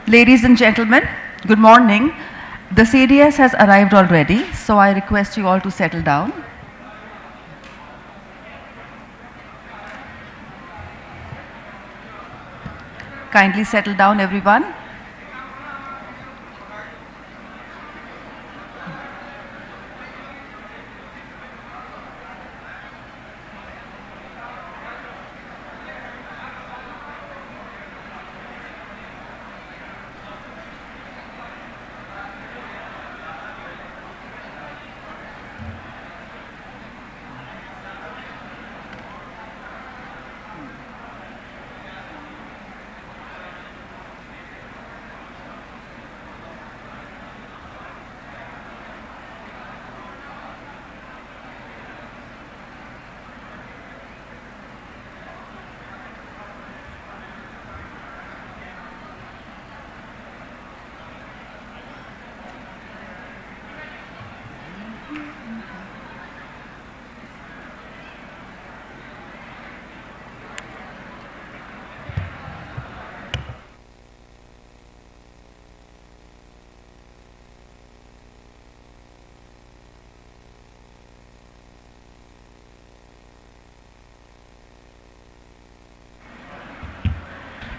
Ladies and gentlemen, good morning. The CDS has arrived already, so I request you all to settle down. Kindly settle down, everyone.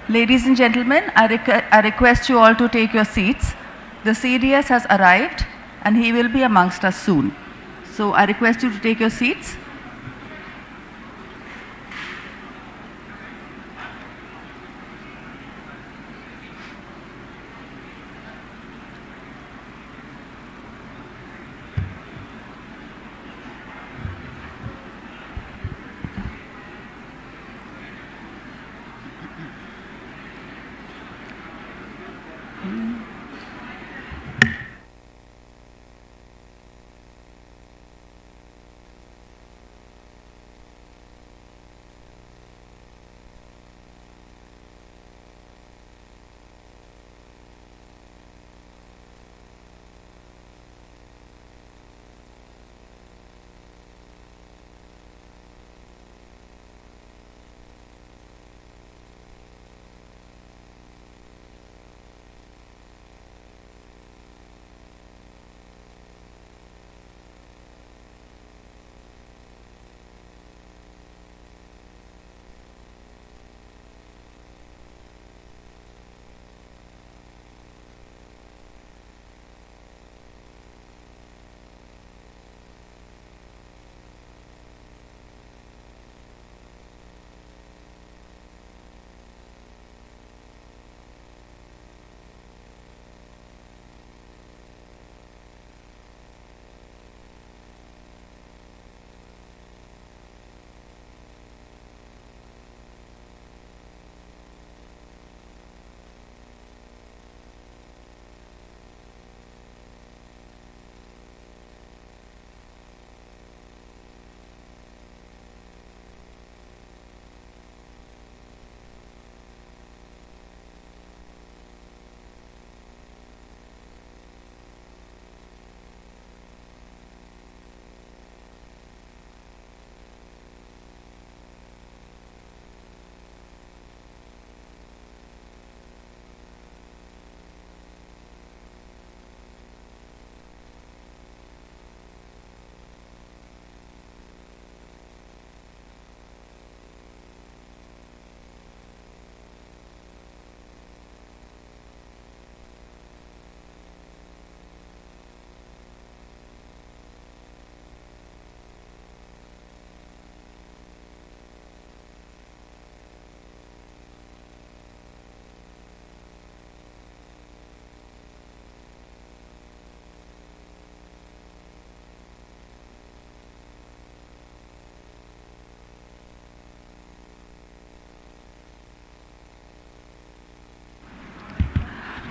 Ladies and gentlemen, I request you all to take your seats. The CDS has arrived and he will be amongst us soon. So I request you to take your seats.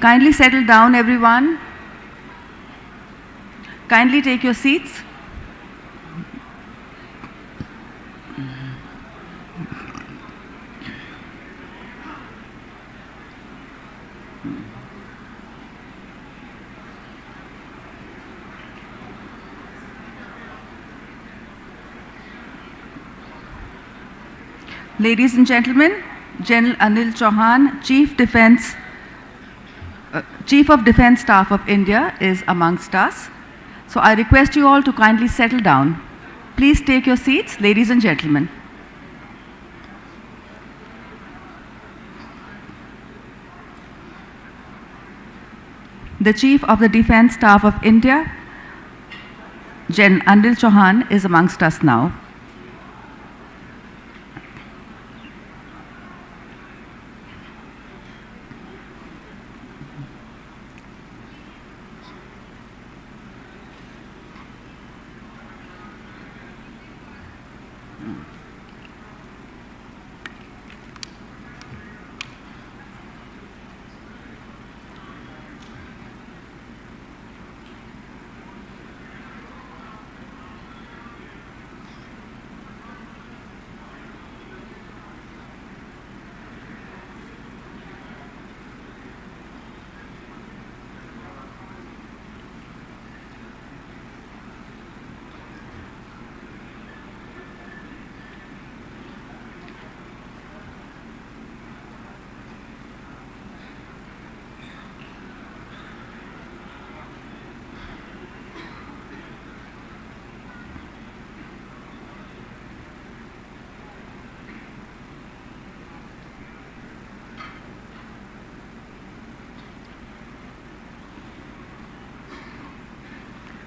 Kindly settle down, everyone. Kindly take your seats. Ladies and gentlemen, General Anil Chauhan, Chief Defence Chief of Defence Staff of India is amongst us. So I request you all to kindly settle down. Please take your seats, ladies and gentlemen. The Chief of the Defence Staff of India, Gen. Anil Chauhan, is amongst us now.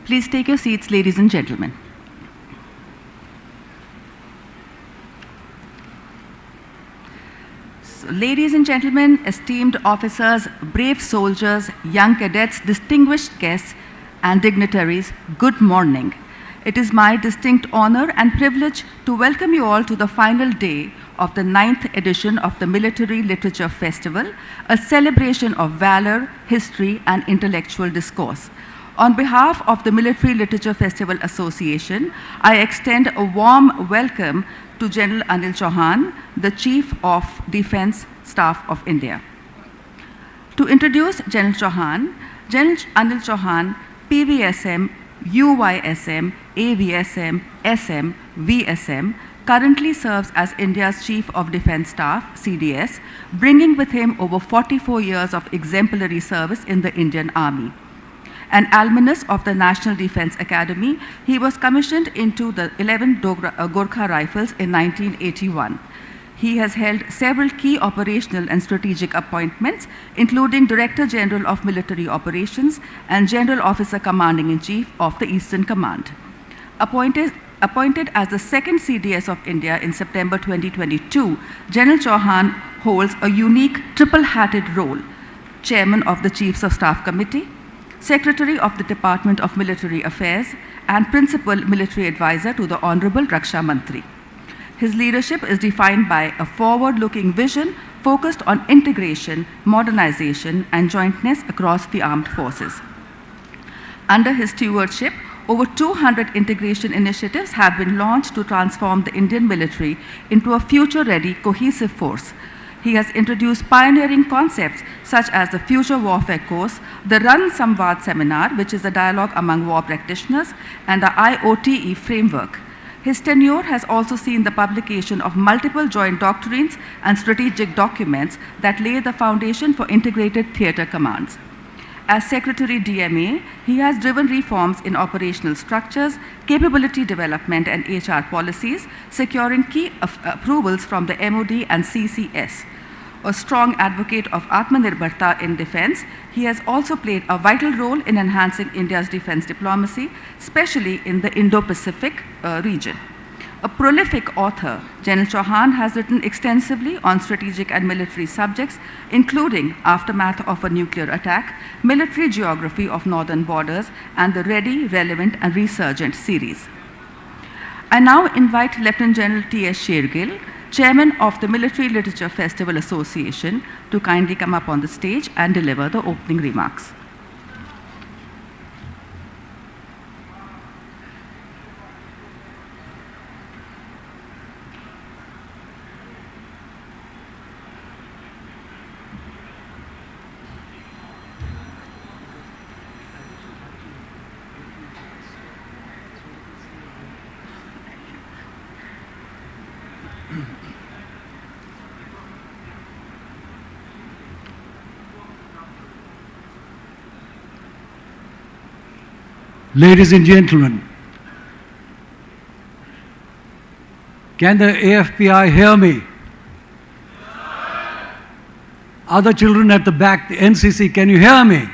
Please take your seats, ladies and gentlemen. So, ladies and gentlemen, esteemed officers, brave soldiers, young cadets, distinguished guests, and dignitaries, good morning. It is my distinct honor and privilege to welcome you all to the final day of the 9th edition of the Military Literature Festival, a celebration of valor, history, and intellectual discourse. On behalf of the Military Literature Festival Association, I extend a warm welcome to General Anil Chauhan, the Chief of Defence Staff of India. To introduce General Chauhan, General Anil Chauhan, PVSM, UYSM, AVSM, SM, VSM, currently serves as India's Chief of Defence Staff, CDS, bringing with him over 44 years of exemplary service in the Indian Army. An alumnus of the National Defence Academy, he was commissioned into the 11th Gorkha Rifles in 1981. He has held several key operational and strategic appointments, including Director General of Military Operations and General Officer Commanding-in-Chief of the Eastern Command. Appointed as the second CDS of India in September 2022, General Chauhan holds a unique triple-hatted role: Chairman of the Chiefs of Staff Committee, Secretary of the Department of Military Affairs, and Principal Military Advisor to the Honorable Raksha Mantri. His leadership is defined by a forward-looking vision focused on integration, modernization, and jointness across the armed forces. Under his stewardship, over 200 integration initiatives have been launched to transform the Indian military into a future-ready, cohesive force. He has introduced pioneering concepts such as the Future Warfare Course, the Ran Samvad Seminar, which is a dialogue among war practitioners, and the IOTE framework. His tenure has also seen the publication of multiple joint doctrines and strategic documents that lay the foundation for integrated theatre commands. As Secretary DMA, he has driven reforms in operational structures, capability development, and HR policies, securing key approvals from the MOD and CCS. A strong advocate of Atmanirbharta in defense, he has also played a vital role in enhancing India's defense diplomacy, especially in the Indo-Pacific region. A prolific author, General Chauhan has written extensively on strategic and military subjects, including Aftermath of a Nuclear Attack, Military Geography of Northern Borders, and the Ready, Relevant, and Resurgent series. I now invite Lieutenant General T.S. Shergill, Chairman of the Military Literature Festival Association, to kindly come up on the stage and deliver the opening remarks. Ladies and gentlemen, can the AFPI hear me? Other children at the back, the NCC, can you hear me?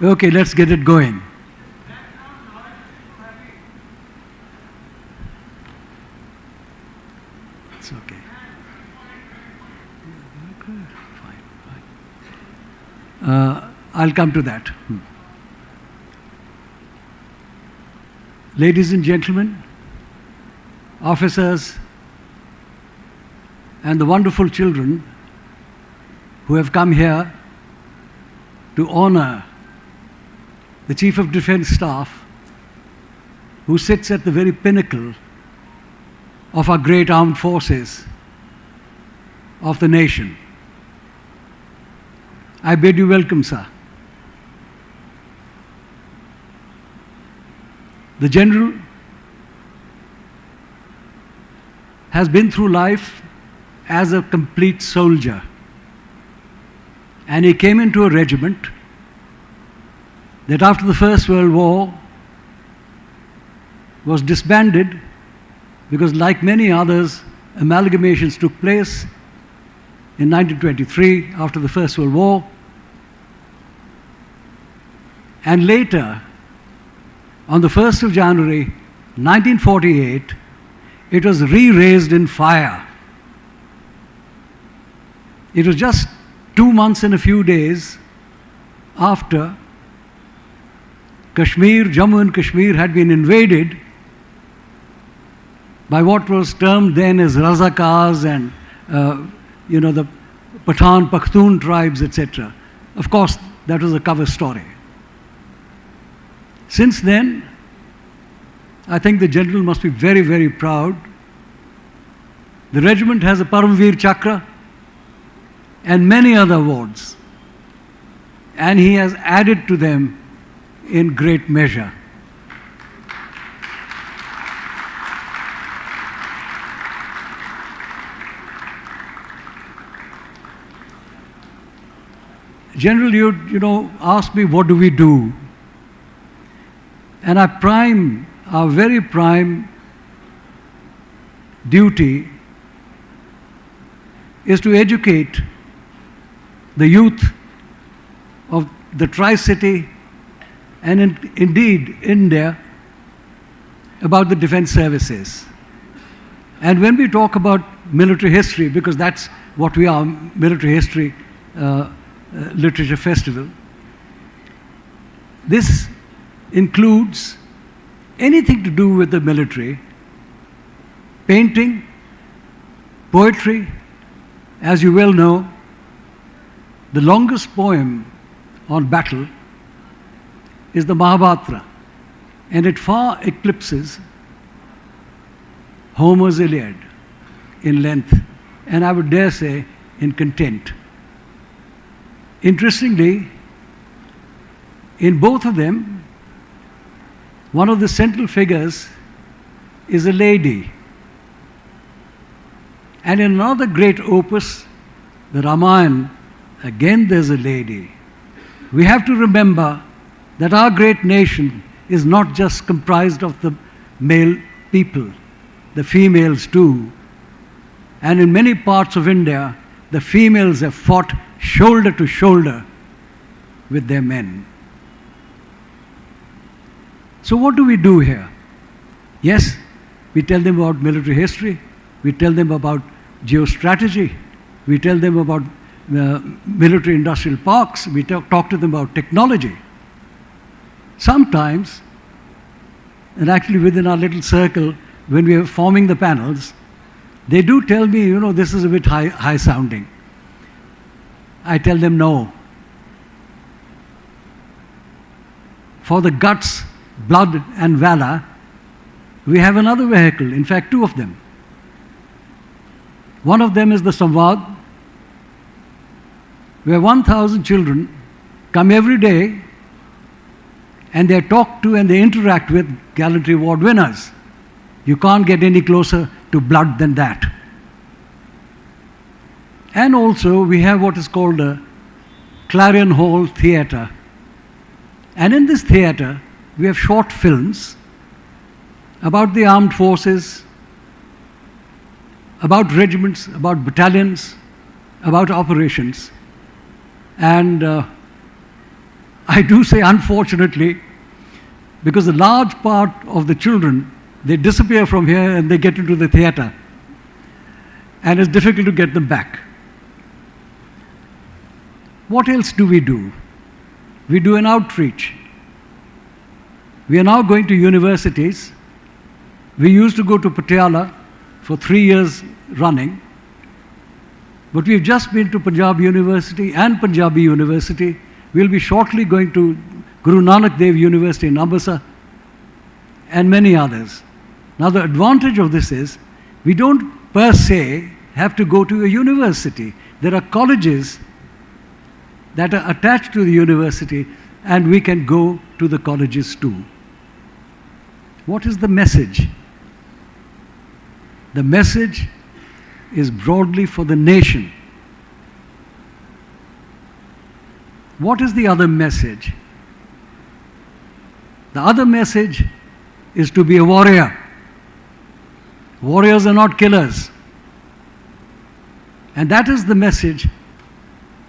Okay, let's get it going. It's okay. Fine. I'll come to that. Ladies and gentlemen, officers, and the wonderful children who have come here to honor the Chief of Defence Staff, who sits at the very pinnacle of our great armed forces of the nation. I bid you welcome, sir. The General has been through life as a complete soldier. And he came into a regiment that after the First World War was disbanded because, like many others, amalgamations took place in 1923 after the First World War. And later, on the 1st of January 1948, it was re-raised in fire. It was just 2 months and a few days after Kashmir, Jammu and Kashmir had been invaded by what was termed then as Razakars and the Pathan, Pakhtun tribes, etc. Of course, that was a cover story. Since then, I think the General must be very, very proud. The regiment has a Paramveer Chakra and many other awards, and he has added to them in great measure. General, you asked me what do we do, and our very prime duty is to educate the youth of the Tri-City and indeed India about the defense services. And when we talk about military history, because that's what we are, military history literature festival, this includes anything to do with the military, painting, poetry. As you well know, the longest poem on battle is the Mahabharata, and it far eclipses Homer's Iliad in length, and I would dare say in content. Interestingly, in both of them, one of the central figures is a lady. And in another great opus, the Ramayana, again there's a lady. We have to remember that our great nation is not just comprised of the male people, the females too. And in many parts of India, the females have fought shoulder to shoulder with their men. So what do we do here? Yes, we tell them about military history, we tell them about geostrategy, we tell them about military industrial parks, we talk to them about technology. Sometimes, and actually within our little circle, when we are forming the panels, they do tell me, this is a bit high sounding. I tell them no. For the guts, blood and valor, we have another vehicle, in fact 2 of them. One of them is the Samvad, where 1,000 children come every day and they are talked to and they interact with Gallantry Award winners. You can't get any closer to blood than that. And also we have what is called a Clarion Hall Theatre, And in this theatre, we have short films about the armed forces, about regiments, about battalions, about operations. And I do say unfortunately, because a large part of the children, they disappear from here and they get into the theatre. And it's difficult to get them back. What else do? We do an outreach. We are now going to universities. We used to go to Patiala for 3 years running. But we've just been to Punjab University and Punjabi University. We'll be shortly going to Guru Nanak Dev University in Amritsar and many others. Now the advantage of this is we don't per se have to go to a university. There are colleges that are attached to the university and we can go to the colleges too. What is the message? The message is broadly for the nation. What is the other message? The other message is to be a warrior. Warriors are not killers. And that is the message.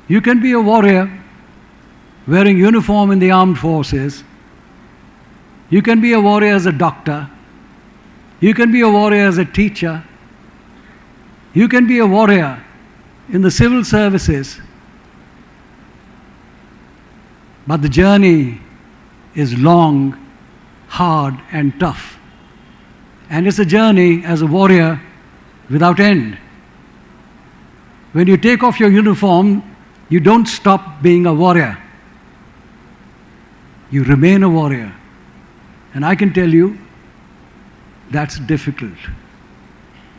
You can be a warrior wearing uniform in the armed forces. You can be a warrior as a doctor. You can be a warrior as a teacher. You can be a warrior in the civil services. But the journey is long, hard and tough. And it's a journey as a warrior without end. When you take off your uniform, you don't stop being a warrior. You remain a warrior. And I can tell you, that's difficult.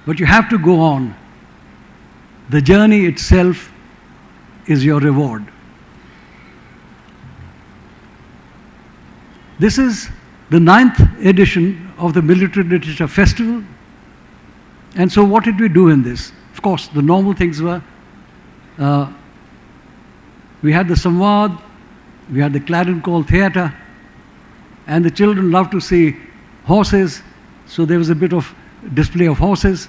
But you have to go on. The journey itself is your reward. This is the 9th edition of the Military Literature Festival. And so what did we do in this? Of course, the normal things were, we had the Samvad, we had the Clarion Call Theatre, and the children loved to see horses, so there was a bit of display of horses.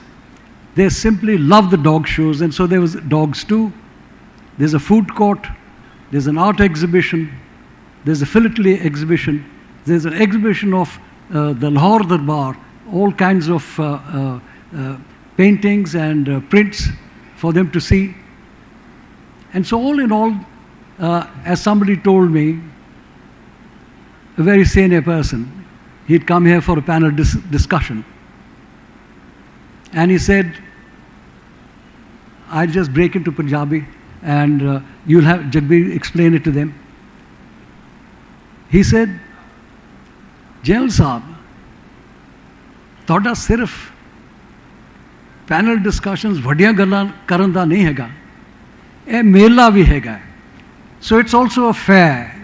They simply loved the dog shows, and so there was dogs too. There's a food court, there's an art exhibition, there's a philately exhibition, there's an exhibition of the Lahore Darbar, all kinds of paintings and prints for them to see. And so all in all, as somebody told me, a very senior person, he'd come here for a panel discussion. And he said, I'll just break into Punjabi and you'll have Jagbir explain it to them. He said, General Saab, ਤੁਹਾਡਾ ਸਿਰਫ panel discussions ਵੱਡੀਆਂ ਗੱਲਾਂ ਕਰਨ ਦਾ ਨਹੀਂ ਹੈਗਾ, ਇਹ ਮੇਲਾ ਵੀ ਹੈਗਾ. So it's also a fair,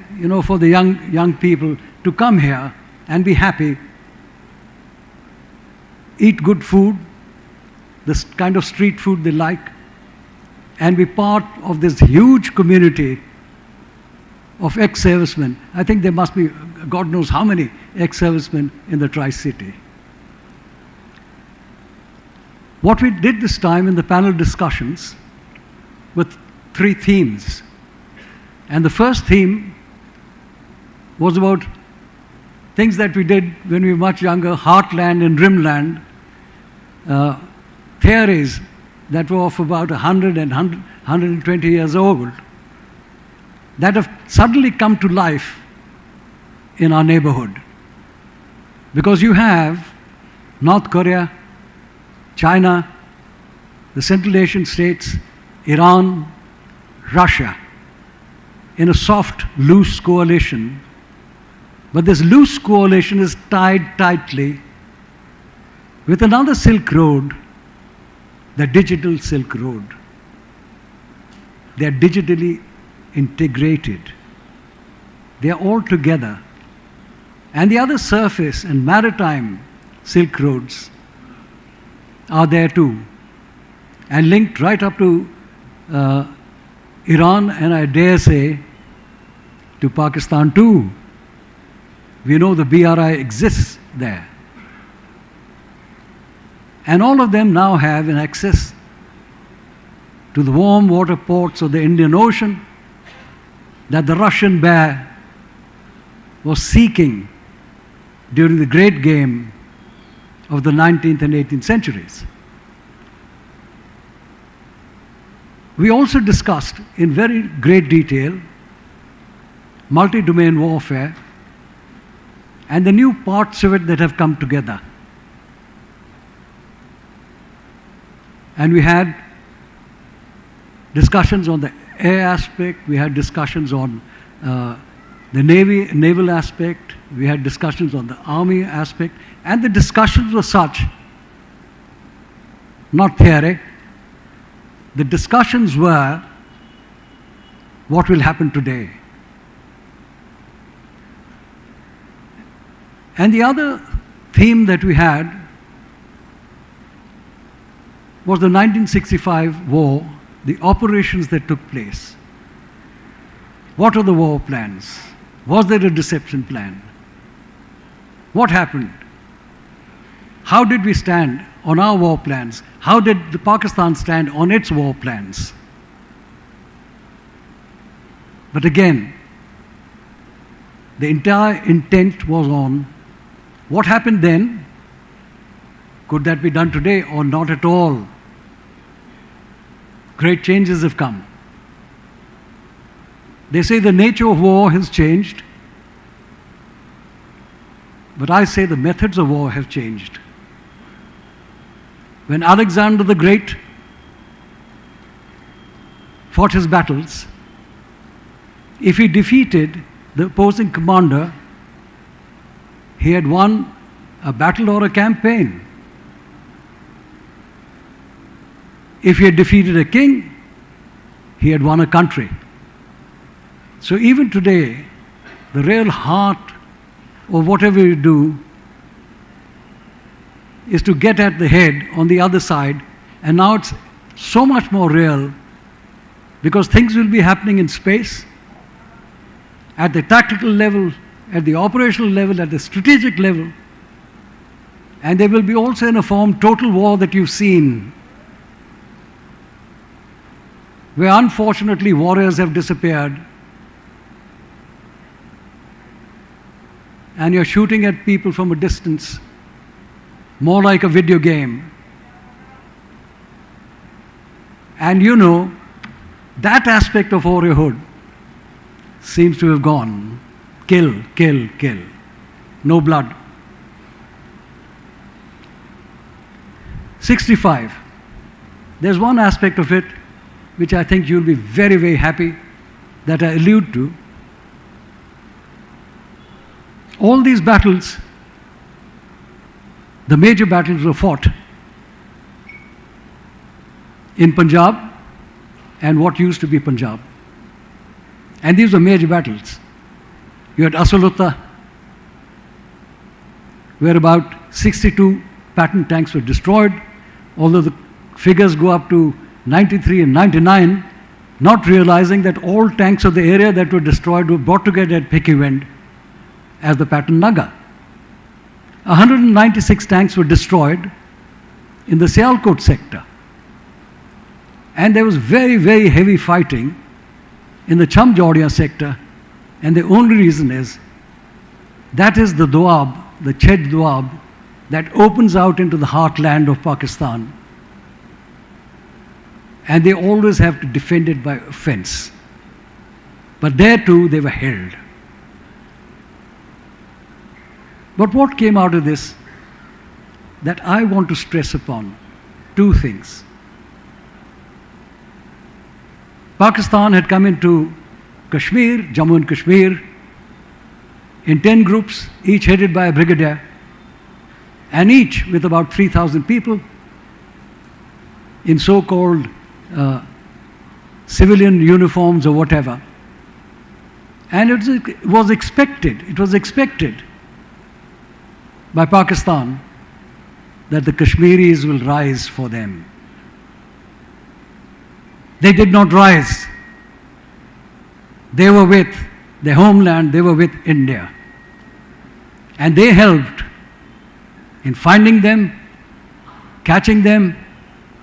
for the young people to come here and be happy, eat good food, this kind of street food they like, and be part of this huge community of ex-servicemen. I think there must be, God knows how many ex-servicemen in the Tri-City. What we did this time in the panel discussions with 3 themes. And the first theme was about things that we did when we were much younger, heartland and rimland, theories that were of about 100 and 120 years old, that have suddenly come to life in our neighborhood. Because you have North Korea, China, the Central Asian states, Iran, Russia, in a soft, loose coalition. But this loose coalition is tied tightly with another Silk Road, the digital Silk Road. They are digitally integrated. They are all together. And the other surface and maritime Silk Roads are there too, and linked right up to Iran, and I dare say to Pakistan too. We know the BRI exists there. And all of them now have an access to the warm water ports of the Indian Ocean that the Russian bear was seeking during the great game of the 19th and 18th centuries. We also discussed in very great detail multi-domain warfare and the new parts of it that have come together. And we had discussions on the air aspect, we had discussions on the naval aspect, we had discussions on the army aspect, and the discussions were such, not theory, the discussions were what will happen today. And the other theme that we had was the 1965 war, the operations that took place. What are the war plans? Was there a deception plan? What happened? How did we stand on our war plans? How did the Pakistan stand on its war plans? But again, the entire intent was on what happened then. Could that be done today or not at all? Great changes have come. They say the nature of war has changed, but I say the methods of war have changed. When Alexander the Great fought his battles, if he defeated the opposing commander, he had won a battle or a campaign. If he had defeated a king, he had won a country. So even today, the real heart of whatever you do is to get at the head on the other side, and now it's so much more real because things will be happening in space, at the tactical level, at the operational level, at the strategic level, and there will be also in a form total war that you've seen, where unfortunately warriors have disappeared and you're shooting at people from a distance, more like a video game. And you know, that aspect of warriorhood seems to have gone. Kill, kill, kill. No blood. 65. There's one aspect of it which I think you'll be very, very happy that I allude to. All these battles, the major battles were fought in Punjab and what used to be Punjab. And these were major battles. You had Asalutta, where about 62 Patton tanks were destroyed, although the figures go up to 93 and 99, not realizing that all tanks of the area that were destroyed were brought together at Pikiwend as the Patton Naga. 196 tanks were destroyed in the Sialkot sector. And there was very, very heavy fighting in the Chamjaudia sector, and the only reason is that is the Doab, the Ched Doab, that opens out into the heartland of Pakistan. And they always have to defend it by offense. But there too, they were held. But what came out of this that I want to stress upon? Two things. Pakistan had come into Kashmir, Jammu and Kashmir, in 10 groups, each headed by a brigadier, and each with about 3,000 people in so-called civilian uniforms or whatever. And it was expected by Pakistan that the Kashmiris will rise for them. They did not rise. They were with their homeland, they were with India. And they helped in finding them, catching them,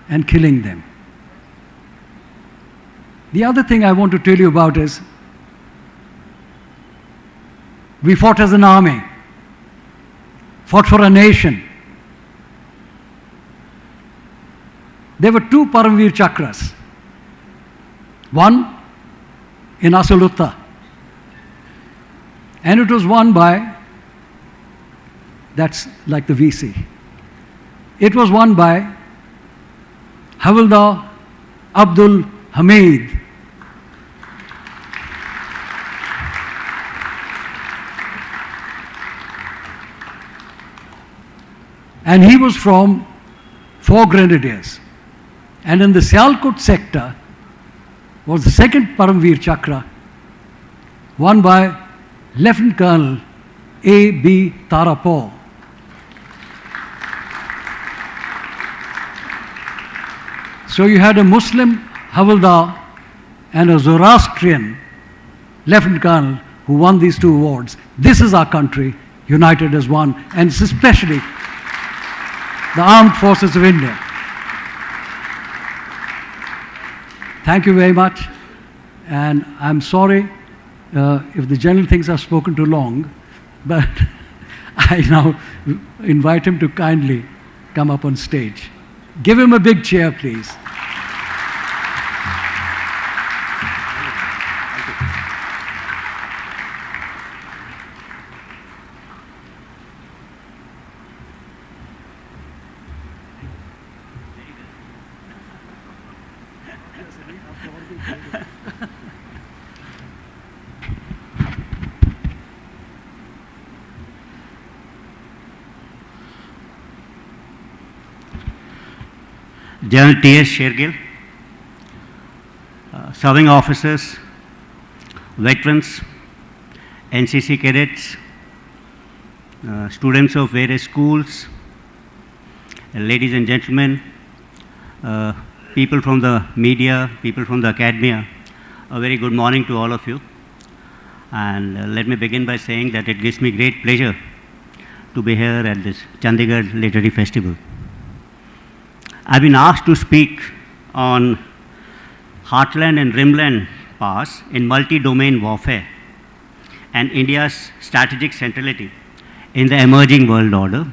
and killing them. The other thing I want to tell you about is we fought as an army, fought for a nation. There were two Paramveer Chakras. One in Asalutta, and it was won by, that's like the VC. It was won by Havildar Abdul Hamid. And he was from 4 Grenadiers. And in the Sialkot sector was the second Paramveer Chakra, won by Lieutenant Colonel A.B. Tarapal. So you had a Muslim Havildar and a Zoroastrian Lieutenant Colonel who won these 2 awards. This is our country, united as one, and it's especially the Armed Forces of India. Thank you very much, and I'm sorry if the general thinks I've spoken too long, but I now invite him to kindly come up on stage. Give him a big cheer, please. General T.S. Shergill, serving officers, veterans, NCC cadets, students of various schools, ladies and gentlemen, people from the media, people from the academia, a very good morning to all of you. And let me begin by saying that it gives me great pleasure to be here at this Chandigarh Literary Festival. I've been asked to speak on Heartland and Rimland Pass in multi-domain warfare and India's strategic centrality in the emerging world order,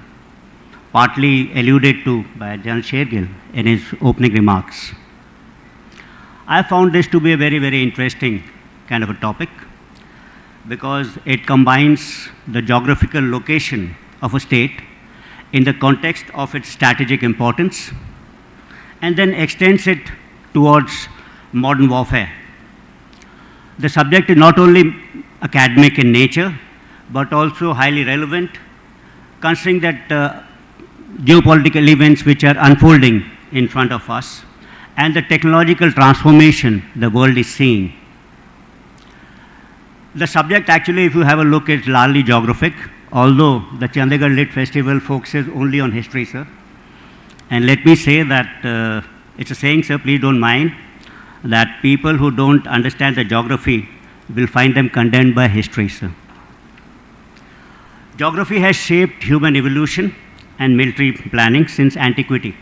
partly alluded to by General Shergill in his opening remarks. I found this to be a very, very interesting kind of a topic because it combines the geographical location of a state in the context of its strategic importance and then extends it towards modern warfare. The subject is not only academic in nature, but also highly relevant, considering that geopolitical events which are unfolding in front of us and the technological transformation the world is seeing. The subject actually, if you have a look, is largely geographic, although the Chandigarh Lit Festival focuses only on history, sir. And let me say that it's a saying, sir, please don't mind, that people who don't understand the geography will find them condemned by history, sir. Geography has shaped human evolution and military planning since antiquity.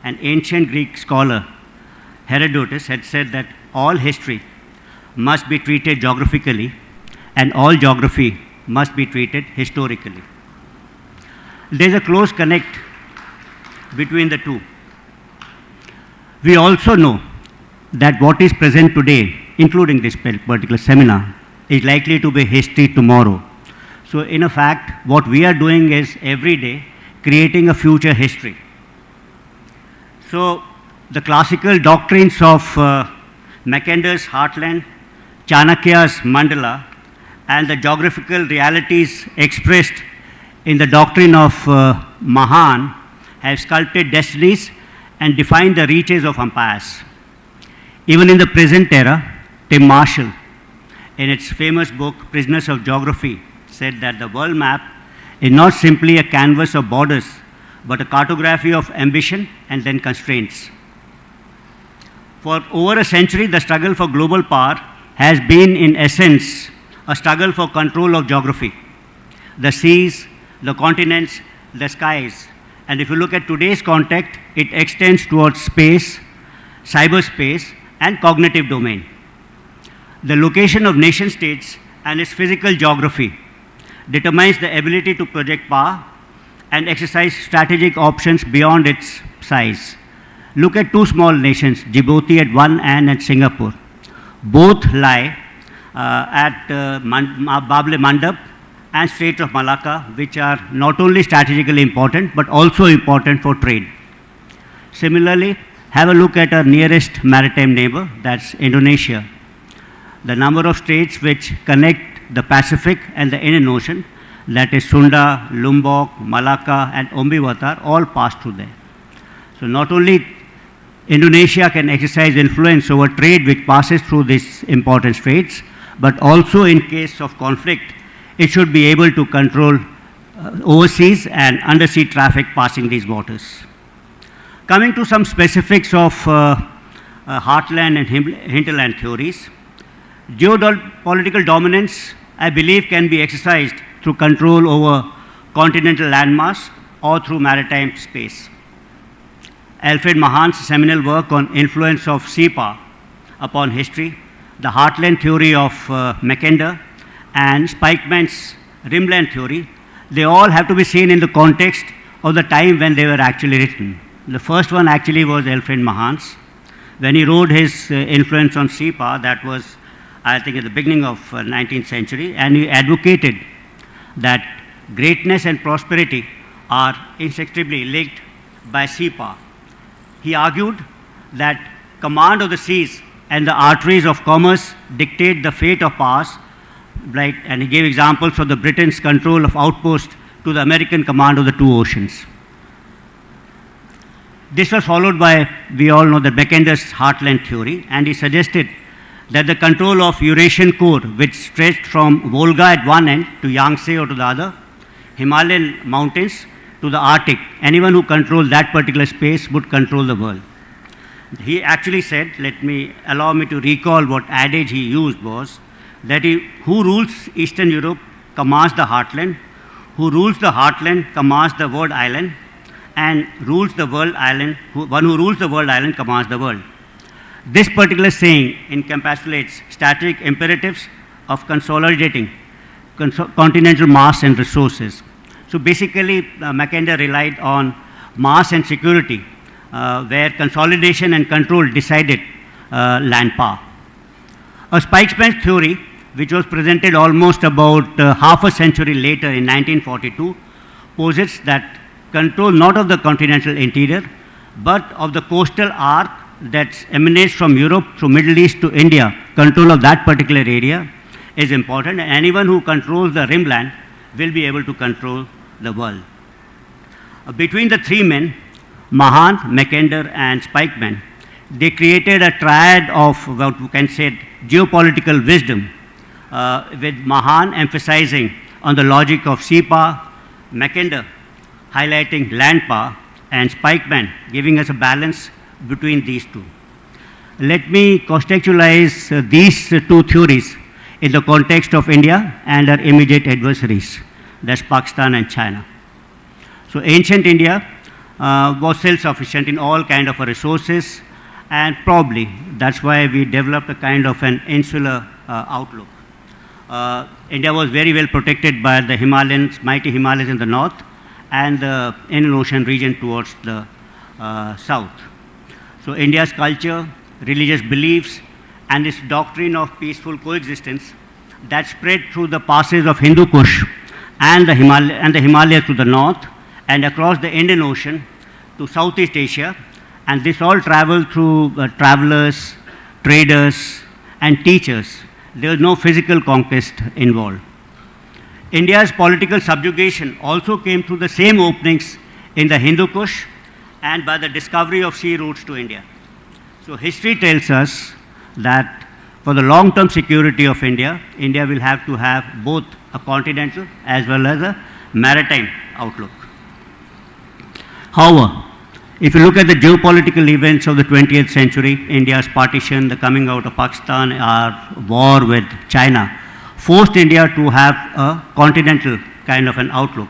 An ancient Greek scholar, Herodotus, had said that all history must be treated geographically and all geography must be treated historically. There's a close connect between the two. We also know that what is present today, including this particular seminar, is likely to be history tomorrow. So in fact, what we are doing is every day creating a future history. So the classical doctrines of Mackendor's Heartland, Chanakya's Mandala, and the geographical realities expressed in the doctrine of Mahan have sculpted destinies and defined the reaches of empires. Even in the present era, Tim Marshall, in its famous book, Prisoners of Geography, said that the world map is not simply a canvas of borders, but a cartography of ambition and then constraints. For over a century, the struggle for global power has been, in essence, a struggle for control of geography. the seas, the continents, the skies. And if you look at today's context, it extends towards space, cyberspace, and cognitive domain. The location of nation states and its physical geography determines the ability to project power and exercise strategic options beyond its size. Look at two small nations, Djibouti at one end and Singapore. Both lie at Bab el Mandab and Strait of Malacca, which are not only strategically important but also important for trade. Similarly, have a look at our nearest maritime neighbor, that's Indonesia. The number of straits which connect the Pacific and the Indian Ocean, that is Sunda, Lombok, Malacca, and Ombiwatar, all pass through there. So not only Indonesia can exercise influence over trade which passes through these important straits, but also in case of conflict, it should be able to control overseas and undersea traffic passing these waters. Coming to some specifics of heartland and hinterland theories, geopolitical dominance, I believe, can be exercised through control over continental landmass or through maritime space. Alfred Mahan's seminal work on influence of sea power upon history, the heartland theory of Mackinder, and Spikeman's rimland theory, they all have to be seen in the context of the time when they were actually written. The first one actually was Alfred Mahan's. When he wrote his influence on sea power, that was, I think, at the beginning of 19th century, and he advocated that greatness and prosperity are inextricably linked by sea power. He argued that command of the seas and the arteries of commerce dictate the fate of powers, right? And he gave examples of the Britain's control of outposts to the American command of the two oceans. This was followed by, we all know, the Mackinder's heartland theory, and he suggested that the control of Eurasian core, which stretched from Volga at one end to Yangtze or to the other, Himalayan mountains to the Arctic, anyone who controlled that particular space would control the world. He actually said, allow me to recall what adage he used was, that who rules Eastern Europe commands the heartland, who rules the heartland commands the world island, and rules the world island, one who rules the world island commands the world. This particular saying encapsulates strategic imperatives of consolidating continental mass and resources. So basically, Mackinder relied on mass and security, where consolidation and control decided land power. A Spikeman's theory, which was presented almost about half a century later in 1942, posits that control not of the continental interior, but of the coastal arc that emanates from Europe through Middle East to India, control of that particular area is important, and anyone who controls the rimland will be able to control the world. Between the three men, Mahan, Mackinder, and Spikeman, they created a triad of what we can say geopolitical wisdom, with Mahan emphasizing on the logic of sea power, Mackinder highlighting land power, and Spikeman giving us a balance between these two. Let me contextualize these two theories in the context of India and our immediate adversaries, that's Pakistan and China. So ancient India was self-sufficient in all kind of resources, and probably that's why we developed a kind of an insular outlook. India was very well protected by the Himalayas, mighty Himalayas in the north, and the Indian Ocean region towards the south. So India's culture, religious beliefs, and its doctrine of peaceful coexistence that spread through the passes of Hindu Kush and the Himalayas to the north and across the Indian Ocean to Southeast Asia, and this all traveled through travelers, traders, and teachers. There was no physical conquest involved. India's political subjugation also came through the same openings in the Hindu Kush and by the discovery of sea routes to India. So history tells us that for the long-term security of India, India will have to have both a continental as well as a maritime outlook. However, if you look at the geopolitical events of the 20th century, India's partition, the coming out of Pakistan, our war with China, forced India to have a continental kind of an outlook.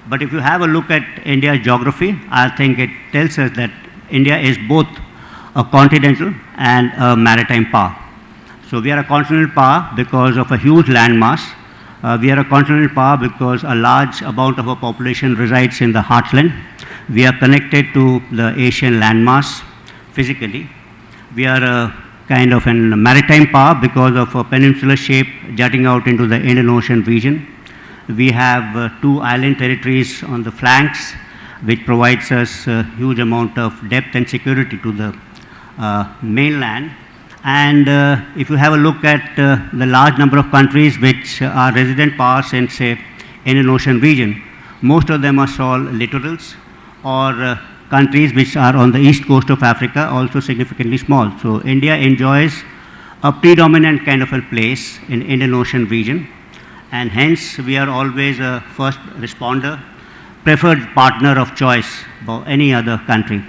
But if you have a look at India's geography, I think it tells us that India is both a continental and a maritime power. So we are a continental power because of a huge landmass. We are a continental power because a large amount of our population resides in the heartland. We are connected to the Asian landmass physically. We are a kind of a maritime power because of a peninsular shape jutting out into the Indian Ocean region. We have 2 island territories on the flanks, which provides us a huge amount of depth and security to the mainland. And if you have a look at the large number of countries which are resident powers in, say, Indian Ocean region, most of them are small littorals or countries which are on the east coast of Africa, also significantly small. So India enjoys a predominant kind of a place in Indian Ocean region, and hence we are always a first responder, preferred partner of choice for any other country.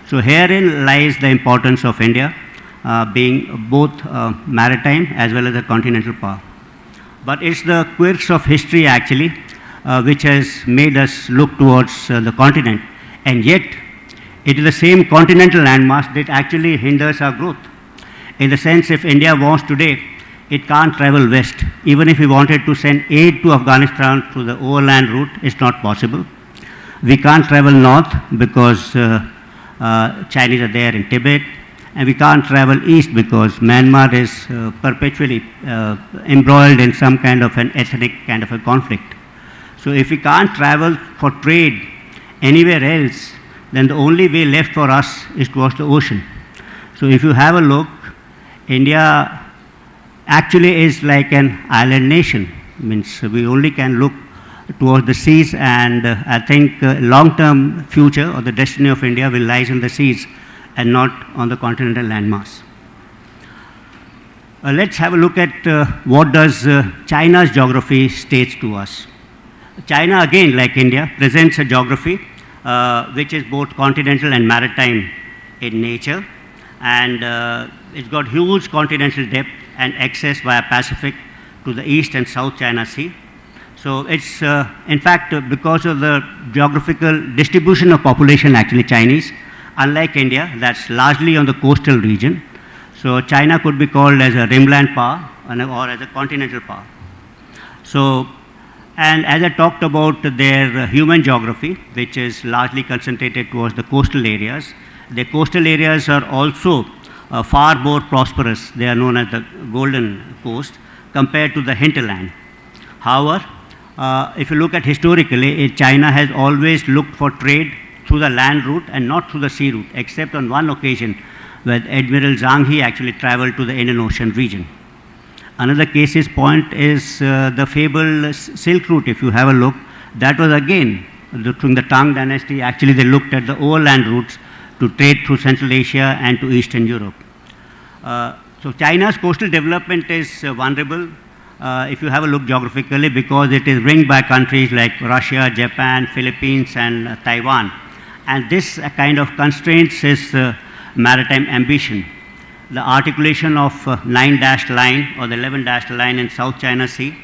So herein lies the importance of India, being both maritime as well as a continental power. But it's the quirks of history actually which has made us look towards the continent, and yet it is the same continental landmass that actually hinders our growth. In the sense, if India wants today, it can't travel west. Even if we wanted to send aid to Afghanistan through the overland route, it's not possible. We can't travel north because Chinese are there in Tibet, and we can't travel east because Myanmar is perpetually embroiled in some kind of an ethnic kind of a conflict. So if we can't travel for trade anywhere else, then the only way left for us is towards the ocean. So if you have a look, India actually is like an island nation. Means we only can look towards the seas, and I think long-term future or the destiny of India will lies in the seas and not on the continental landmass. Let's have a look at what does China's geography states to us. China, again, like India, presents a geography which is both continental and maritime in nature, and it's got huge continental depth and access via Pacific to the East and South China Sea. So it's, in fact, because of the geographical distribution of population, actually Chinese, unlike India, that's largely on the coastal region. So China could be called as a rimland power or as a continental power. So, and as I talked about their human geography, which is largely concentrated towards the coastal areas, the coastal areas are also far more prosperous. They are known as the Golden Coast compared to the hinterland. However, if you look at historically, China has always looked for trade through the land route and not through the sea route, except on one occasion where Admiral Zhang He actually traveled to the Indian Ocean region. Another case point is the fabled Silk Route. If you have a look, that was again during the Tang dynasty. Actually, they looked at the overland routes to trade through Central Asia and to Eastern Europe. So China's coastal development is vulnerable if you have a look geographically, because it is ringed by countries like Russia, Japan, Philippines, and Taiwan. And this kind of constraints its maritime ambition. The articulation of 9-dashed line or the 11-dashed line in South China Sea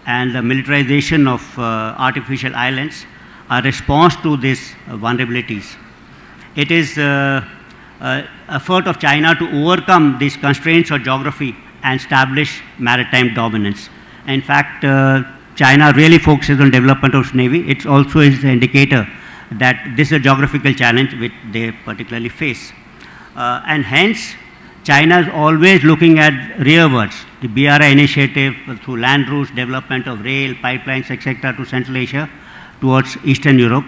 and the militarization of artificial islands are response to these vulnerabilities. It is effort of China to overcome these constraints of geography and establish maritime dominance. In fact, China really focuses on development of its navy. It also is an indicator that this is a geographical challenge which they particularly face. And hence, China is always looking at rearwards, the BRI initiative through land routes, development of rail, pipelines, etc. to Central Asia towards Eastern Europe.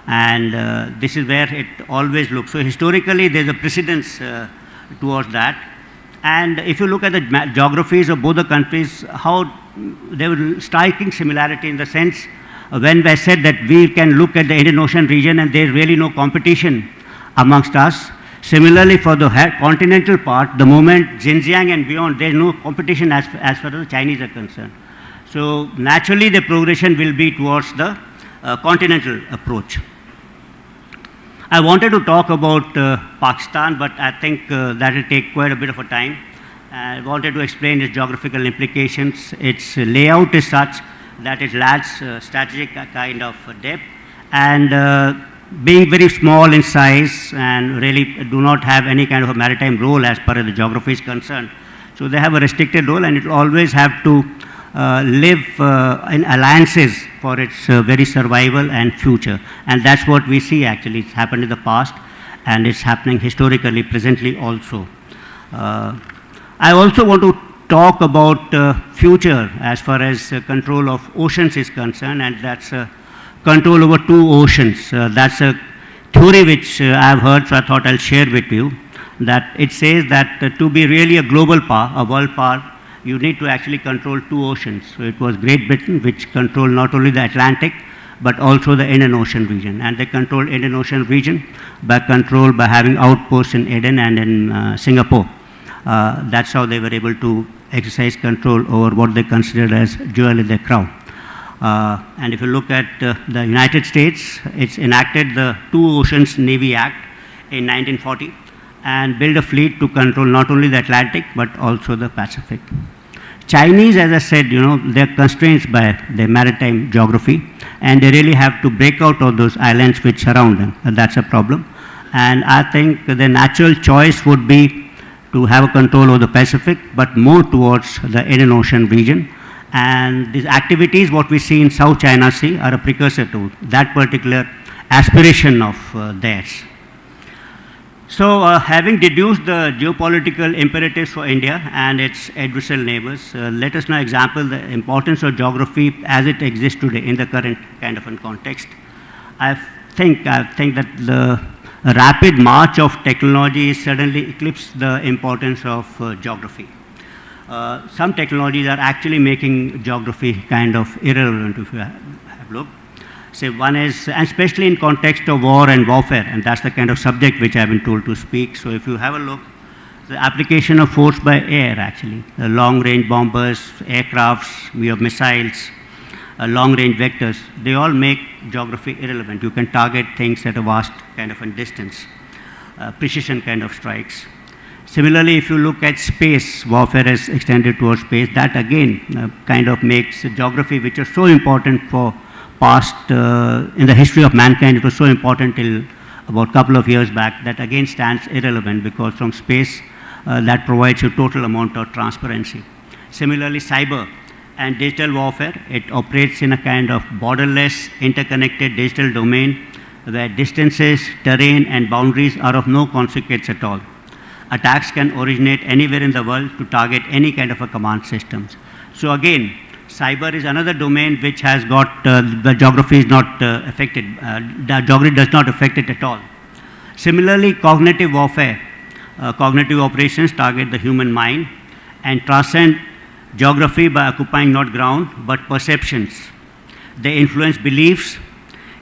And this is where it always looks. So historically, there's a precedence towards that. And if you look at the geographies of both the countries, how there was striking similarity in the sense when I said that we can look at the Indian Ocean region and there's really no competition amongst us. Similarly, for the continental part, the moment Xinjiang and beyond, there's no competition as far as the Chinese are concerned. So naturally, the progression will be towards the continental approach. I wanted to talk about Pakistan, but I think that will take quite a bit of a time. I wanted to explain its geographical implications. Its layout is such that it lacks strategic kind of depth, and being very small in size and really do not have any kind of a maritime role as far as the geography is concerned. So they have a restricted role, and it will always have to live in alliances for its very survival and future. And that's what we see actually. It's happened in the past, and it's happening historically, presently also. I also want to talk about future as far as control of oceans is concerned, and that's control over two oceans. That's a theory which I've heard, so I thought I'll share with you. That it says that to be really a global power, a world power, you need to actually control two oceans. So it was Great Britain which controlled not only the Atlantic but also the Indian Ocean region, and they controlled Indian Ocean region by having outposts in Eden and in Singapore. That's how they were able to exercise control over what they considered as jewel in their crown. And if you look at the United States, it's enacted the Two Oceans Navy Act in 1940 and built a fleet to control not only the Atlantic but also the Pacific. Chinese, as I said, they're constrained by their maritime geography, and they really have to break out of those islands which surround them. And that's a problem. And I think the natural choice would be to have a control over the Pacific, but more towards the Indian Ocean region. And these activities, what we see in South China Sea, are a precursor to that particular aspiration of theirs. So, having deduced the geopolitical imperatives for India and its adversarial neighbors, let us now examine the importance of geography as it exists today in the current kind of a context. I think that the rapid march of technology suddenly eclipsed the importance of geography. Some technologies are actually making geography kind of irrelevant, if you have looked. Say one is, and especially in context of war and warfare, and that's the kind of subject which I've been told to speak. So if you have a look, the application of force by air actually, the long-range bombers, aircrafts, we have missiles, long-range vectors, they all make geography irrelevant. You can target things at a vast kind of a distance, precision kind of strikes. Similarly, if you look at space, warfare is extended towards space, that again kind of makes geography, which is so important for past, in the history of mankind, it was so important till about a couple of years back, that again stands irrelevant, because from space that provides a total amount of transparency. Similarly, cyber and digital warfare, it operates in a kind of borderless, interconnected digital domain where distances, terrain and boundaries are of no consequence at all. Attacks can originate anywhere in the world to target any kind of a command systems. So again, cyber is another domain which has got, the geography is not affected, the geography does not affect it at all. Similarly, cognitive warfare, cognitive operations target the human mind and transcend geography by occupying not ground but perceptions. They influence beliefs,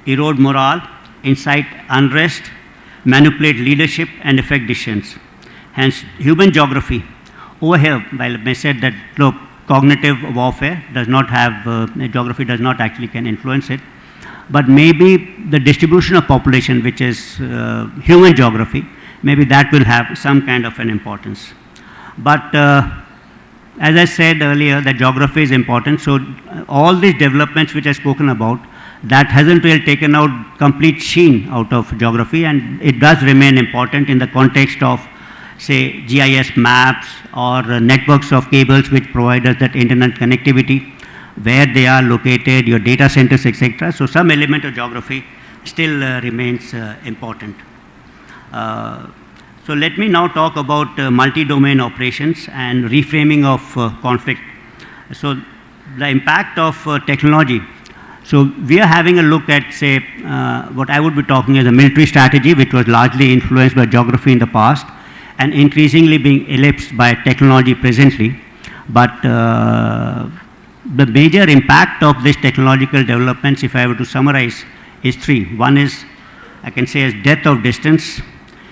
erode morale, incite unrest, manipulate leadership and affect decisions. Hence, human geography, over here, while I said that, look, cognitive warfare does not have, geography does not actually can influence it, but maybe the distribution of population, which is human geography, maybe that will have some kind of an importance. But as I said earlier, that geography is important, so all these developments which I've spoken about, that hasn't really taken out complete sheen out of geography, and it does remain important in the context of, say, GIS maps or networks of cables which provide us that internet connectivity, where they are located, your data centers, etc. So some element of geography still remains important. So let me now talk about multi-domain operations and reframing of conflict. So the impact of technology. So we are having a look at, say, what I would be talking as a military strategy, which was largely influenced by geography in the past, and increasingly being ellipsed by technology presently. But the major impact of this technological developments, if I were to summarize, is three. One is, I can say, as death of distance.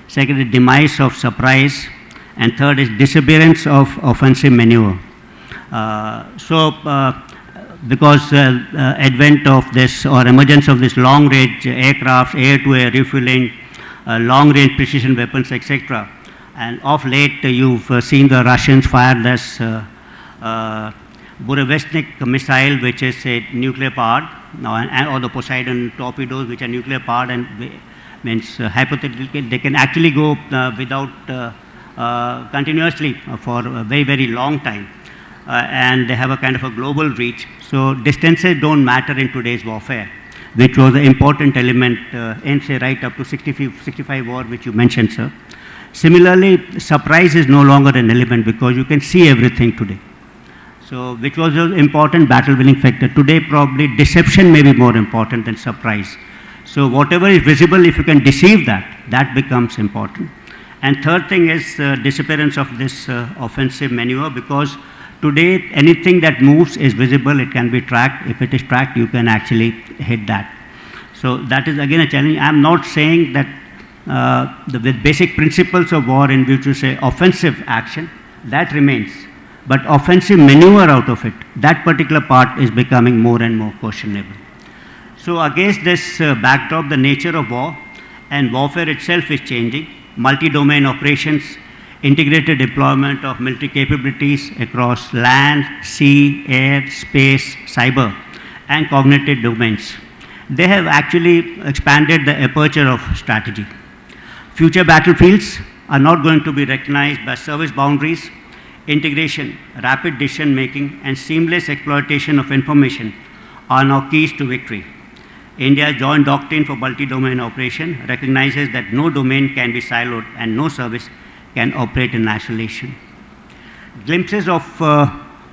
Second is demise of surprise. And third is disappearance of offensive maneuver. Because advent of this or emergence of this long-range aircraft, air-to-air refueling, long-range precision weapons, etc., and of late, you've seen the Russians fire this Burevestnik missile, which is a nuclear powered, or the Poseidon torpedoes, which are nuclear powered, and means hypothetically they can actually go without continuously for a very, very long time. And they have a kind of a global reach. So distances don't matter in today's warfare, which was an important element in, say, right up to 65 war, which you mentioned, sir. Similarly, surprise is no longer an element because you can see everything today. So, which was an important battle-winning factor. Today, probably deception may be more important than surprise. So, whatever is visible, if you can deceive that, that becomes important. And third thing is disappearance of this offensive maneuver, because today anything that moves is visible, it can be tracked. If it is tracked, you can actually hit that. So, that is again a challenge. I am not saying that the basic principles of war, in which you say offensive action, that remains. But offensive maneuver out of it, that particular part is becoming more and more questionable. So against this backdrop, the nature of war and warfare itself is changing. Multi-domain operations, integrated deployment of military capabilities across land, sea, air, space, cyber, and cognitive domains. They have actually expanded the aperture of strategy. Future battlefields are not going to be recognized by service boundaries. Integration, rapid decision making, and seamless exploitation of information are now keys to victory. India's joint doctrine for multi-domain operation recognizes that no domain can be siloed and no service can operate in isolation. Glimpses of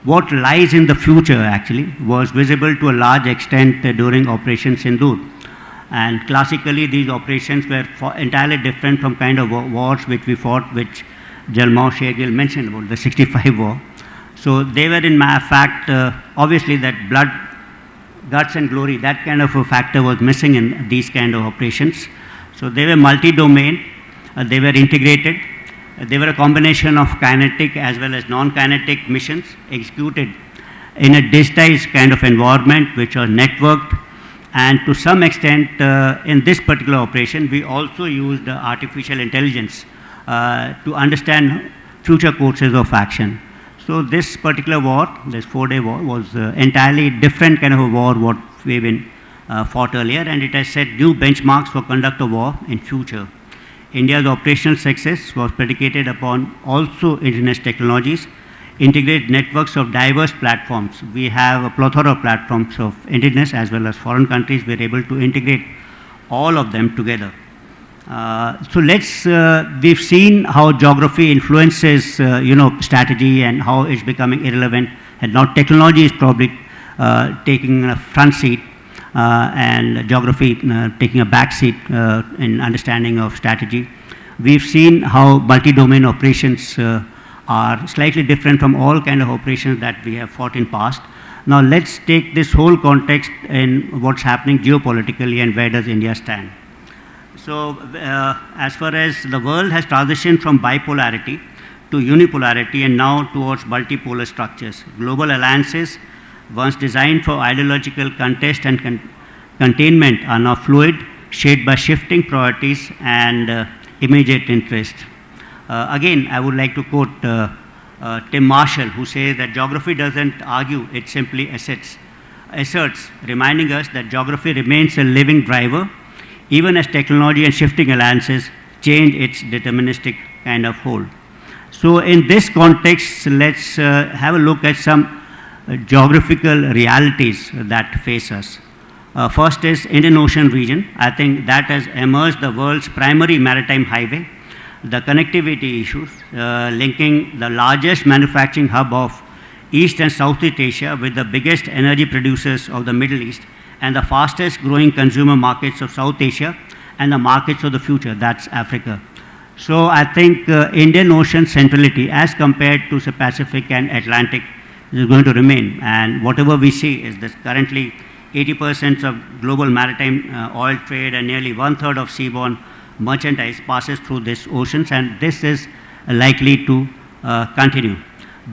what lies in the future actually was visible to a large extent during Operation Sindoor. And classically, these operations were entirely different from kind of wars which we fought, which Jalmau Shergill mentioned about the 65 war. So they were in fact, obviously that blood, guts and glory, that kind of a factor was missing in these kind of operations. So they were multi-domain, they were integrated, they were a combination of kinetic as well as non-kinetic missions executed in a digitized kind of environment which was networked. And to some extent, in this particular operation, we also used artificial intelligence to understand future courses of action. So this particular war, this 4-day war, was entirely different kind of a war what we've been fought earlier, and it has set new benchmarks for conduct of war in future. India's operational success was predicated upon also indigenous technologies, integrated networks of diverse platforms. We have a plethora of platforms of indigenous as well as foreign countries. We're able to integrate all of them together. So we've seen how geography influences, strategy and how it's becoming irrelevant. And now technology is probably taking a front seat and geography taking a back seat in understanding of strategy. We've seen how multi-domain operations are slightly different from all kind of operations that we have fought in past. Now let's take this whole context in what's happening geopolitically and where does India stand. So as far as the world has transitioned from bipolarity to unipolarity and now towards multipolar structures. Global alliances, once designed for ideological contest and containment, are now fluid, shaped by shifting priorities and immediate interest. Again, I would like to quote Tim Marshall, who says that geography doesn't argue, it simply asserts, reminding us that geography remains a living driver even as technology and shifting alliances change its deterministic kind of hold. So in this context, let's have a look at some geographical realities that face us. First is Indian Ocean region. I think that has emerged the world's primary maritime highway. The connectivity issues linking the largest manufacturing hub of East and Southeast Asia with the biggest energy producers of the Middle East and the fastest growing consumer markets of South Asia and the markets of the future, that's Africa. So I think Indian Ocean centrality as compared to the Pacific and Atlantic is going to remain, and whatever we see is that currently 80% of global maritime oil trade and nearly 1/3 of seaborne merchandise passes through these oceans, and this is likely to continue.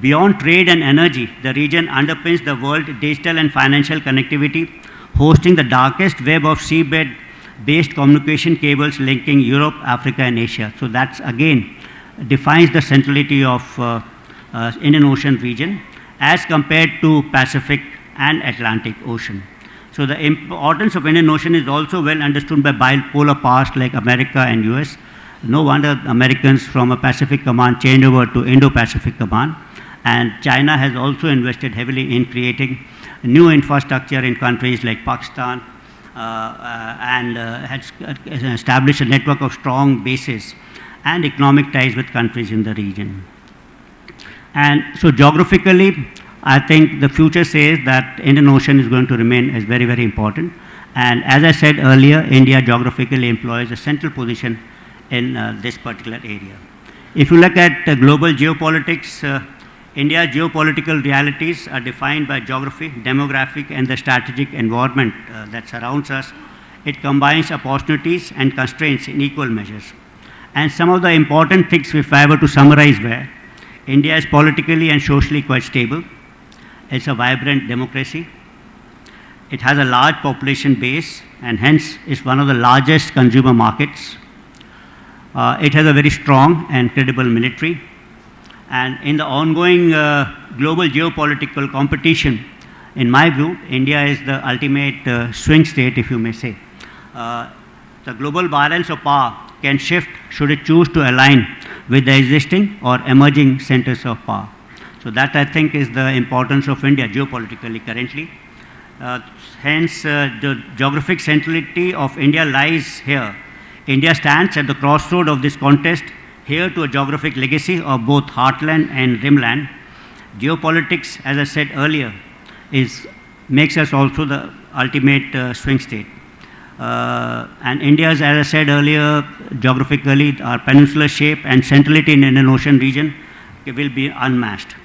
Beyond trade and energy, the region underpins the world's digital and financial connectivity, hosting the darkest web of seabed-based communication cables linking Europe, Africa, and Asia. So that's again defines the centrality of Indian Ocean region. as compared to Pacific and Atlantic Ocean. So the importance of Indian Ocean is also well understood by bipolar powers like America and US. No wonder Americans from a Pacific command changed over to Indo-Pacific command. And China has also invested heavily in creating new infrastructure in countries like Pakistan and has established a network of strong bases and economic ties with countries in the region. And so geographically, I think the future says that Indian Ocean is going to remain as very, very important. And as I said earlier, India geographically employs a central position in this particular area. If you look at global geopolitics, India's geopolitical realities are defined by geography, demographic, and the strategic environment that surrounds us. It combines opportunities and constraints in equal measures. And some of the important things, if I were to summarize, were India is politically and socially quite stable. It's a vibrant democracy. It has a large population base and hence is one of the largest consumer markets. It has a very strong and credible military. And in the ongoing global geopolitical competition, in my view, India is the ultimate swing state, if you may say. The global balance of power can shift should it choose to align with the existing or emerging centers of power. So that, I think, is the importance of India geopolitically currently. Hence, the geographic centrality of India lies here. India stands at the crossroad of this contest, here to a geographic legacy of both heartland and rimland. Geopolitics, as I said earlier, makes us also the ultimate swing state. And India's, as I said earlier, geographically, our peninsular shape and centrality in the Indian Ocean region will be unmatched.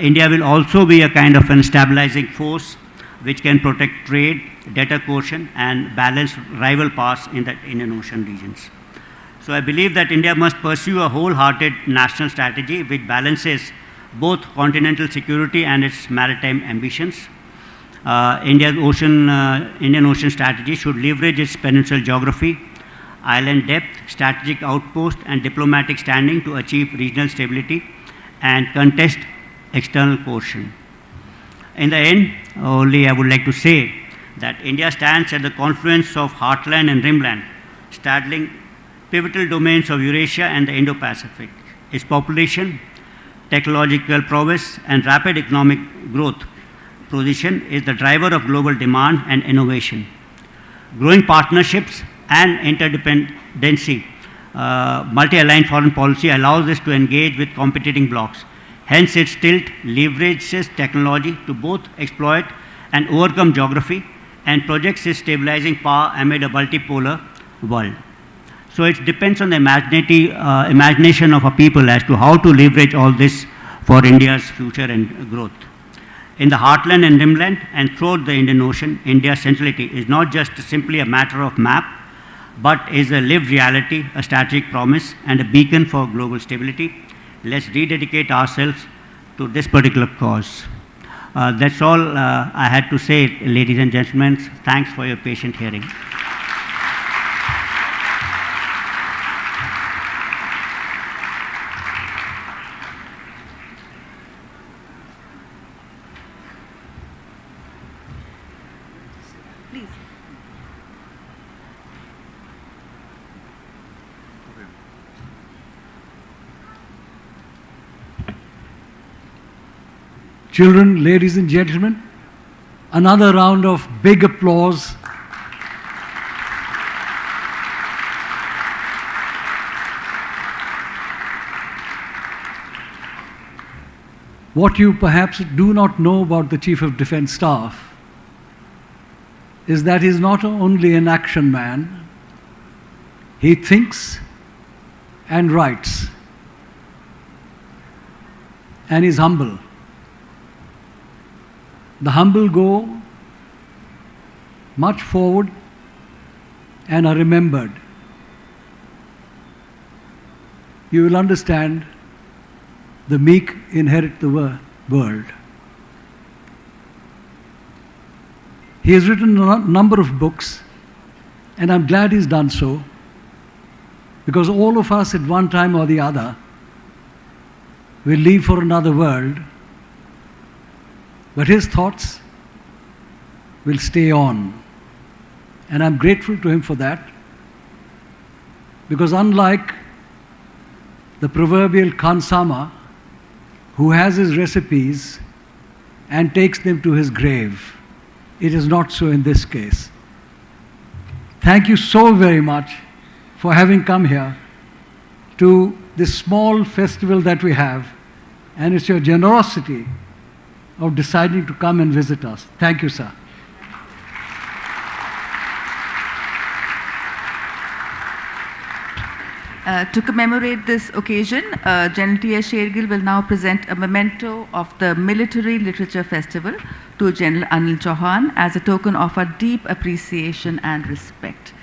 India will also be a kind of an stabilizing force which can protect trade, debtor quotient, and balance rival powers in the Indian Ocean regions. So I believe that India must pursue a wholehearted national strategy which balances both continental security and its maritime ambitions. Indian Ocean strategy should leverage its peninsular geography, island depth, strategic outpost, and diplomatic standing to achieve regional stability and contest external coercion. In the end, only I would like to say that India stands at the confluence of heartland and rimland, straddling pivotal domains of Eurasia and the Indo-Pacific. Its population, technological prowess, and rapid economic growth position is the driver of global demand and innovation. Growing partnerships and interdependency, multi-aligned foreign policy allows us to engage with competing blocs. Hence, its tilt leverages technology to both exploit and overcome geography and projects its stabilizing power amid a multipolar world. So it depends on the imagination of a people as to how to leverage all this for India's future and growth. In the heartland and rimland and throughout the Indian Ocean, India's centrality is not just simply a matter of map, but is a lived reality, a strategic promise, and a beacon for global stability. Let's rededicate ourselves to this particular cause. That's all I had to say, ladies and gentlemen. Thanks for your patient hearing. Children, ladies and gentlemen, another round of big applause. What you perhaps do not know about the Chief of Defence Staff is that he's not only an action man, he thinks and writes, and is humble. The humble go much forward and are remembered. You will understand the meek inherit the world. He has written a number of books, and I'm glad he's done so, because all of us at one time or the other will leave for another world, but his thoughts will stay on. And I'm grateful to him for that, because unlike the proverbial Khansama, who has his recipes and takes them to his grave, it is not so in this case. Thank you so very much for having come here to this small festival that we have, and it's your generosity of deciding to come and visit us. Thank you, sir. To commemorate this occasion, General T.S. Shergill will now present a memento of the Military Literature Festival to General Anil Chauhan as a token of our deep appreciation and respect.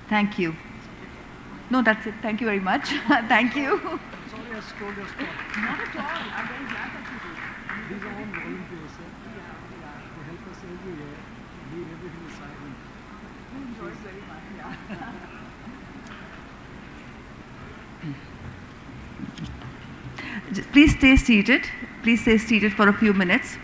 Thank you. No, that's it. Thank you very much. Thank you. Sorry, I stole your spot. Not at all. I'm very glad that you did. These are all volunteers, sir. They help us everywhere. Leave everything aside. You enjoyed very much, yeah. Please stay seated. Please stay seated for a few minutes.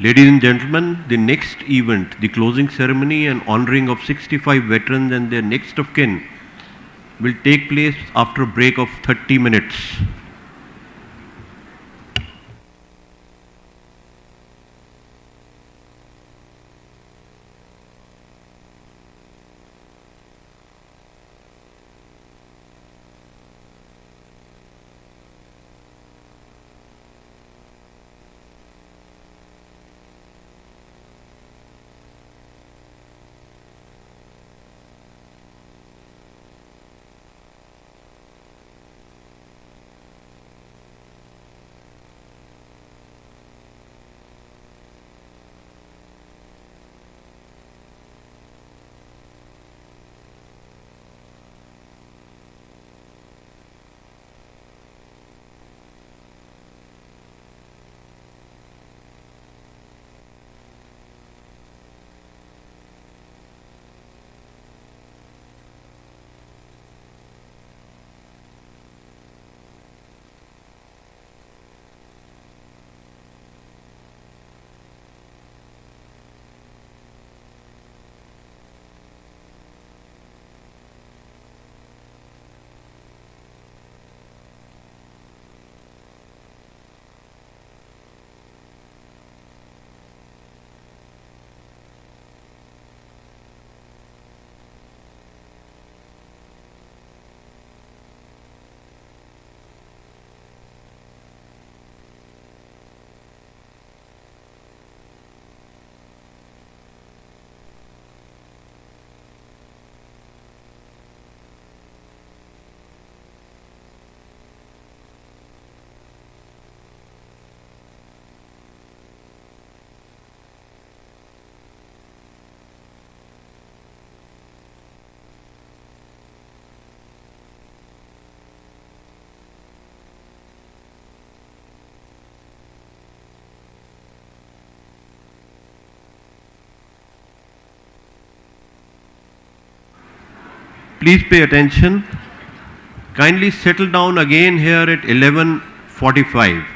Ladies and gentlemen, the next event, the closing ceremony and honoring of 65 veterans and their next of kin, will take place after a break of 30 minutes. Please pay attention. Kindly settle down again here at 11:45.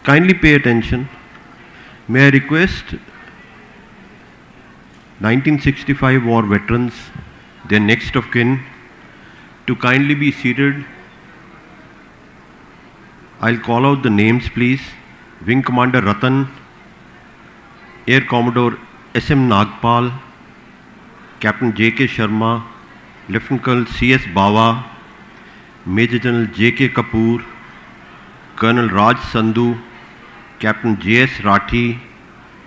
kindly pay attention. May I request 1965 war veterans, their next of kin, to kindly be seated. I'll call out the names, please. Wing Commander Ratan, Air Commodore S.M. Nagpal, Captain J.K. Sharma, Lieutenant Colonel C.S. Bawa, Major General J.K. Kapoor, Colonel Raj Sandhu, Captain J.S. Rathi,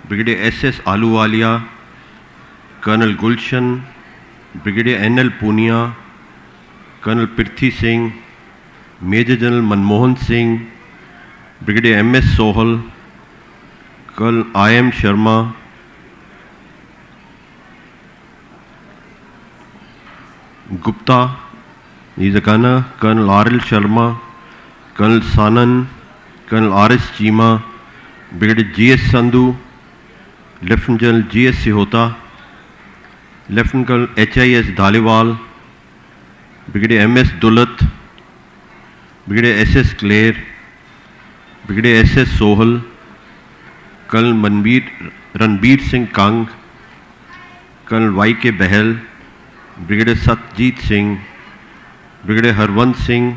Brigadier S.S. Aluwalia, Colonel Gulshan, Brigadier N.L. Punia, Colonel Prithvi Singh, Major General Manmohan Singh, Brigadier M.S. Sohal, Colonel I.M. Sharma, Gupta, he is a gunner, Colonel R.L. Sharma, Colonel Sanan, Colonel R.S. Chima, Brigadier G.S. Sandhu, Lieutenant General G.S. Sihota, Lieutenant Colonel H.I.S. Dhaliwal, Brigadier M.S. Dulat, Brigadier S.S. Clare, Brigadier S.S. Sohal, Colonel Ranbir Singh Kang, Colonel Y.K. Behel, Brigadier Satjeet Singh, Brigadier Harwant Singh,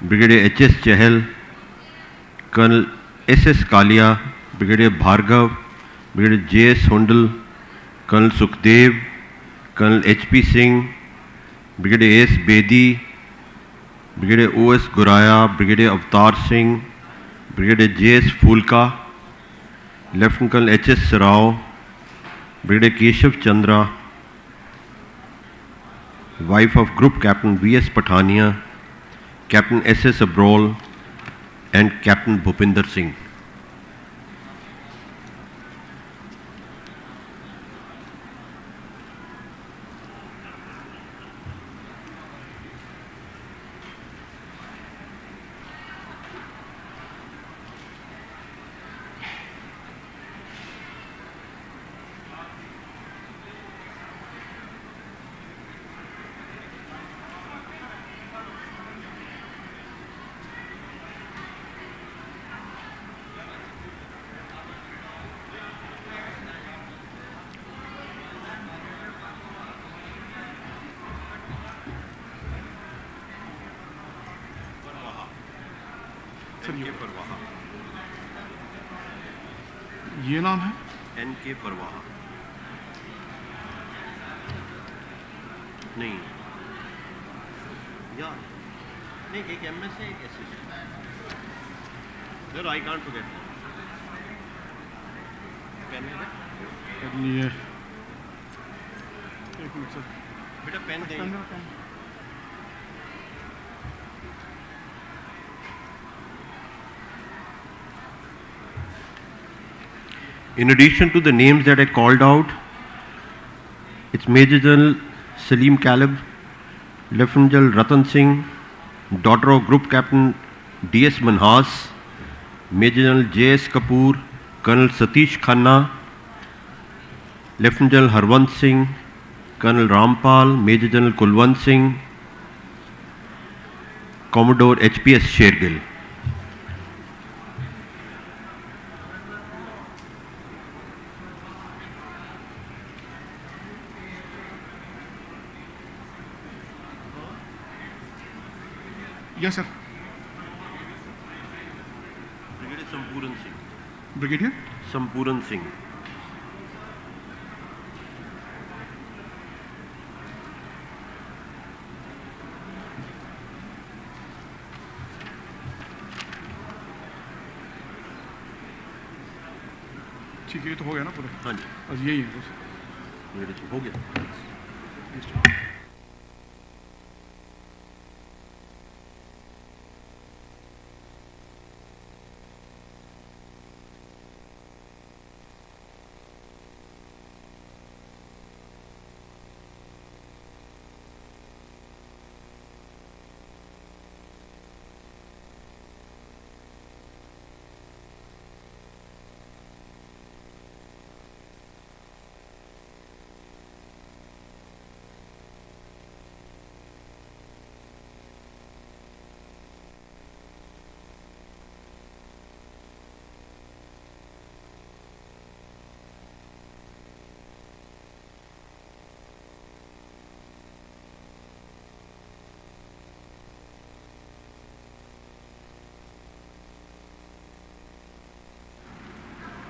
Brigadier H.S. Chahal, Colonel S.S. Kalia, Brigadier Bhargav, Brigadier J.S. Hundal, Colonel Sukhdev, Colonel H.P. Singh, Brigadier A.S. Bedi, Brigadier O.S. Guraya, Brigadier Avtar Singh, Brigadier J.S. Fulka, Lieutenant Colonel H.S. Sarao, Brigadier Keshav Chandra, wife of Group Captain V.S. Pathania, Captain S.S. Abrol, and Captain Bhupinder Singh. ये नाम है N.K. फरवाहा नहीं या नहीं एक MS है एक SS sir I can't forget pen है ये एक मिनट सर बेटा पेन दे In addition to the names that I called out, it's Major General Salim Kalib, Lieutenant General Ratan Singh, daughter of Group Captain D.S. Manhas, Major General J.S. Kapoor, Colonel Satish Khanna, Lieutenant General Harwant Singh, Colonel Rampal, Major General Kulwant Singh, Commodore H.P.S. Shergill. Yes sir Brigadier Sampuran Singh. Brigadier Sampuran Singh. ठीक है ये तो हो गया ना पूरा हाँ जी बस यही है बस मेरे से हो गया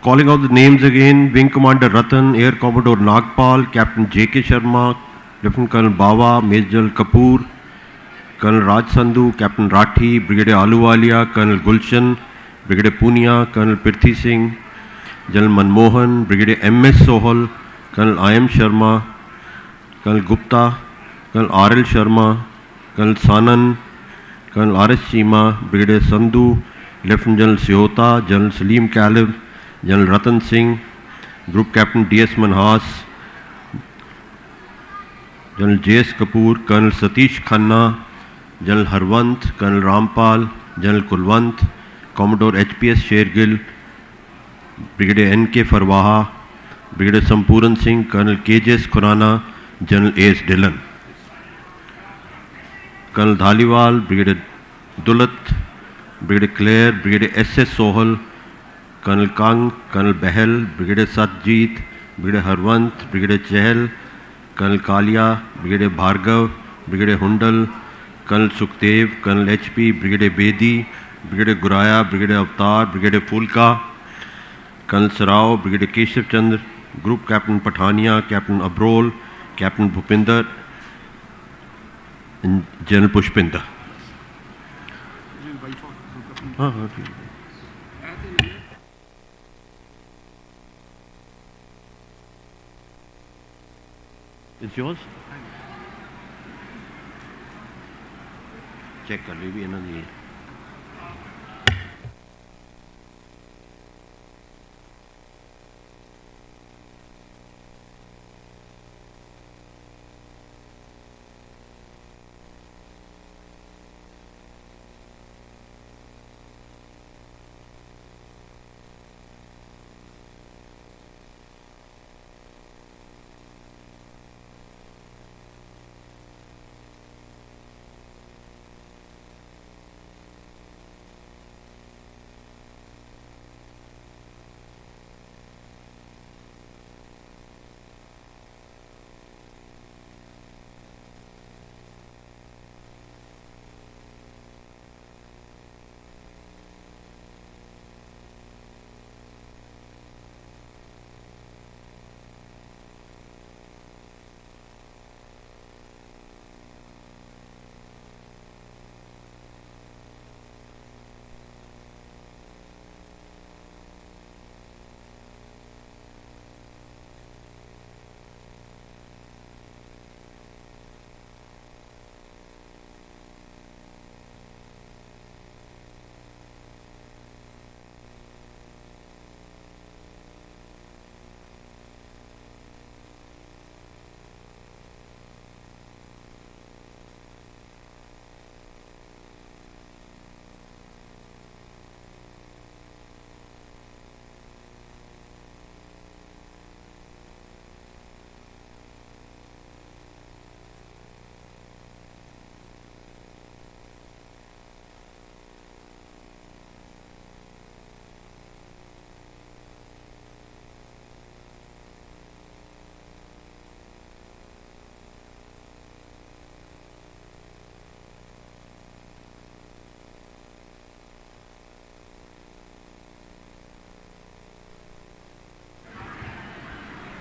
Calling out the names again, Wing Commander Ratan, Air Commodore Nagpal, Captain J.K. Sharma, Lieutenant Colonel Bawa, Major General Kapoor, Colonel Raj Sandhu, Captain Rathi, Brigadier Aluwalia, Colonel Gulshan, Brigadier Punia, Colonel Pirthi Singh, General Manmohan, Brigadier M.S. Sohal, Colonel I.M. Sharma, Colonel Gupta, Colonel R.L. Sharma, Colonel Sanan, Colonel R.S. Chima, Brigadier Sandhu, Lieutenant General Sihota, General Salim Caleb, General Ratan Singh, Group Captain D.S. Manhas, General J.S. Kapoor, Colonel Satish Khanna, General Harwant, Colonel Rampal, General Kulwant, Commodore H.P.S. Shergill, Brigadier N.K. Farwaha, Brigadier Sampuran Singh, Colonel K.J.S. Khurana, General A.S. Dillon, Colonel Dhaliwal, Brigadier Dulat, Brigadier Clare, Brigadier S.S. Sohal, Colonel Kang, Colonel Behel, Brigadier Satjeet, Brigadier Harwant, Brigadier Chehel, Colonel Kalia, Brigadier Bhargav, Brigadier Hundal, Colonel Sukhdev, Colonel H.P., Brigadier Bedi, Brigadier Guraya, Brigadier Avatar, Brigadier Fulka, Colonel Sarao, Brigadier Keshav Chandra, Group Captain Pathania, Captain Abrol, Captain Bhupinder, and General Pushpinder. It's yours? Check कर ले भी है ना ये.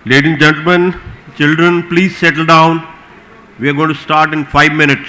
Ladies and gentlemen, children, please settle down. We are going to start in 5 minutes.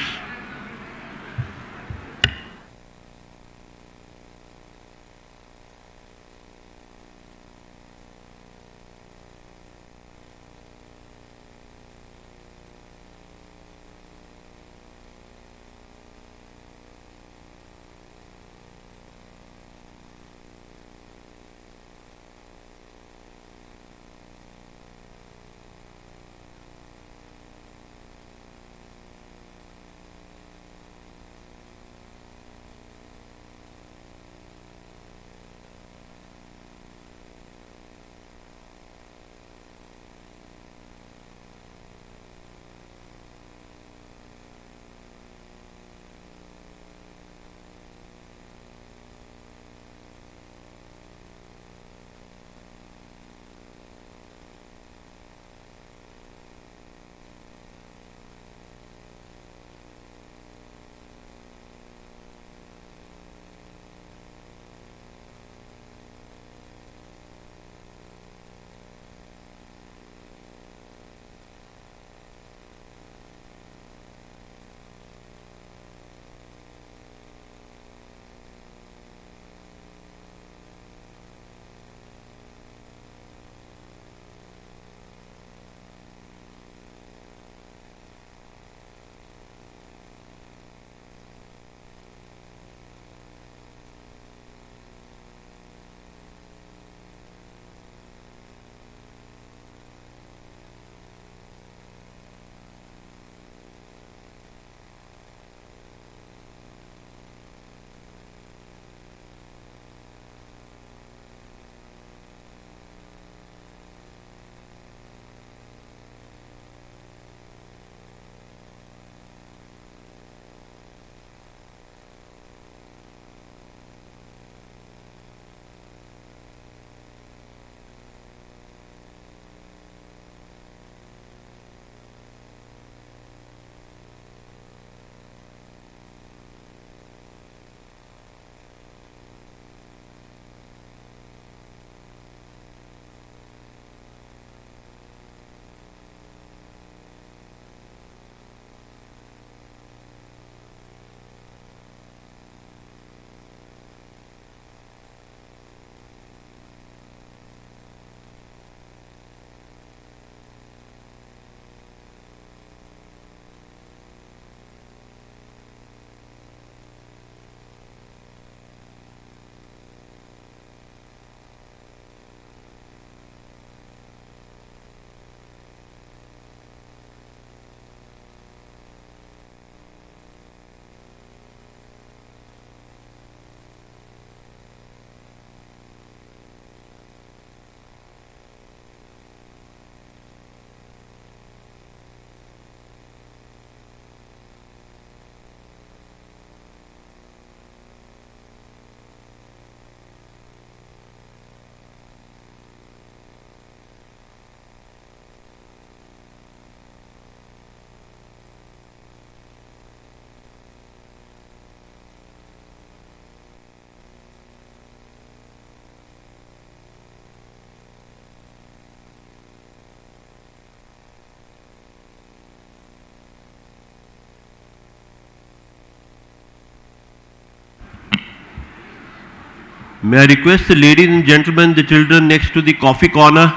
May I request the ladies and gentlemen, the children next to the coffee corner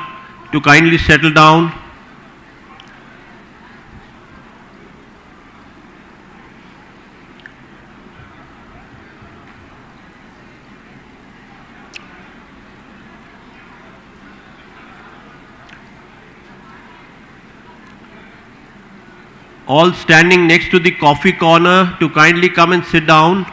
to kindly settle down. All standing next to the coffee corner to kindly come and sit down.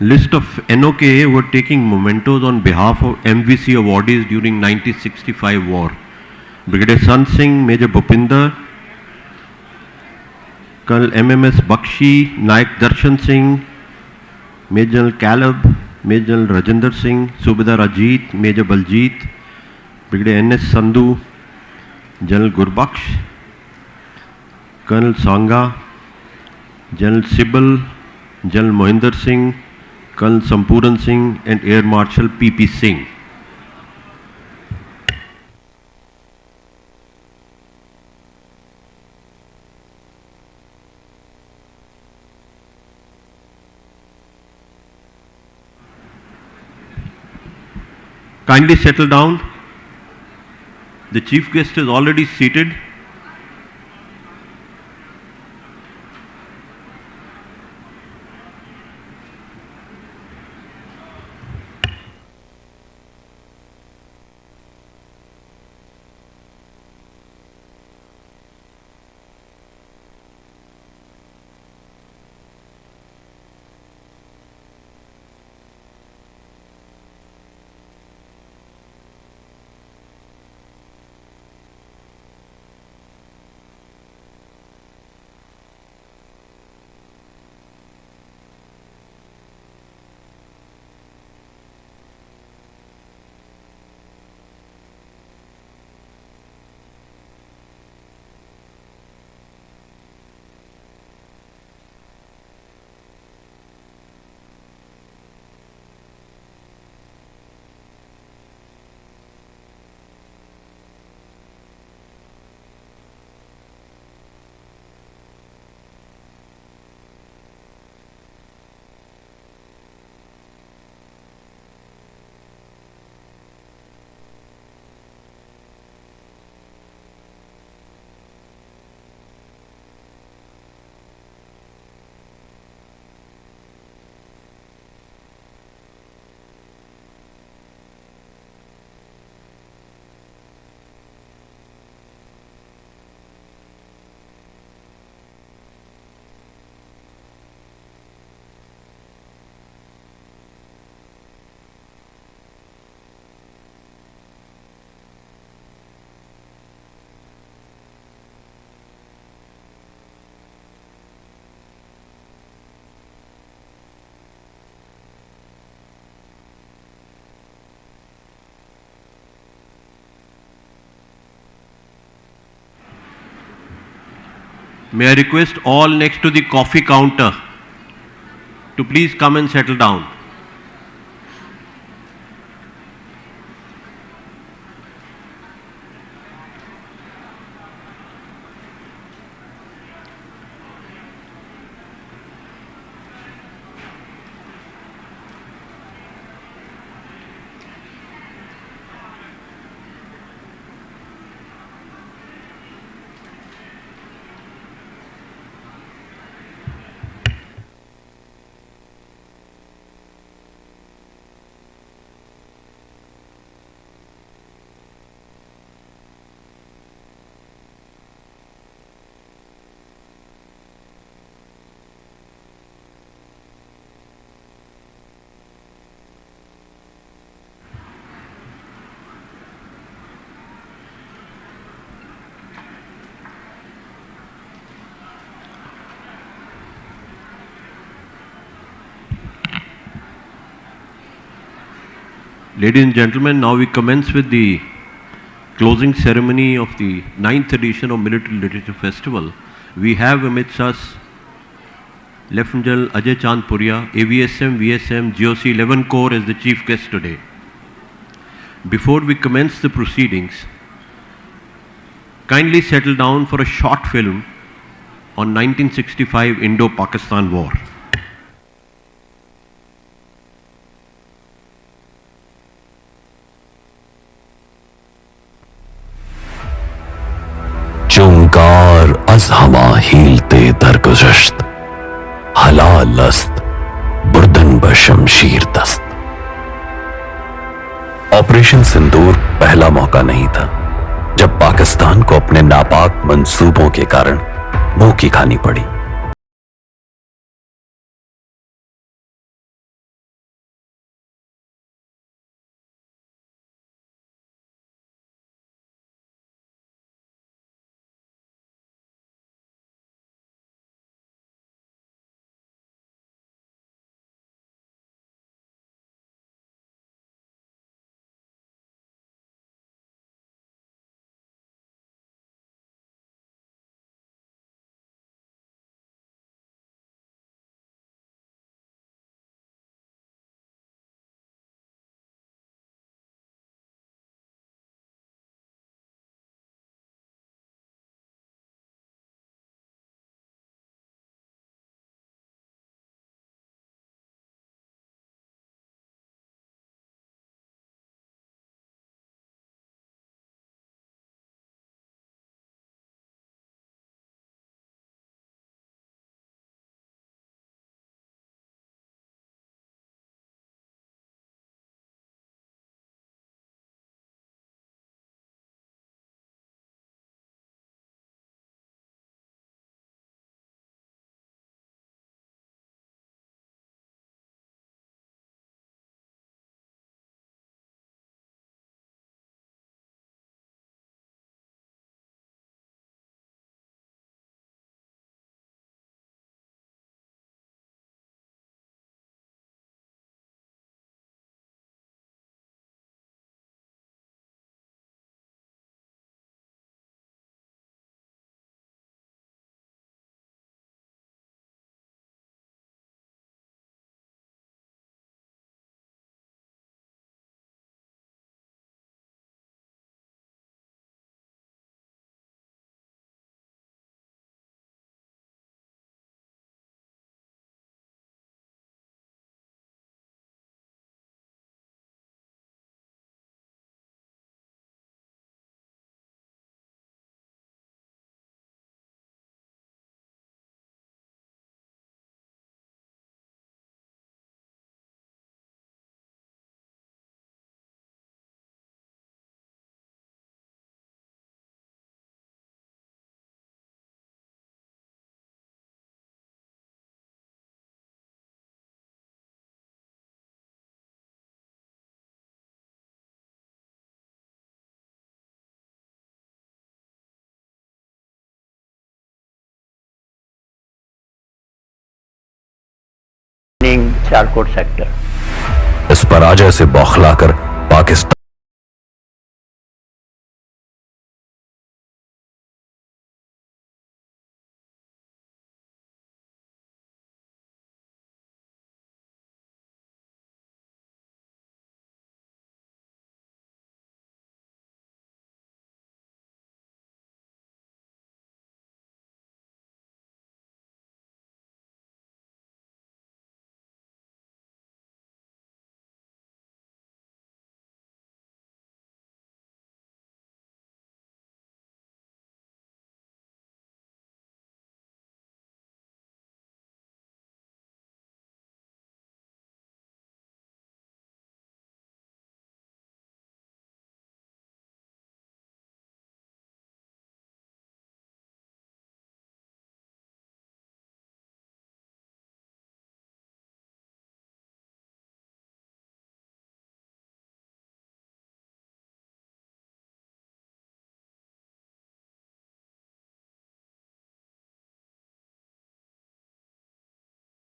List of NOKA were taking mementos on behalf of MVC awardees during 1965 war. Brigadier San Singh, Major Bhupinder, Colonel MMS Bakshi, Naik Darshan Singh, Major General Caleb, Major General Rajinder Singh, Subedar Ajit, Major Baljit, Brigadier NS Sandhu, General Gurbaksh, Colonel Sangha, General Sibal, General Mohinder Singh, Colonel Sampuran Singh and Air Marshal P.P. Singh. Kindly settle down. The chief guest is already seated. May I request all next to the coffee counter to please come and settle down. Ladies and gentlemen, now we commence with the closing ceremony of the 9th edition of Military Literature Festival. We have amidst us Lieutenant General Ajay Chand Puria, AVSM, VSM, GOC 11 Corps as the chief guest today. Before we commence the proceedings, kindly settle down for a short film on 1965 Indo-Pakistan War. चुंकार अज हवा हीलते दरगुज़श्त हलाल अस्त बुर्दन बशमशीर दस्त। Operation सिंदूर पहला मौका नहीं था जब पाकिस्तान को अपने नापाक मंसूबों के कारण मुंह की खानी पड़ी। Charcot sector. इस पराजय से बौखलाकर पाकिस्तान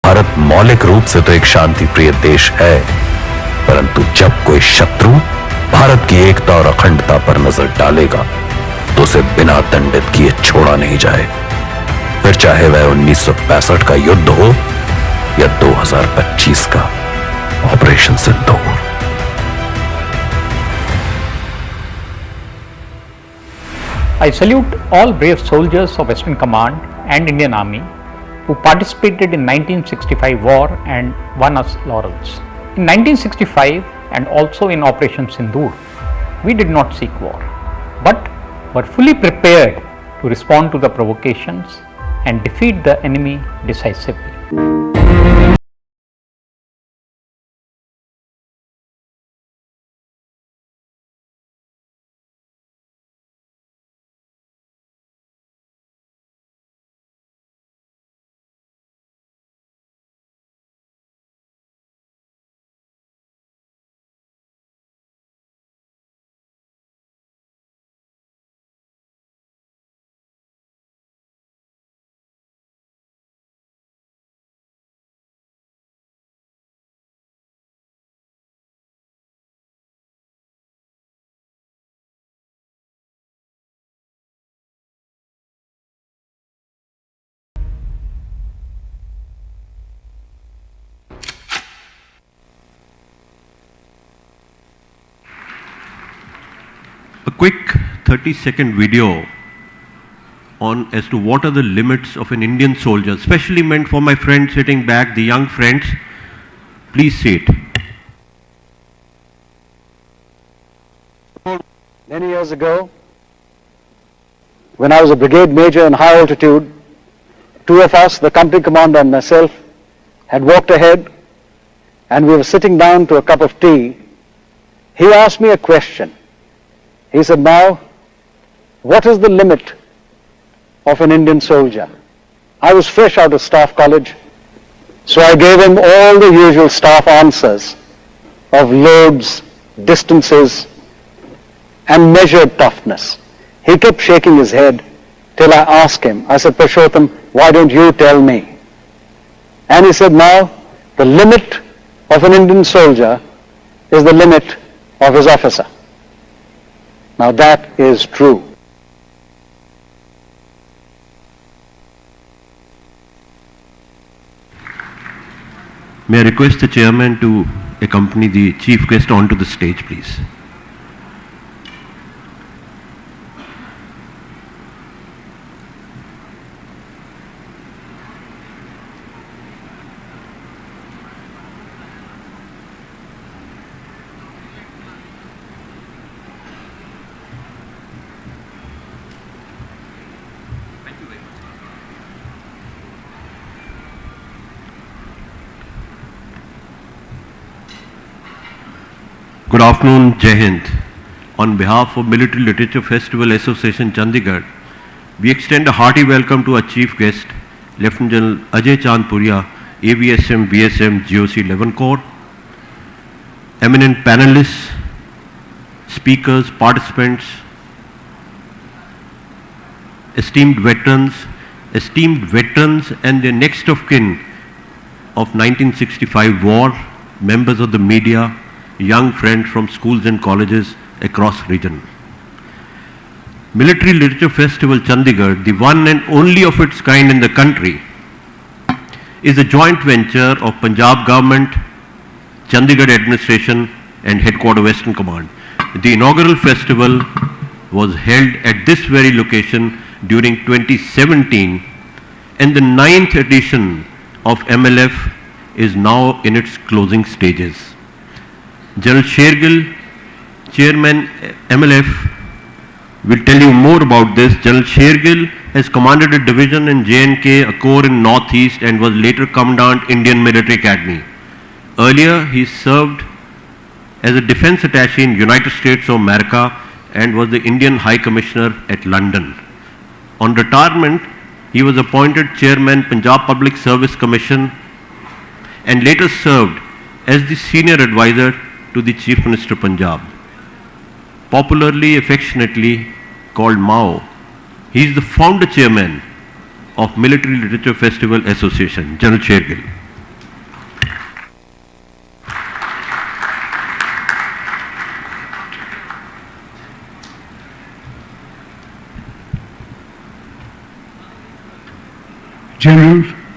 भारत मौलिक रूप से तो एक शांति प्रिय देश है, परंतु जब कोई शत्रु भारत की एकता और अखंडता पर नजर डालेगा तो उसे बिना दंडित किए छोड़ा नहीं जाए, फिर चाहे वह 1965 का युद्ध हो या 2025 का operation Sindoor. I salute all brave soldiers of Western Command and Indian Army who participated in 1965 war and won us laurels. In 1965 and also in Operation Sindoor, we did not seek war, but were fully prepared to respond to the provocations and defeat the enemy decisively. A quick 30-second video on as to what are the limits of an Indian soldier, specially meant for my friends sitting back, the young friends. Please see it. Many years ago, when I was a brigade major in high altitude, two of us, the company commander and myself, had walked ahead and we were sitting down to a cup of tea. He asked me a question. He said, "Now, what is the limit of an Indian soldier?" I was fresh out of staff college, so I gave him all the usual staff answers of loads, distances, and measured toughness. He kept shaking his head till I asked him. I said, "Purushottam, why don't you tell me?" And he said, "Now, the limit of an Indian soldier is the limit of his officer." Now that is true. May I request the chairman to accompany the chief guest onto the stage, please. Good afternoon, Jai Hind. On behalf of Military Literature Festival Association Chandigarh, we extend a hearty welcome to our chief guest, Lieutenant General Ajay Chand Puria, AVSM, BSM, GOC 11 Corps, eminent panelists, speakers, participants, esteemed veterans and their next of kin of 1965 war, members of the media, young friends from schools and colleges across region. Military Literature Festival Chandigarh, the one and only of its kind in the country, is a joint venture of Punjab government, Chandigarh administration and Headquarter Western Command. The inaugural festival was held at this very location during 2017 and the 9th edition of MLF is now in its closing stages. General Shergill, Chairman MLF, will tell you more about this. General Shergill has commanded a division in J&K, a corps in Northeast and was later Commandant Indian Military Academy. Earlier, he served as a defense attaché in United States of America and was the Indian High Commissioner at London. On retirement, he was appointed Chairman Punjab Public Service Commission and later served as the Senior Advisor to the Chief Minister Punjab. Popularly, affectionately called Mao, he is the founder chairman of Military Literature Festival Association. General Shergill.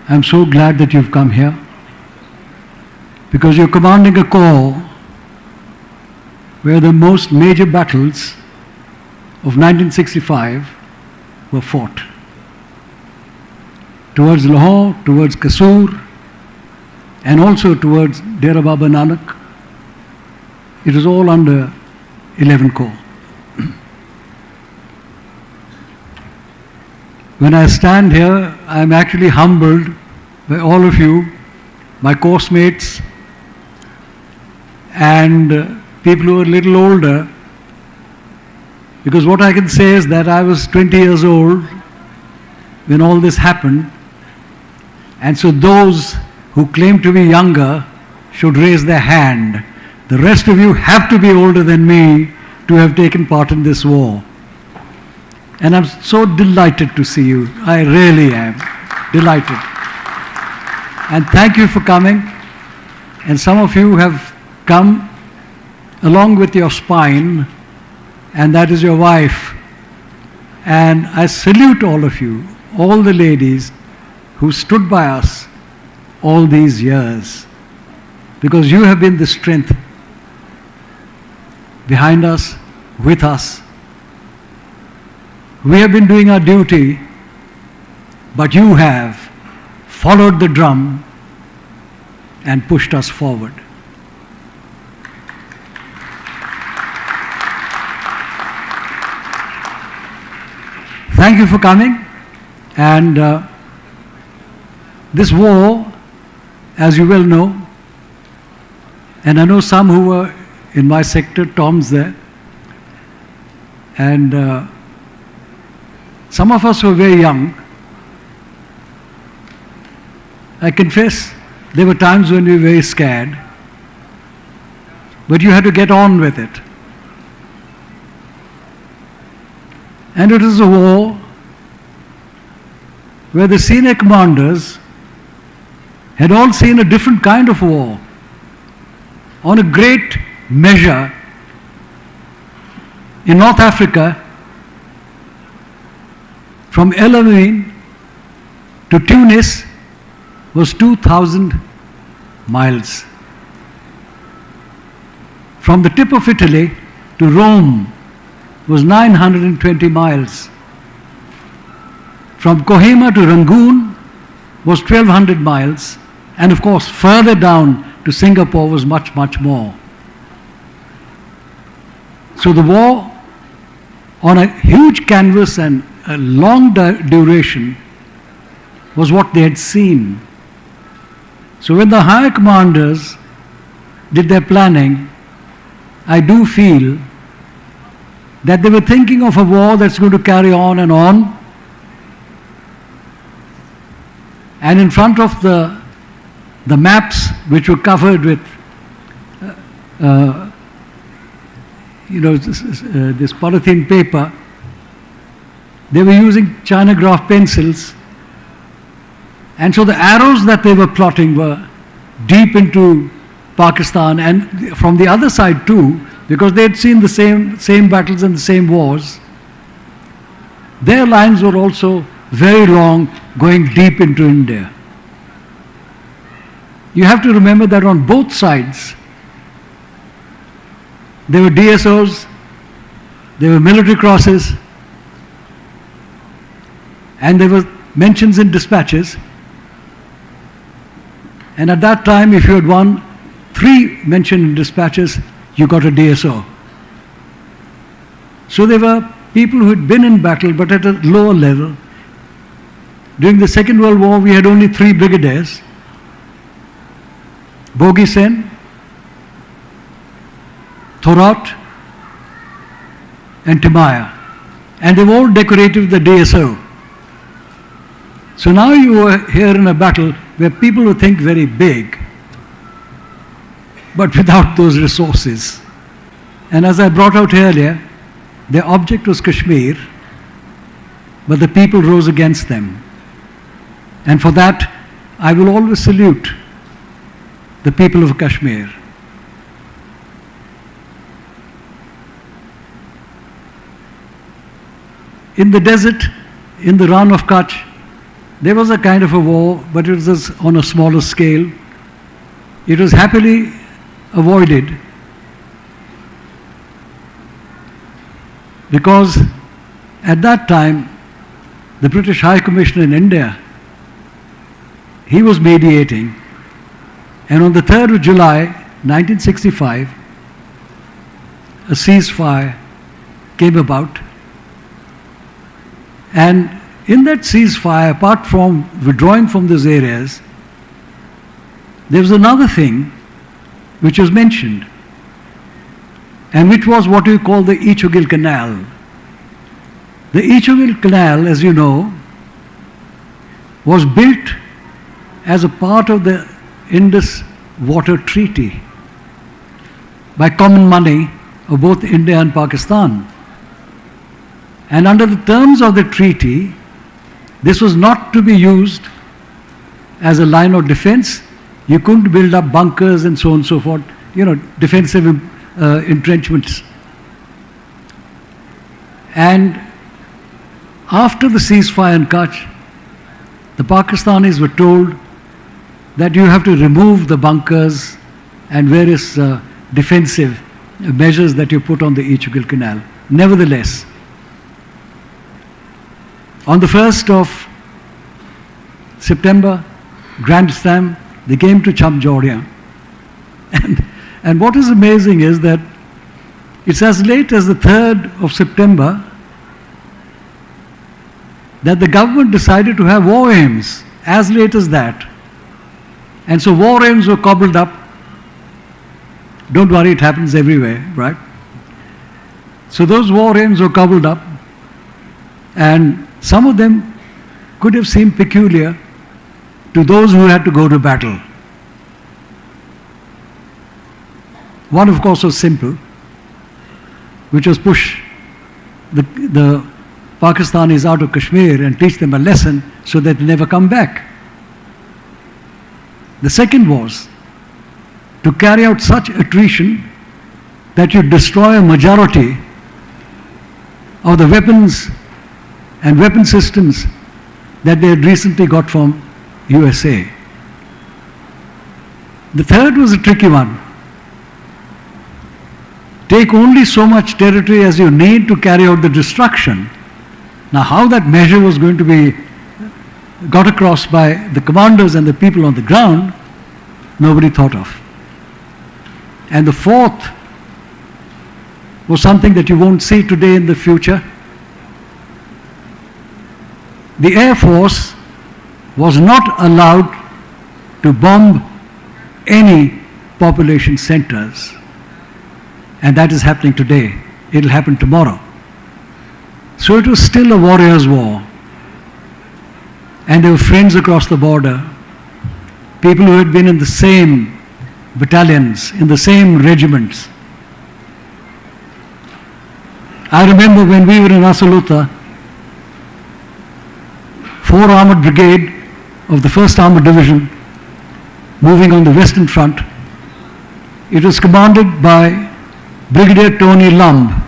I'm so glad that you've come here, because you're commanding a corps where the most major battles of 1965 were fought. Towards Lahore, towards Kasur, and also towards Dera Baba Nanak. It was all under 11 Corps. When I stand here, I'm actually humbled by all of you, my course mates, and people who are a little older, because what I can say is that I was 20 years old when all this happened, and so those who claim to be younger should raise their hand. The rest of you have to be older than me to have taken part in this war. And I'm so delighted to see you. I really am delighted. And thank you for coming. And some of you have come along with your spine, and that is your wife. And I salute all of you, all the ladies who stood by us all these years, because you have been the strength behind us, with us. We have been doing our duty, but you have followed the drum and pushed us forward. Thank you for coming. And this war, as you well know, and I know some who were in my sector, Tom's there, and some of us were very young. I confess, there were times when we were very scared, but you had to get on with it. And it is a war where the senior commanders had all seen a different kind of war. On a great measure, in North Africa, from El Alamein to Tunis was 2,000 miles. From the tip of Italy to Rome was 920 miles. From Kohima to Rangoon was 1,200 miles. And of course, further down to Singapore was much, much more. So the war on a huge canvas and a long duration was what they had seen. So when the higher commanders did their planning, I do feel that they were thinking of a war that's going to carry on. And in front of the maps, which were covered with this polythene paper, they were using China graph pencils, and so the arrows that they were plotting were deep into Pakistan, and from the other side too, because they had seen the same battles and the same wars. Their lines were also very long, going deep into India. You have to remember that on both sides, there were DSOs, there were military crosses, and there were mentions in dispatches. And at that time, if you had won 3 mentioned in dispatches, you got a DSO. So there were people who had been in battle, but at a lower level. During the Second World War, we had only 3 brigadiers: Bogi Sen, Thorat, and Timaya. And they were all decorated with the DSO. So now you are here in a battle where people who think very big, but without those resources. And as I brought out earlier, their object was Kashmir, but the people rose against them. And for that, I will always salute the people of Kashmir. In the desert, in the Rann of Kutch, there was a kind of a war, but it was on a smaller scale. It was happily avoided because at that time, the British High Commissioner in India, he was mediating, and on the 3rd of July, 1965, a ceasefire came about. And in that ceasefire, apart from withdrawing from those areas, there was another thing which was mentioned, and which was what we call the Ichugil Canal. The Ichugil Canal, as you know, was built as a part of the Indus Water Treaty by common money of both India and Pakistan. And under the terms of the treaty, this was not to be used as a line of defense. You couldn't build up bunkers and so on and so forth, defensive entrenchments. And after the ceasefire in Kutch, the Pakistanis were told that you have to remove the bunkers and various defensive measures that you put on the Ichugil Canal. Nevertheless, on the 1st of September, Grand Slam, they came to Chamjordia. And what is amazing is that it's as late as the 3rd of September that the government decided to have war aims, as late as that. And so war aims were cobbled up. Don't worry, it happens everywhere, right? So those war aims were cobbled up, and some of them could have seemed peculiar to those who had to go to battle. One, of course, was simple, which was push the Pakistanis out of Kashmir and teach them a lesson so that they never come back. The second was to carry out such attrition that you destroy a majority of the weapons and weapon systems that they had recently got from USA. The third was a tricky one. Take only so much territory as you need to carry out the destruction. Now, how that measure was going to be got across by the commanders and the people on the ground, nobody thought of. And the fourth was something that you won't see today in the future. The Air Force was not allowed to bomb any population centers. And that is happening today. It'll happen tomorrow. So it was still a warrior's war. And there were friends across the border, people who had been in the same battalions, in the same regiments. I remember when we were in Asaluta, 4 Armored Brigade of the 1st Armored Division, moving on the Western Front. It was commanded by Brigadier Tony Lumb.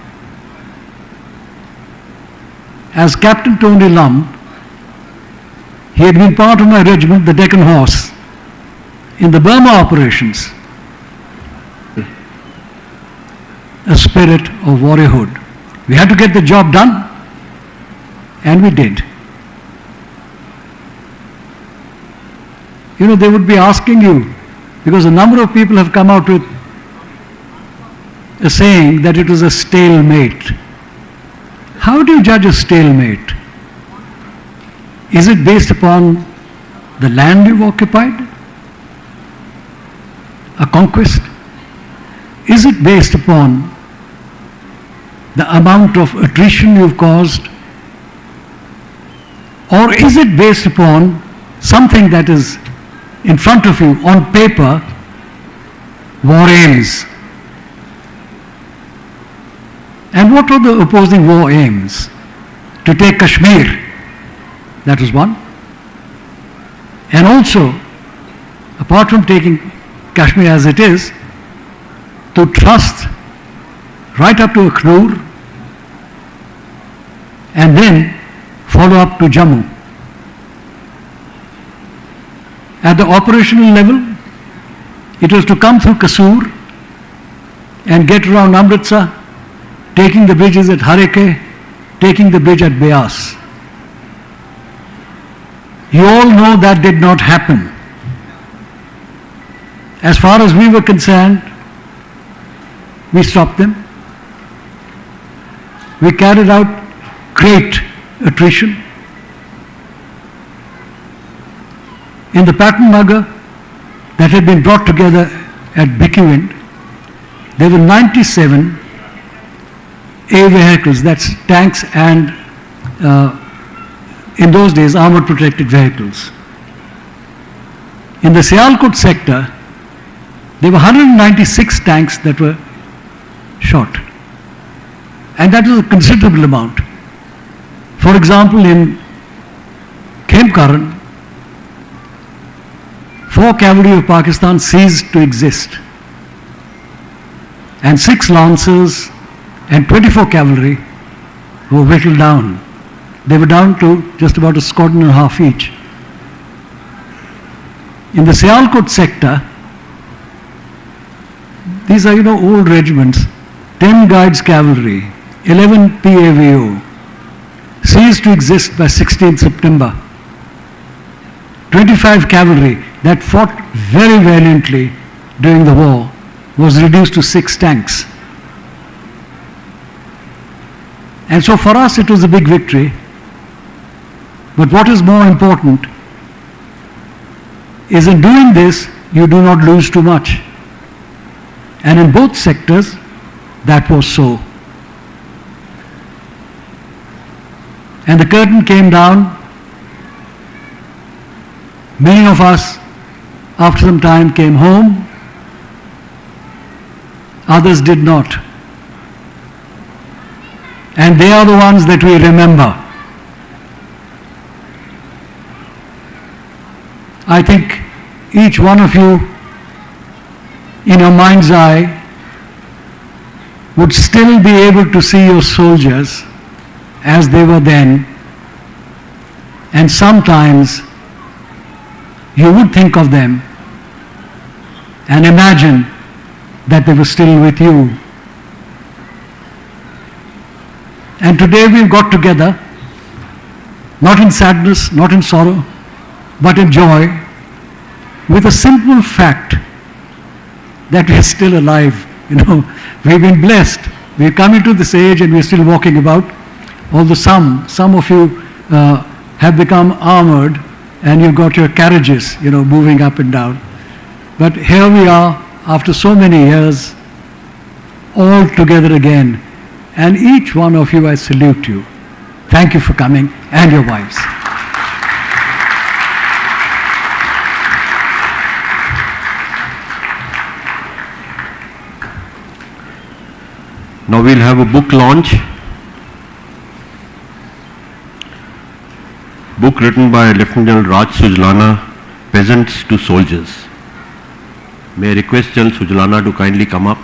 As Captain Tony Lumb, he had been part of my regiment, the Deccan Horse, in the Burma operations. A spirit of warriorhood. We had to get the job done, and we did. You know, they would be asking you, because a number of people have come out with a saying that it was a stalemate. How do you judge a stalemate? Is it based upon the land you've occupied? A conquest? Is it based upon the amount of attrition you've caused? Or is it based upon something that is in front of you on paper, war aims? And what were the opposing war aims? To take Kashmir, that was one. And also, apart from taking Kashmir as it is, to thrust right up to Akhnur and then follow up to Jammu. At the operational level, it was to come through Kasur and get around Amritsar, taking the bridges at Hareke, taking the bridge at Beas. You all know that did not happen. As far as we were concerned, we stopped them. We carried out great attrition. In the pattern mugger that had been brought together at Bhikiwind, there were 97 A vehicles, that's tanks and in those days armored protected vehicles. In the Sialkot sector, there were 196 tanks that were shot. And that was a considerable amount. For example, in Khemkaran, 4 cavalry of Pakistan ceased to exist. And 6 lancers and 24 cavalry were whittled down. They were down to just about a squadron and a half each. In the Sialkot sector, these are, old regiments, 10 Guides Cavalry, 11 PAVO, ceased to exist by 16th September. 25 cavalry that fought very valiantly during the war was reduced to 6 tanks. And so for us it was a big victory. But what is more important is in doing this, you do not lose too much. And in both sectors, that was so. And the curtain came down. Many of us, after some time, came home. Others did not. And they are the ones that we remember. I think each one of you, in your mind's eye, would still be able to see your soldiers as they were then. And sometimes you would think of them and imagine that they were still with you. And today we've got together, not in sadness, not in sorrow, but in joy, with a simple fact that we are still alive. We've been blessed. We've come into this age and we're still walking about. Although some of you have become armored and you've got your carriages, moving up and down. But here we are, after so many years, all together again. And each one of you, I salute you. Thank you for coming, and your wives. Now we'll have a book launch. Book written by Lieutenant General Raj Sujlana, Peasants to Soldiers. May I request General Sujlana to kindly come up.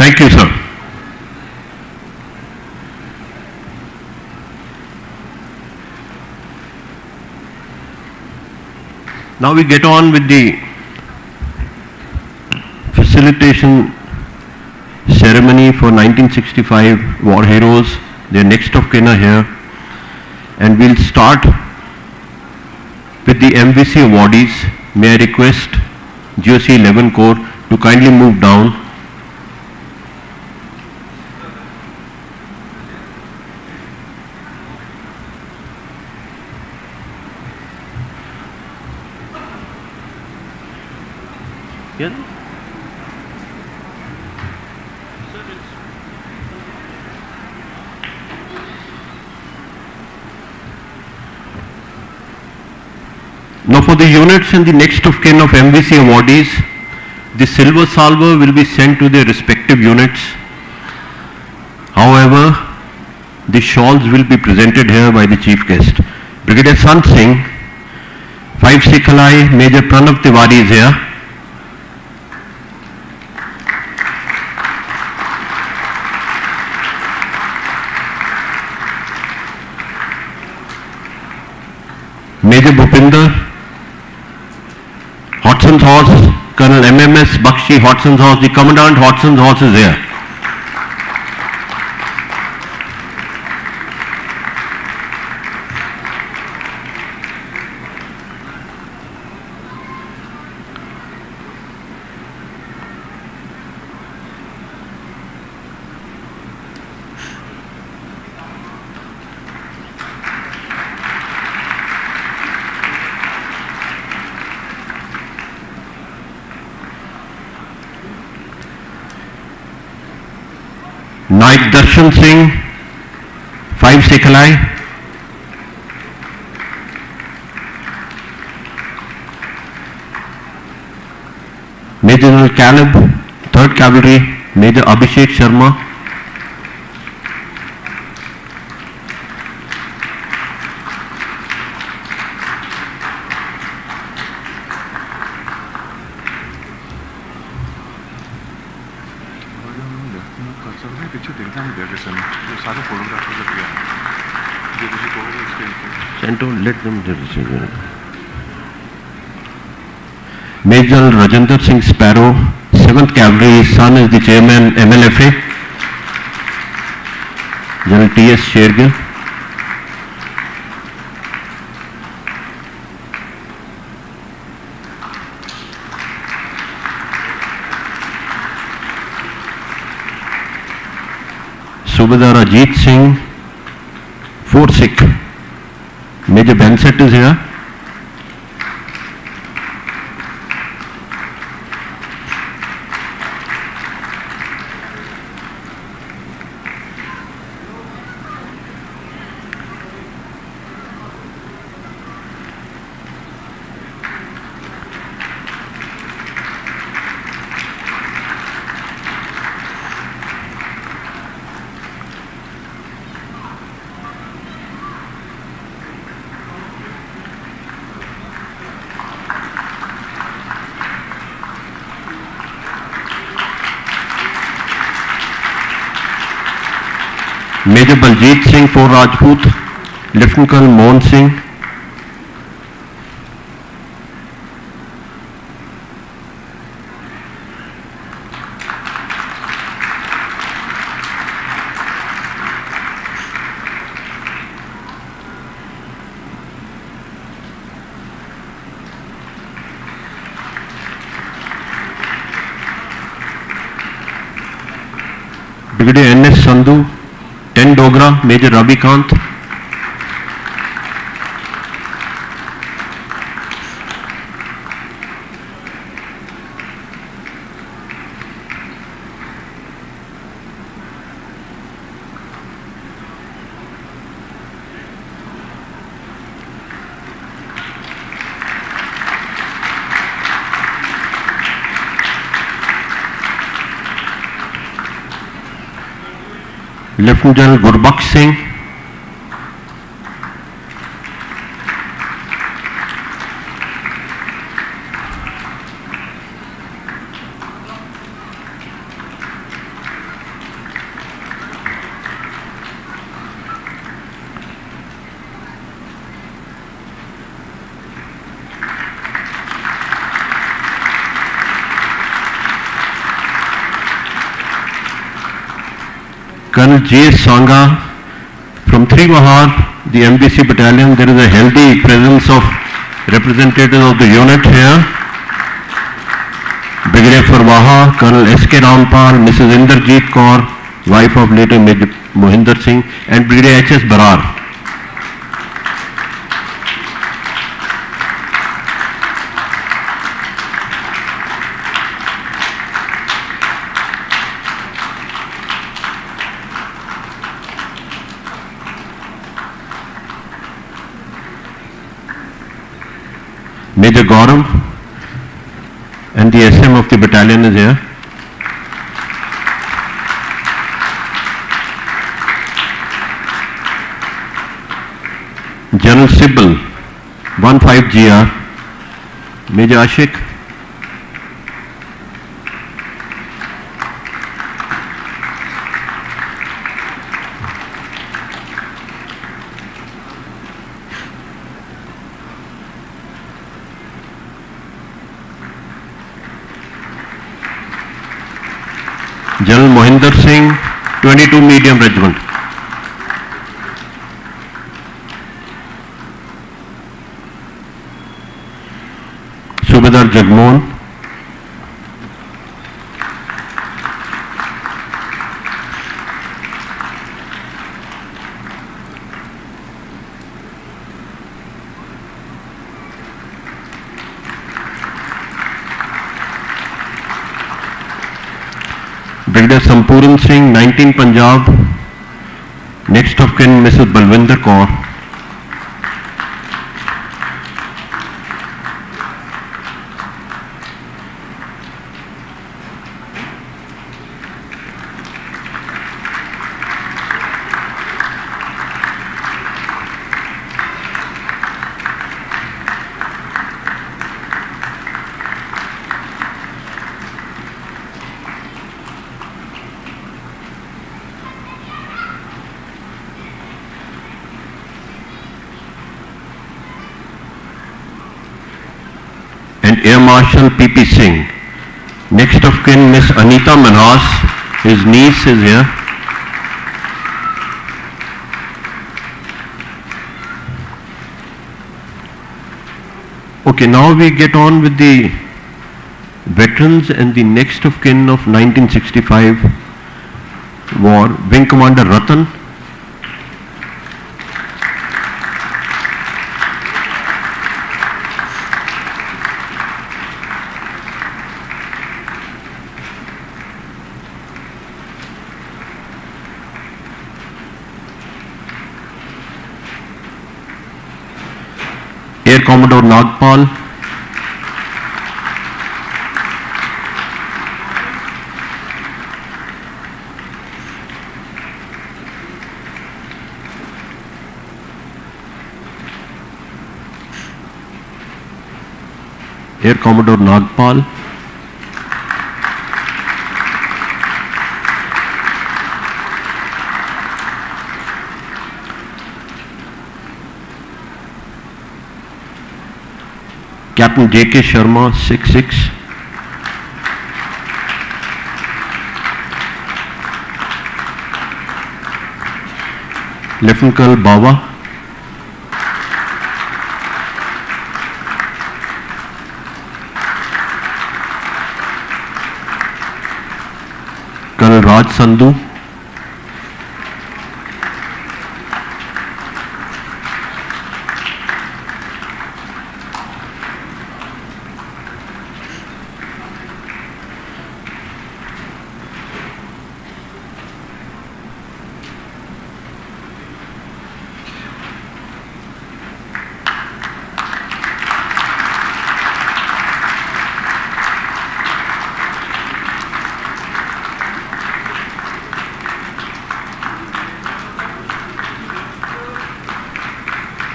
Thank you, sir. Now we get on with the facilitation ceremony for 1965 war heroes. Their next of kin are here. And we'll start with the MVC awardees. May I request GOC 11 Corps to kindly move down. Yes? Now for the units and the next of kin of MVC awardees, the silver salver will be sent to their respective units. However, the shawls will be presented here by the chief guest. Brigadier Sant Singh, 5 Sikhalai, Major Pranav Tiwari is here. Major Bhupinder, Hodson's Horse, Colonel MMS Bakshi, Hodson's Horse, the Commandant Hodson's Horse is here. Naik Darshan Singh, 5 Sikhalai. Major General Caleb, 3rd Cavalry, Major Abhishek Sharma. Let them Major General Rajinder Singh Sparrow, 7th Cavalry, his son is the chairman MLFA. General T.S. Shergill. Subedar Ajit Singh, 4 Sikh. Major Bensett is here. Major Baljeet Singh, 4 Rajput, Lieutenant Colonel Mohan Singh, Brigadier N.S. Sandhu, 10 Dogra, Major Ravi Kant. Lieutenant General Gurbaksh Singh, Colonel J. Sangha from Tribune, the MBC battalion. There is a healthy presence of representatives of the unit here. Brigadier Farwaha, Colonel S.K. Rampal, Mrs. Inderjeet Kaur, wife of later Major Mohinder Singh, and Brigadier H.S. Barar. Major Gaurav and the SM of the battalion is here. General Sibal, 15GR, Major Ashik, General Mohinder Singh, 22 Medium Regiment. Subedar Jagmohan, Brigadier Sampuran Singh, 19 Punjab. Next of kin, Mrs. Balwinder Kaur. Air Marshal P.P. Singh. Next of kin, Miss Anita Manhas, his niece is here. Okay, now we get on with the veterans and the next of kin of 1965 war. Wing Commander Ratan, Air Commodore Nagpal, Air Commodore Nagpal, Captain J.K. Sharma, 66. Lieutenant Colonel Bawa, Colonel Raj Sandhu,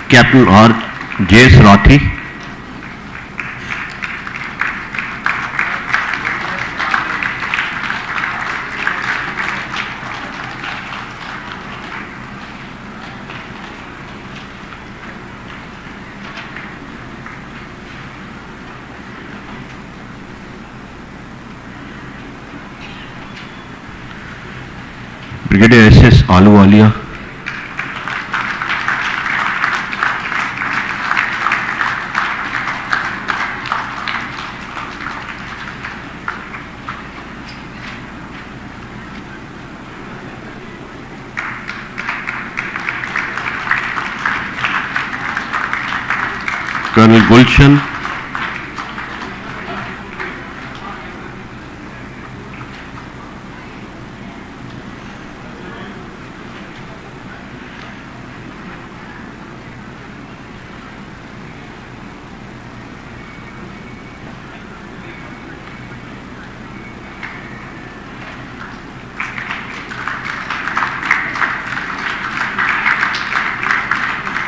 Captain R. J. Rathi, Brigadier SS Ahluwalia, Colonel Gulshan,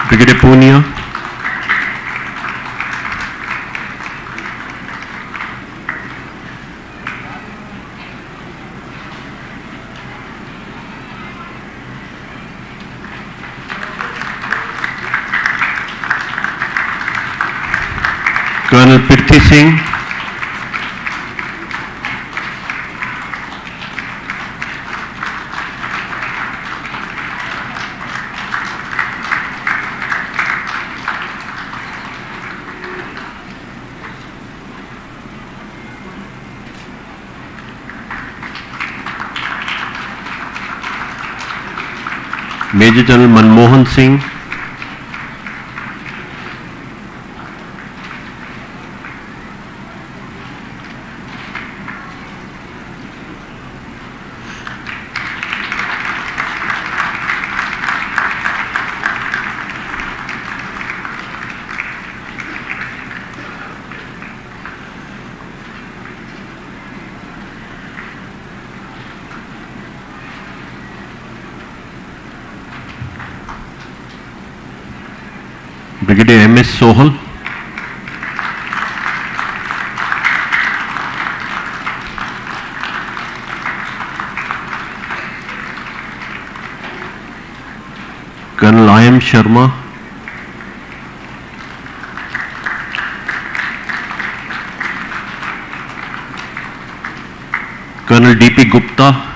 Brigadier Punia, Colonel Prithvi Singh, Major General Manmohan Singh, Brigadier MS Sohal, Colonel IM Sharma, Colonel DP Gupta,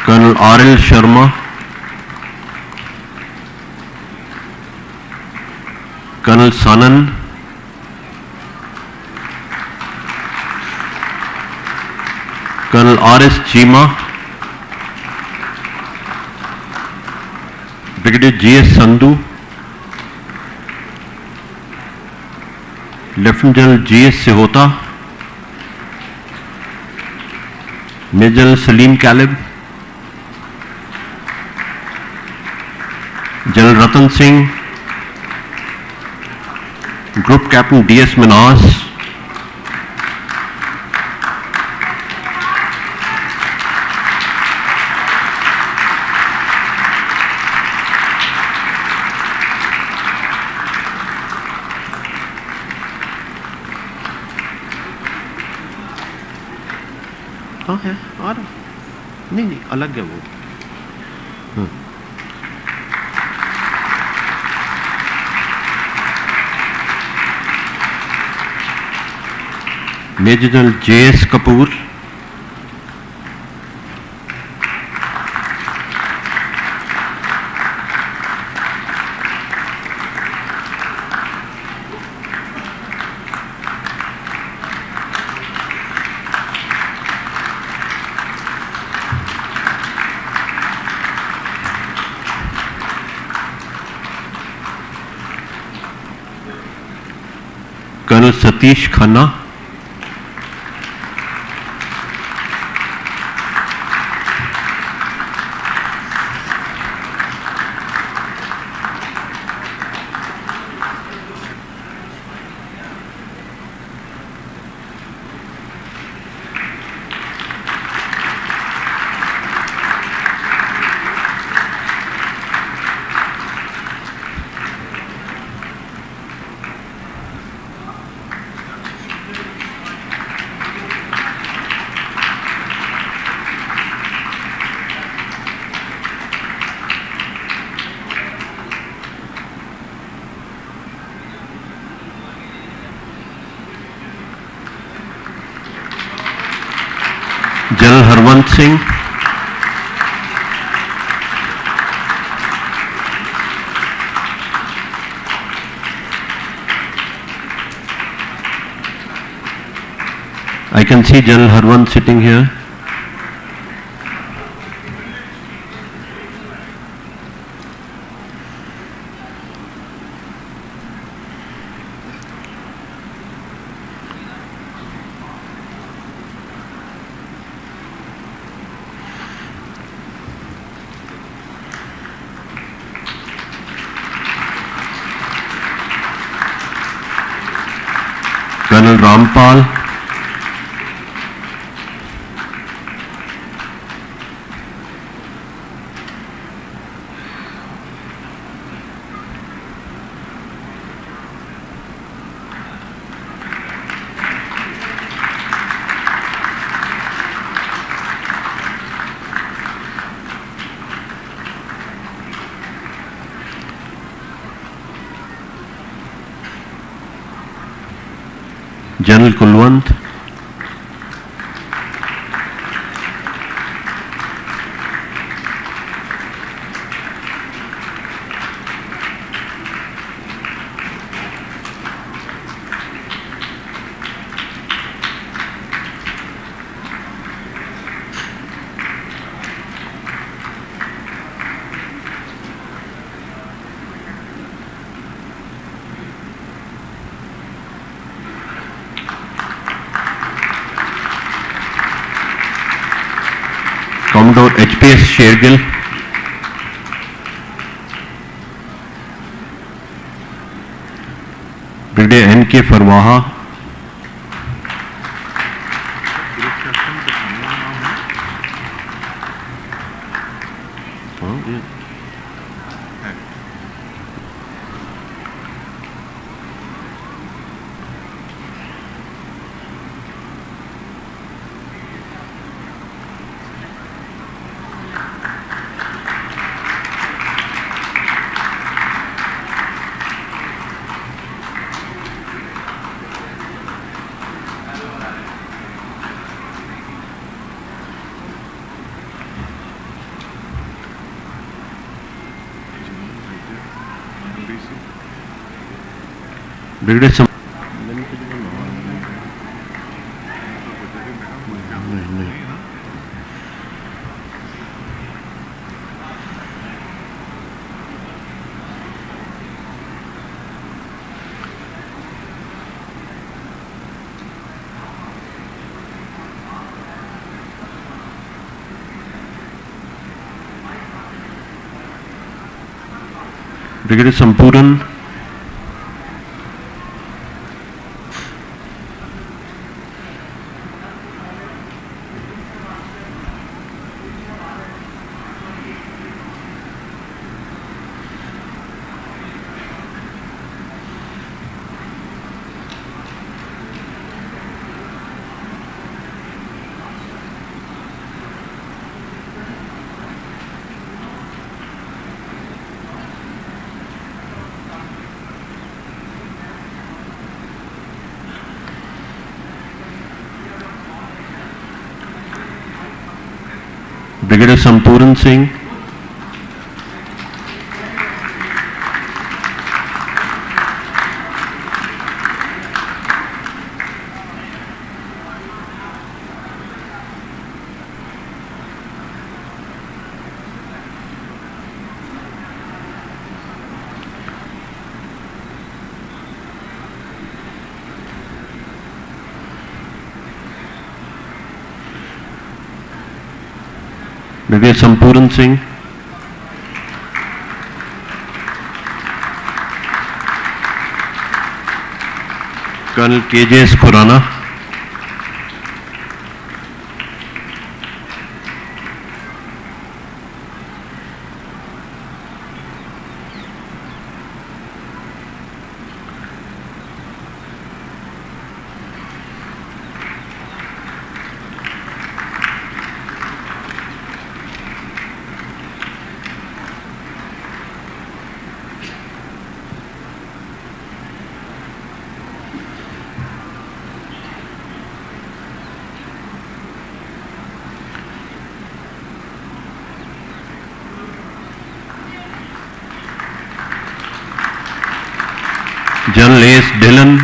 Colonel RL Sharma, Colonel Sanan, Colonel RS Chima, Brigadier GS Sandhu, Lieutenant General GS Sehota, Major General Salim Caleb, General Ratan Singh, Group Captain DS Minhas, हाँ है आ रहा नहीं नहीं अलग है वो Major General JS Kapoor, Colonel Satish Khanna, General Harwant Singh, I can see General Harwant sitting here. Colonel Rampal, General Kulwant, Commodore HPS Shergill, Brigadier N.K. Farwaha, Brigadier Sam Brigadier Sampuran, Brigadier Sampuran Singh, Brigadier Sampuran Singh, Colonel KJS Khurana, General A.S. Dillon,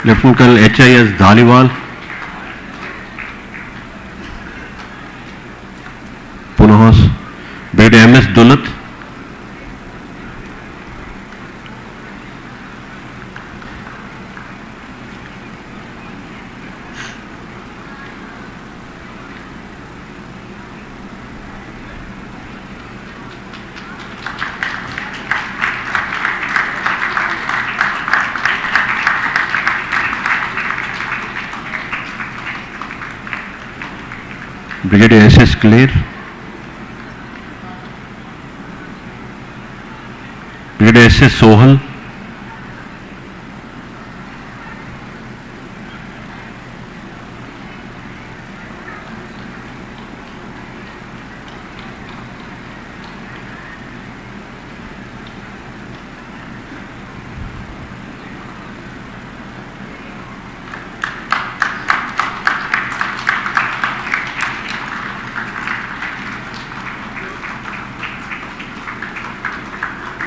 Lieutenant Colonel H.I.S. Dhaliwal, Punahas, Brigadier M.S. Dulat, Brigadier S.S. Clare, Brigadier S.S. Sohal,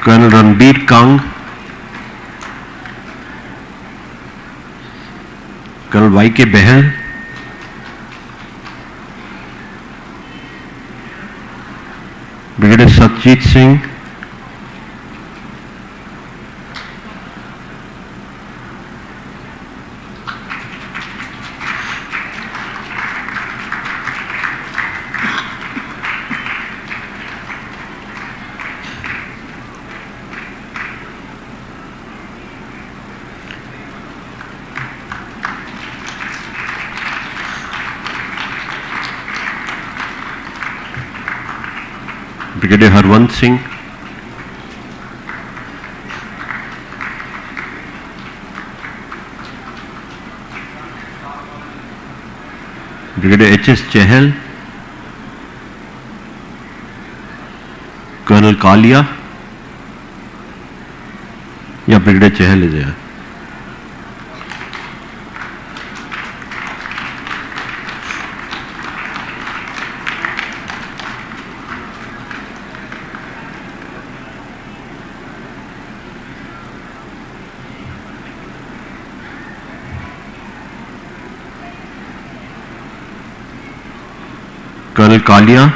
Colonel Ranbir Kang, Colonel Y.K. Behel, Brigadier Satjit Singh, Brigadier Harwant Singh, Brigadier H.S. Chahal, Colonel Kalia, या Brigadier Chahal is there. Colonel Kalia,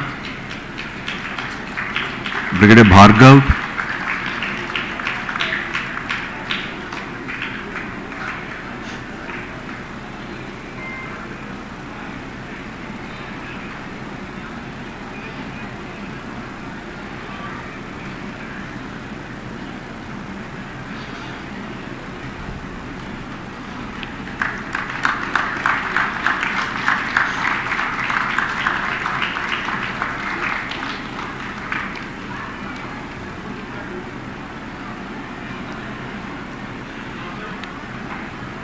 Brigadier Bhargav,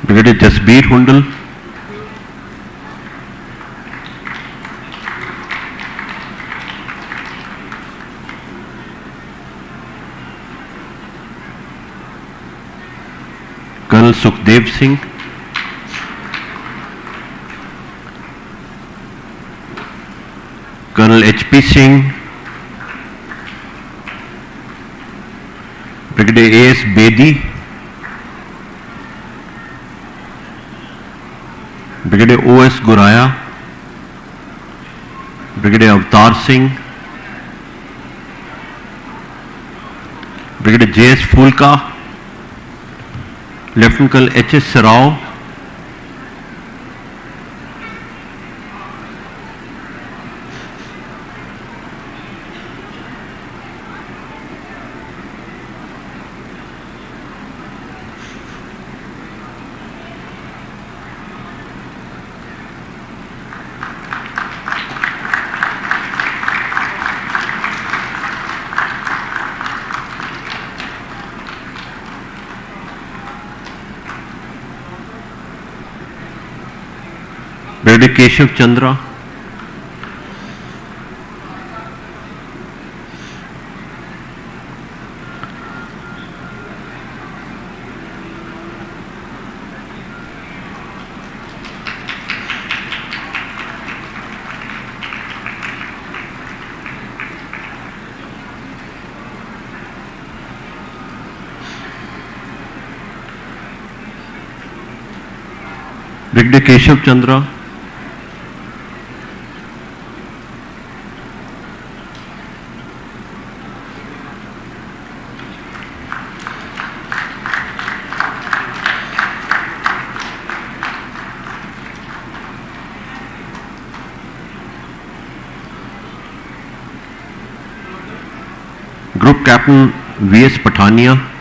Brigadier Jasbir Hundal, Colonel Sukhdev Singh, Colonel H.P. Singh, Brigadier A.S. Bedi, Brigadier O.S. Guraya, Brigadier Avtar Singh, Brigadier J.S. Fulka, Lieutenant Colonel H.S. Sarao, Brigadier Keshav Chandra, Brigadier Keshav Chandra, Group Captain V.S. Pathania,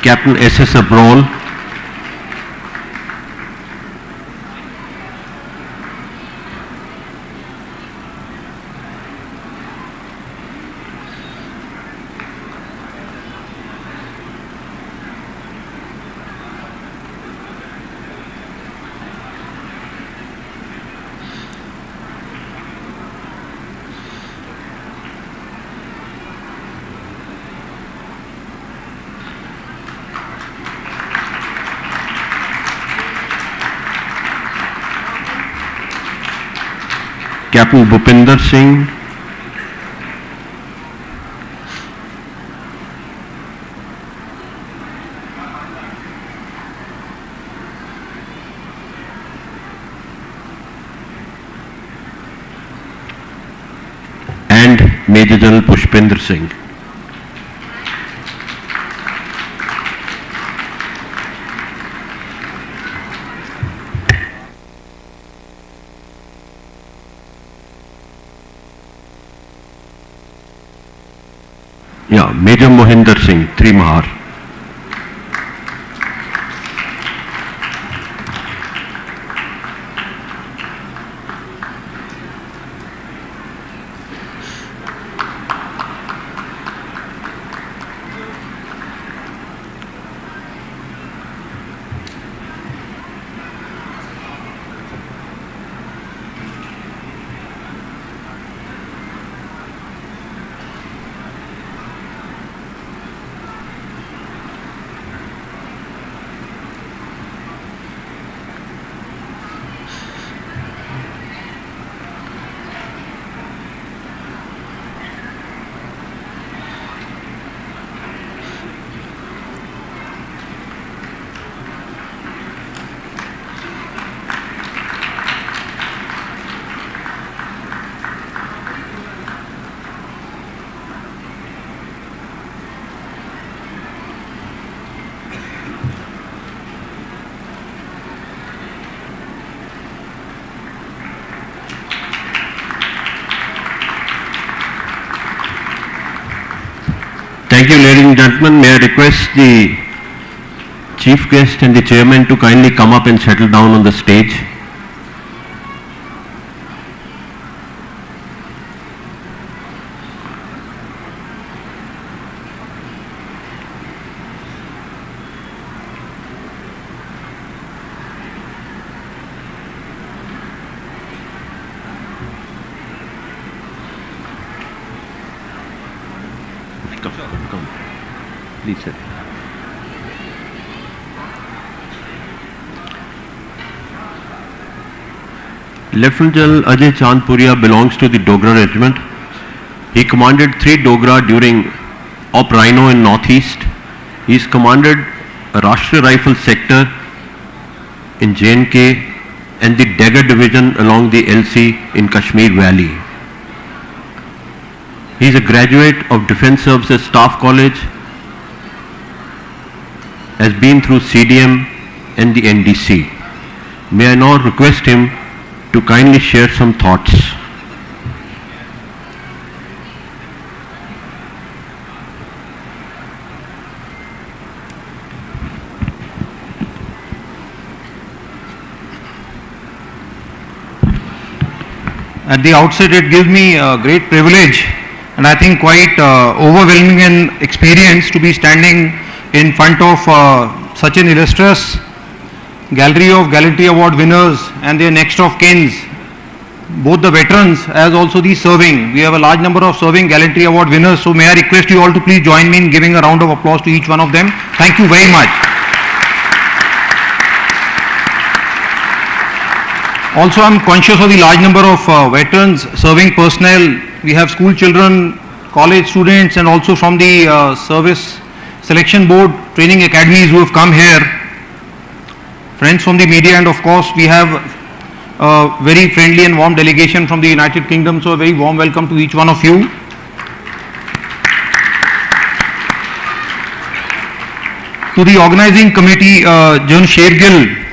Captain S.S. Abrol, Captain Bhupinder Singh, and Major General Pushpinder Singh. Yeah, Major Mohinder Singh, 3 Mahar. Thank you, ladies and gentlemen. May I request the chief guest and the chairman to kindly come up and settle down on the stage. Come. Please, sir. Lieutenant General Ajay Chandpuria belongs to the Dogra Regiment. He commanded 3 Dogra during Op Rhino in Northeast. He has commanded a Rashtriya Rifle sector in J&K and the Dagger Division along the LC in Kashmir Valley. He is a graduate of Defence Services Staff College, has been through CDM and the NDC. May I now request him to kindly share some thoughts. At the outset, it gives me a great privilege and I think quite overwhelming an experience to be standing in front of such an illustrious gallery of Gallantry Award winners and their next of kins, both the veterans as also the serving. We have a large number of serving Gallantry Award winners, so may I request you all to please join me in giving a round of applause to each one of them. Thank you very much. Also, I am conscious of the large number of veterans serving personnel. We have school children, college students and also from the service selection board, training academies who have come here, friends from the media, and of course we have a very friendly and warm delegation from the United Kingdom, so a very warm welcome to each one of you. To the organizing committee, John Shergill,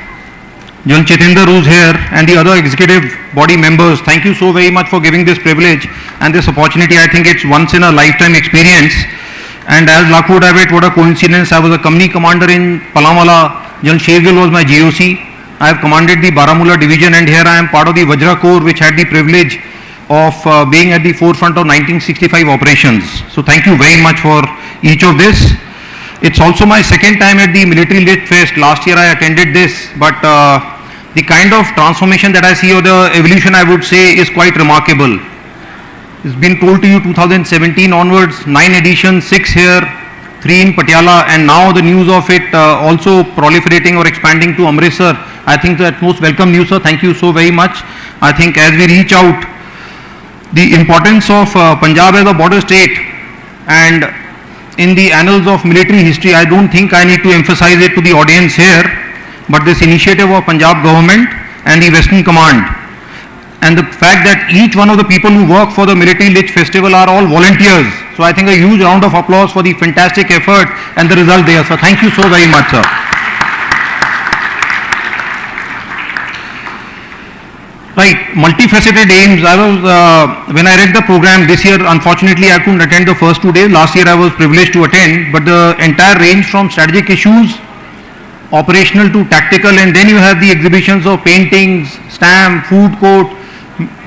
John Chetinder who's here, and the other executive body members, thank you so very much for giving this privilege and this opportunity. I think it's once in a lifetime experience, and as luck would have it, what a coincidence, I was a company commander in Palamala. John Shergill was my GOC. I have commanded the Baramulla division, and here I am part of the Vajra Corps, which had the privilege of being at the forefront of 1965 operations. So thank you very much for each of this. It's also my second time at the Military Lit Fest. Last year I attended this, but the kind of transformation that I see, or the evolution I would say, is quite remarkable. It's been told to you 2017 onwards, 9 editions, 6 here, 3 in Patiala, and now the news of it also proliferating or expanding to Amritsar. I think that's most welcome news, sir. Thank you so very much. I think as we reach out, the importance of Punjab as a border state, and in the annals of military history, I don't think I need to emphasize it to the audience here, but this initiative of Punjab government and the Western Command, and the fact that each one of the people who work for the Military Lit Festival are all volunteers. So I think a huge round of applause for the fantastic effort and the result there, sir. Thank you so very much, sir. Right, multifaceted aims. I was, when I read the program this year, unfortunately I couldn't attend the first 2 days. Last year I was privileged to attend, but the entire range from strategic issues, operational to tactical, and then you have the exhibitions of paintings, stamp, food court,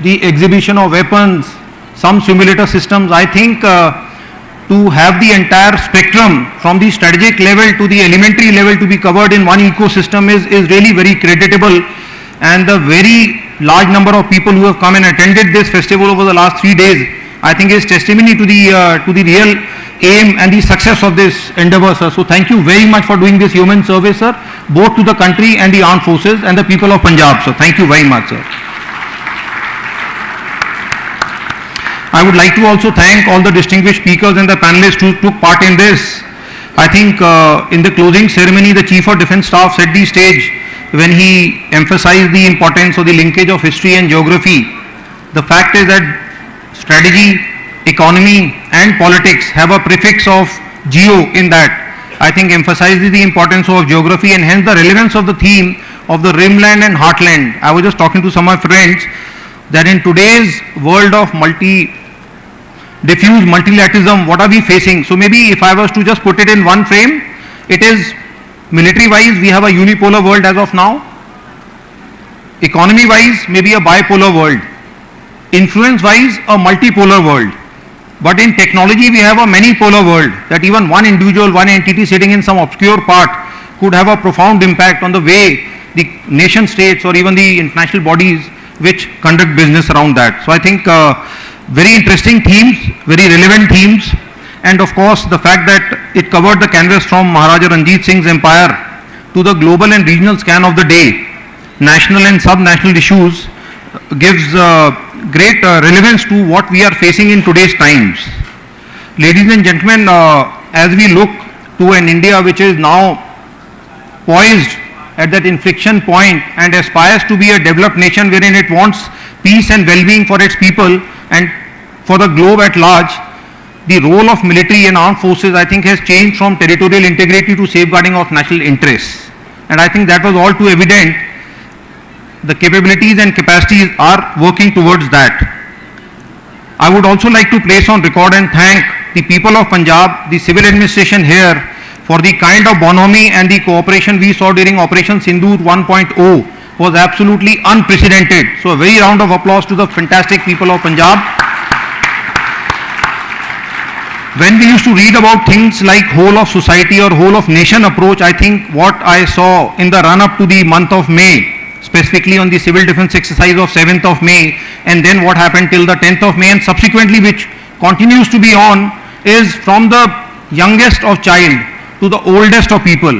the exhibition of weapons, some simulator systems. I think to have the entire spectrum from the strategic level to the elementary level to be covered in one ecosystem is really very creditable, and the very large number of people who have come and attended this festival over the last 3 days, I think is testimony to the real aim and the success of this endeavor, sir. So thank you very much for doing this human service, sir, both to the country and the armed forces and the people of Punjab, sir. Thank you very much, sir. I would like to also thank all the distinguished speakers and the panelists who took part in this. I think in the closing ceremony, the Chief of Defence Staff set the stage when he emphasized the importance of the linkage of history and geography. The fact is that strategy, economy and politics have a prefix of geo in that. I think emphasizes the importance of geography and hence the relevance of the theme of the rimland and heartland. I was just talking to some of my friends that in today's world of diffuse multilateralism, what are we facing? So maybe if I was to just put it in one frame, it is military wise we have a unipolar world as of now, economy wise maybe a bipolar world, influence wise a multipolar world, but in technology we have a many-polar world, that even one individual, one entity sitting in some obscure part could have a profound impact on the way the nation states or even the international bodies which conduct business around that. So I think very interesting themes, very relevant themes, and of course the fact that it covered the canvas from Maharaja Ranjit Singh's empire to the global and regional scan of the day, national and sub-national issues, gives great relevance to what we are facing in today's times. Ladies and gentlemen, as we look to an India which is now poised at that inflection point and aspires to be a developed nation wherein it wants peace and well-being for its people and for the globe at large, the role of military and armed forces, I think, has changed from territorial integrity to safeguarding of national interests. And I think that was all too evident. The capabilities and capacities are working towards that. I would also like to place on record and thank the people of Punjab, the civil administration here, for the kind of bonhomie and the cooperation we saw during Operation Sindoor 1.0 was absolutely unprecedented. So a very round of applause to the fantastic people of Punjab. When we used to read about things like whole of society or whole of nation approach, I think what I saw in the run up to the month of May, specifically on the civil defense exercise of 7th of May, and then what happened till the 10th of May, and subsequently which continues to be on, is from the youngest of child to the oldest of people.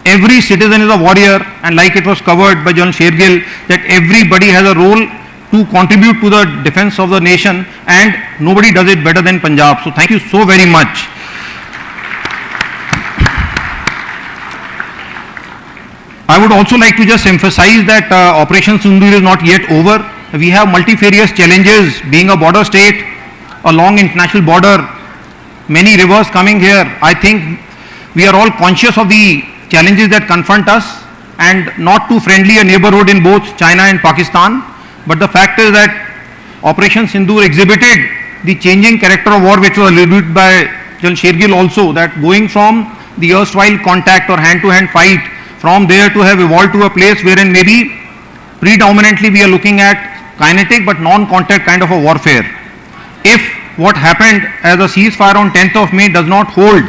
Every citizen is a warrior, and like it was covered by General Shergill, that everybody has a role to contribute to the defense of the nation, and nobody does it better than Punjab. So thank you so very much. I would also like to just emphasize that Operation Sindoor is not yet over. We have multifarious challenges, being a border state, a long international border, many rivers coming here. I think we are all conscious of the challenges that confront us, and not too friendly a neighborhood in both China and Pakistan. But the fact is that Operation Sindoor exhibited the changing character of war, which was alluded by General Shergill also, that going from the erstwhile contact or hand-to-hand fight, from there to have evolved to a place wherein maybe predominantly we are looking at kinetic but non-contact kind of a warfare. If what happened as a ceasefire on 10th of May does not hold,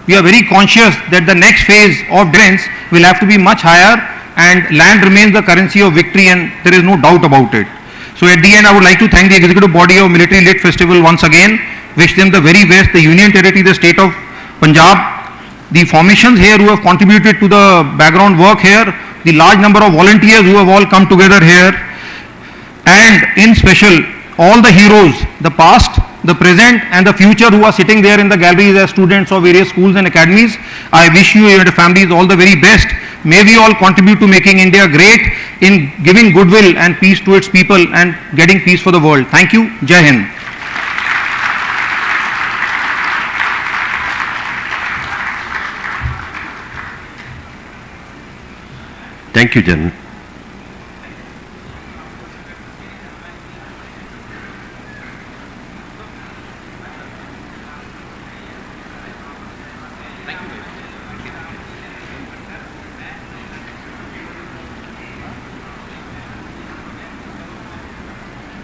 we are very conscious that the next phase of defense will have to be much higher, and land remains the currency of victory, and there is no doubt about it. So at the end, I would like to thank the executive body of Military Lit Festival once again, wish them the very best, the Union Territory, the state of Punjab, the formations here who have contributed to the background work here, the large number of volunteers who have all come together here, and in special all the heroes, the past, the present and the future, who are sitting there in the galleries as students of various schools and academies. I wish you and your families all the very best. May we all contribute to making India great in giving goodwill and peace to its people and getting peace for the world. Thank you. Jai Hind. Thank you, General.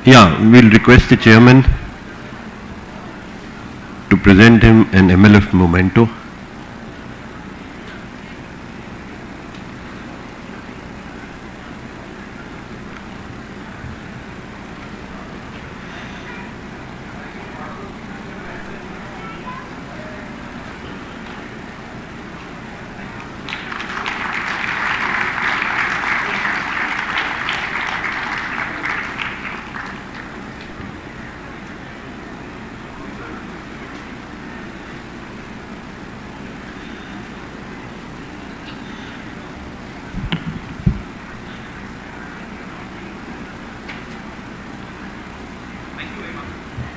Yeah, we'll request the chairman to present him an MLF memento.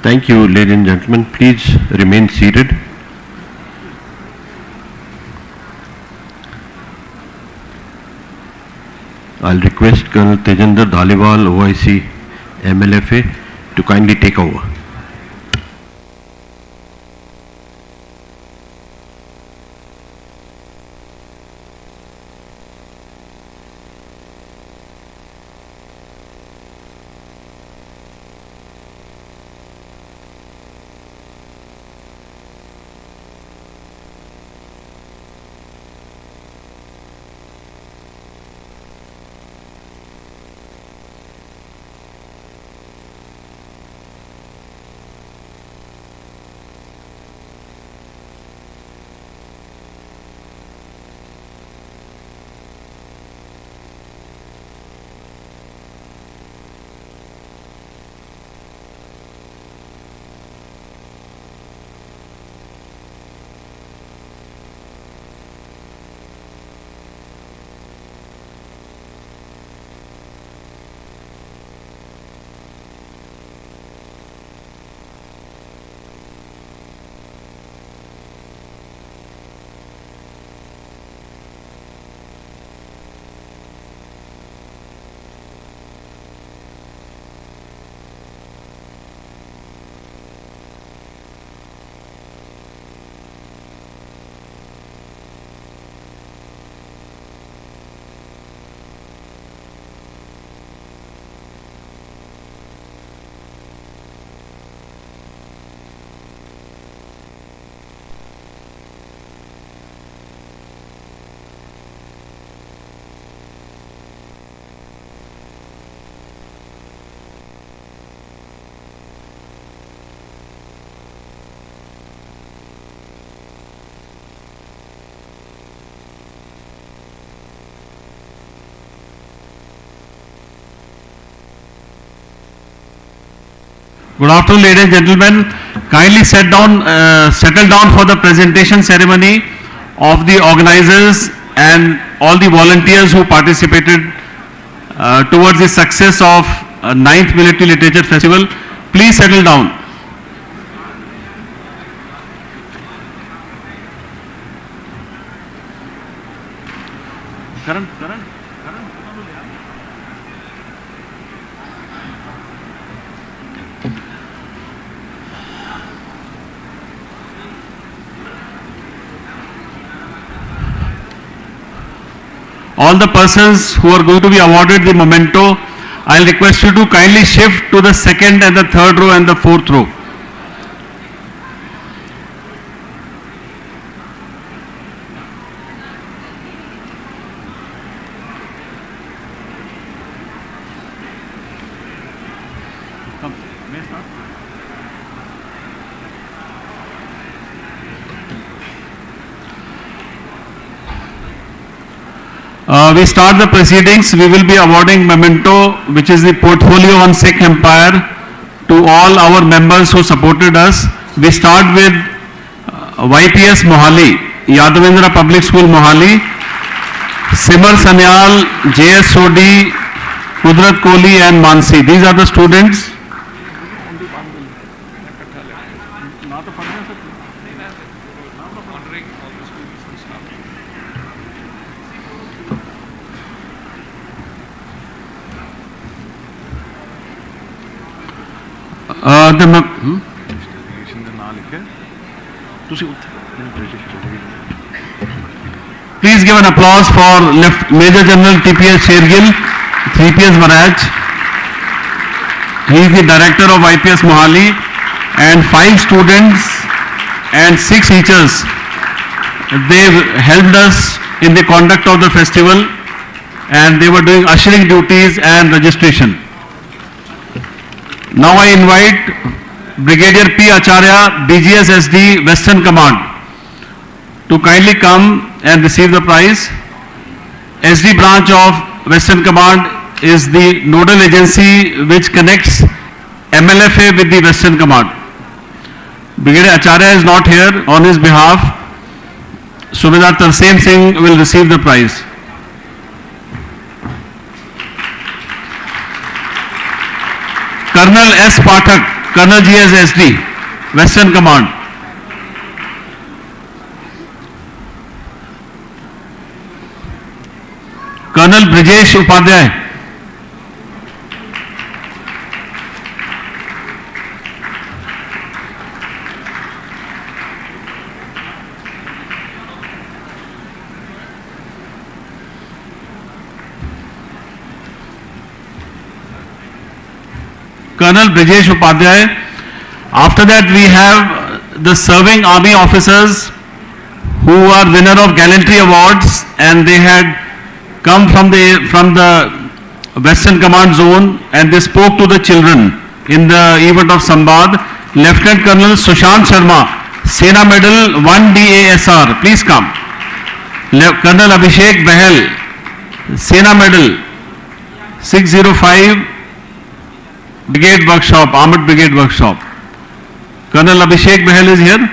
Thank you, ladies and gentlemen. Please remain seated. I'll request Colonel Tejendra Dhaliwal, OIC, MLFA, to kindly take over. Good afternoon, ladies and gentlemen. Kindly settle down for the presentation ceremony of the organizers and all the volunteers who participated towards the success of 9th Military Literature Festival. Please settle down. Karan. All the persons who are going to be awarded the memento, I'll request you to kindly shift to the second and the third row and the fourth row. We start the proceedings. We will be awarding memento, which is the portfolio on Sikh Empire, to all our members who supported us. We start with YPS Mohali, Yadavendra Public School Mohali, Simar Sanyal, JSOD, Kudrat Kohli and Mansi. These are the students. Please give an applause for Major General TPS Shergill, 3PS Maraj. He is the director of IPS Mohali, and 5 students and 6 teachers. They helped us in the conduct of the festival, and they were doing ushering duties and registration. Now I invite Brigadier P. Acharya, BGS SD, Western Command, to kindly come and receive the prize. SD branch of Western Command is the nodal agency which connects MLFA with the Western Command. Brigadier Acharya is not here. On his behalf, Subedar Tarsen Singh will receive the prize. Colonel S. Pathak, Colonel GSSD, Western Command. Colonel Brijesh Upadhyay. Colonel Brijesh Upadhyay. After that we have the serving army officers who are winner of gallantry awards, and they had come from the Western Command zone, and they spoke to the children in the event of Sambad. Lieutenant Colonel Sushant Sharma, Sena Medal 1DASR, please come. Colonel Abhishek Bahel, Sena Medal 605 Brigade Workshop, Armored Brigade Workshop. Colonel Abhishek Bahel is here.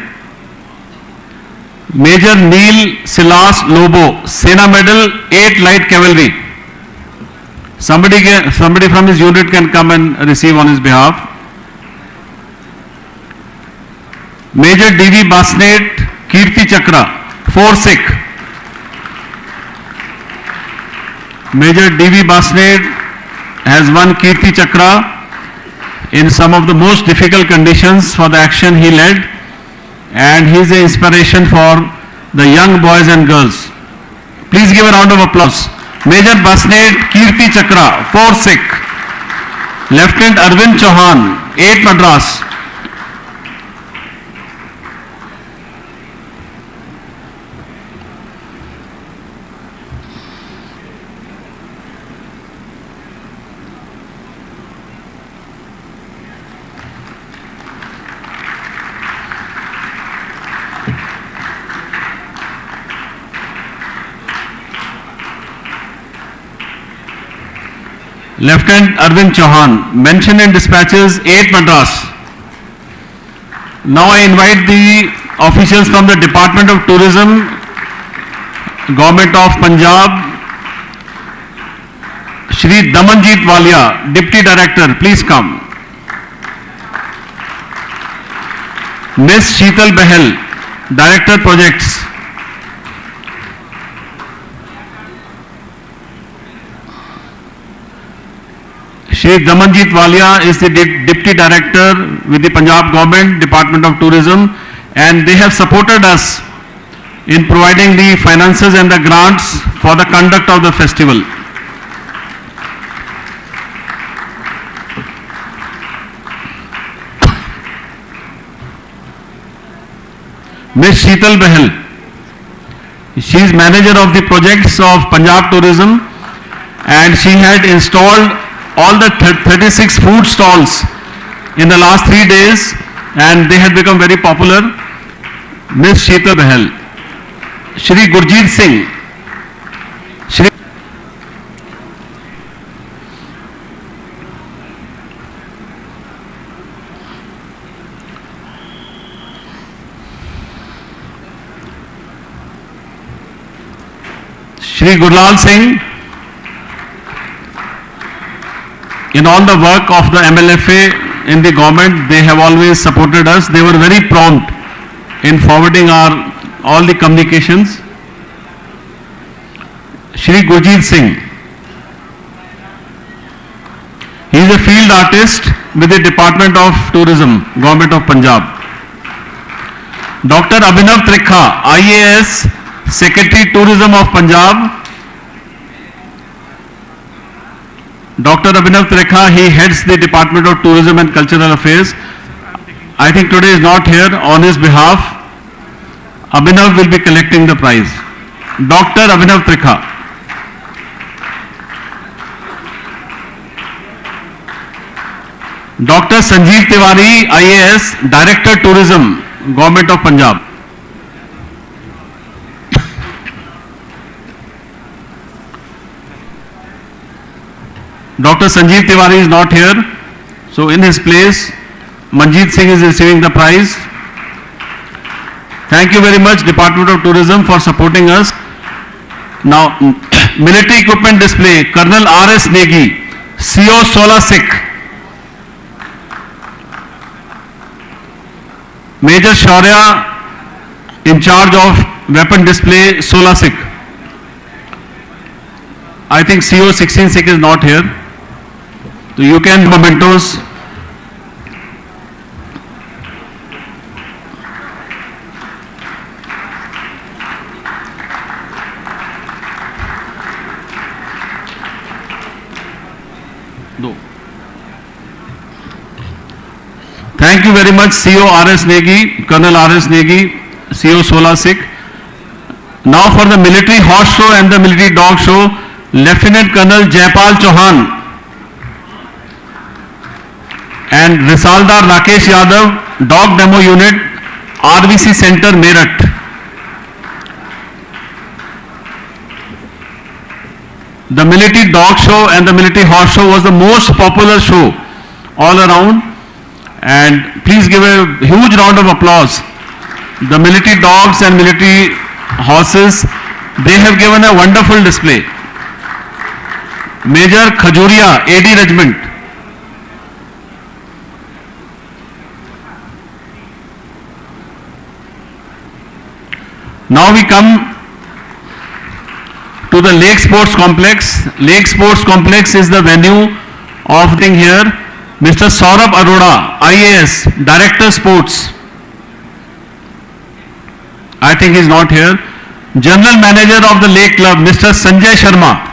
Major Neil Silas Lobo, Sena Medal 8 Light Cavalry. Somebody from his unit can come and receive on his behalf. Major D.V. Basnet, Kirti Chakra, 4 Sikh. Major D.V. Basnet has won Kirti Chakra in some of the most difficult conditions for the action he led, and he is an inspiration for the young boys and girls. Please give a round of applause. Major Basnet, Kirti Chakra, 4 Sikh. Lieutenant Arvind Chauhan, 8 Madras. Lieutenant Arvind Chauhan, mentioned in dispatches 8 Madras. Now I invite the officials from the Department of Tourism, Government of Punjab, Shri Damanjeet Walia, Deputy Director, please come. Ms. Sheetal Bahal, Director Projects. Shri Damanjeet Walia is the Deputy Director with the Punjab Government, Department of Tourism, and they have supported us in providing the finances and the grants for the conduct of the festival. Ms. Sheetal Bahal, she is manager of the projects of Punjab Tourism, and she had installed all the 36 food stalls in the last 3 days, and they had become very popular. Ms. Sheetal Bahal. Shri Gurjeet Singh. Shri Gurlal Singh. In all the work of the MLFA in the government, they have always supported us. They were very prompt in forwarding all the communications. Shri Gurjeet Singh. He is a field artist with the Department of Tourism, Government of Punjab. Dr. Abhinav Trikha, IAS, Secretary Tourism of Punjab. Dr. Abhinav Trikha, he heads the Department of Tourism and Cultural Affairs. I think today is not here. On his behalf, Abhinav will be collecting the prize. Dr. Abhinav Trikha. Dr. Sanjeev Tiwari, IAS, Director Tourism, Government of Punjab. Dr. Sanjeev Tiwari is not here, so in his place, Manjeet Singh is receiving the prize. Thank you very much, Department of Tourism, for supporting us. Now, military equipment display, Colonel R.S. Negi, CO 16 Sikh. Major Shaurya, in charge of weapon display, 16 Sikh. I think CO 16 Sikh is not here. So you can mementos. No. Thank you very much, CO R.S. Negi, Colonel R.S. Negi, CO 16 Sikh. Now for the military horse show and the military dog show, Lieutenant Colonel Jaipal Chauhan and Risaldar Rakesh Yadav, Dog Demo Unit, RVC Center, Meerut. The military dog show and the military horse show was the most popular show all around, and please give a huge round of applause. The military dogs and military horses, they have given a wonderful display. Major Khajuria, AD Regiment. Now we come to the Lake Sports Complex. Lake Sports Complex is the venue of thing here. Mr. Saurabh Arora, IAS, Director Sports. I think he is not here. General Manager of the Lake Club, Mr. Sanjay Sharma.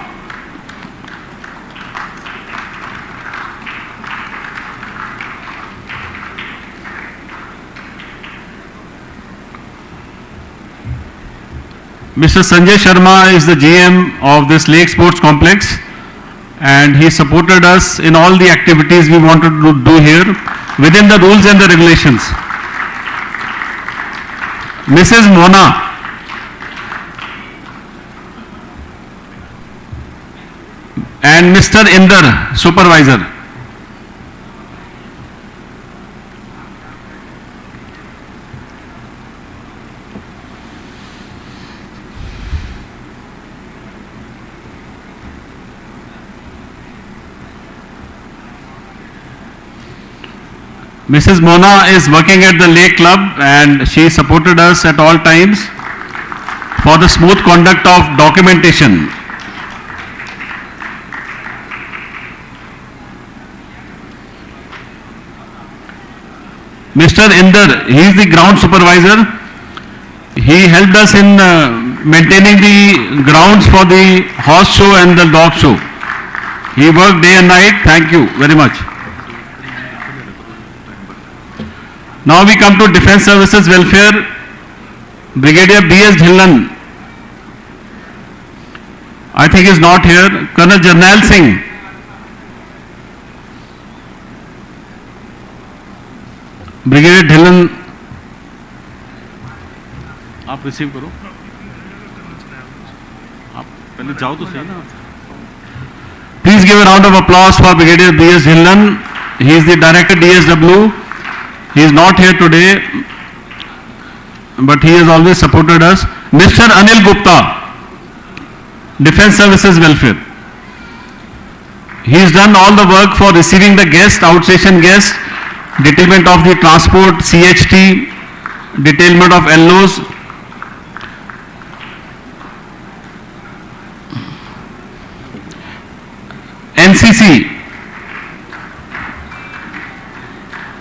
Mr. Sanjay Sharma is the GM of this Lake Sports Complex, and he supported us in all the activities we wanted to do here within the rules and the regulations. Mrs. Mona. And Mr. Inder, Supervisor. Mrs. Mona is working at the Lake Club and she supported us at all times for the smooth conduct of documentation. Mr. Inder, he is the ground supervisor. He helped us in maintaining the grounds for the horse show and the dog show. He worked day and night. Thank you very much. Now we come to Defence Services Welfare. Brigadier B.S. Dhillan, I think is not here. Colonel Jarnail Singh. Brigadier Dhillon आप receive करो, आप पहले जाओ तो सही ना. Please give a round of applause for Brigadier B.S. Dhillan. He is the Director DSW. He is not here today, but he has always supported us. Mr. Anil Gupta, Defence Services Welfare. He has done all the work for receiving the guest, outstation guest, detailment of the transport, CHT, detailment of LOs. NCC,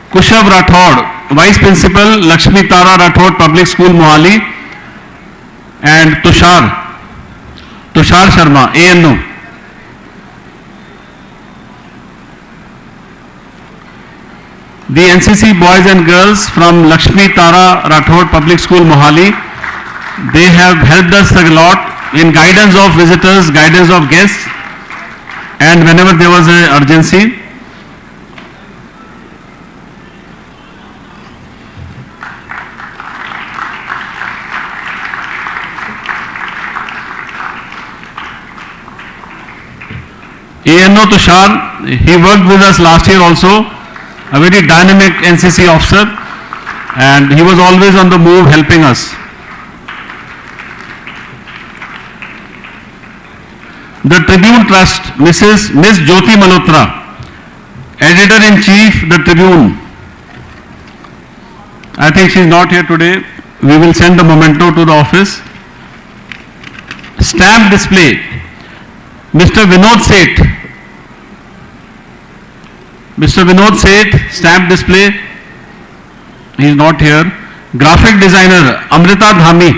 Kushav Rathod, Vice Principal, Lakshmi Tara Rathod Public School, Mohali, and Tushar Sharma, ANO. The NCC boys and girls from Lakshmi Tara Rathod Public School, Mohali, they have helped us a lot in guidance of visitors, guidance of guests, and whenever there was an urgency. ANO Tushar, he worked with us last year also, a very dynamic NCC officer, and he was always on the move helping us. The Tribune Trust, Miss Jyoti Malhotra, Editor-in-Chief, The Tribune. I think she is not here today. We will send the memento to the office. Stamp display, Mr. Vinod Seth. Mr. Vinod Seth, stamp display, he is not here. Graphic designer, Amrita Dhami.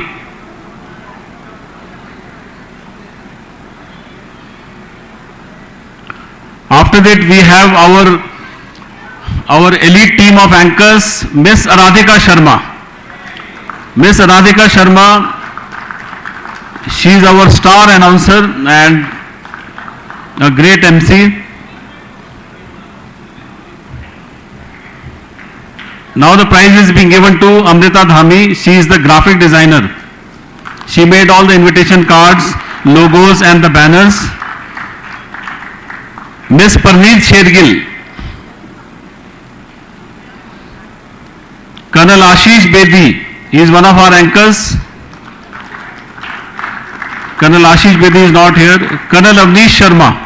After that we have our elite team of anchors, Miss Aradhika Sharma. Miss Aradhika Sharma, she is our star announcer and a great MC. Now the prize is being given to Amrita Dhami. She is the graphic designer. She made all the invitation cards, logos and the banners. Miss Parneet Shergill. Colonel Ashish Bedi, he is one of our anchors. Colonel Ashish Bedi is not here. Colonel Avnish Sharma.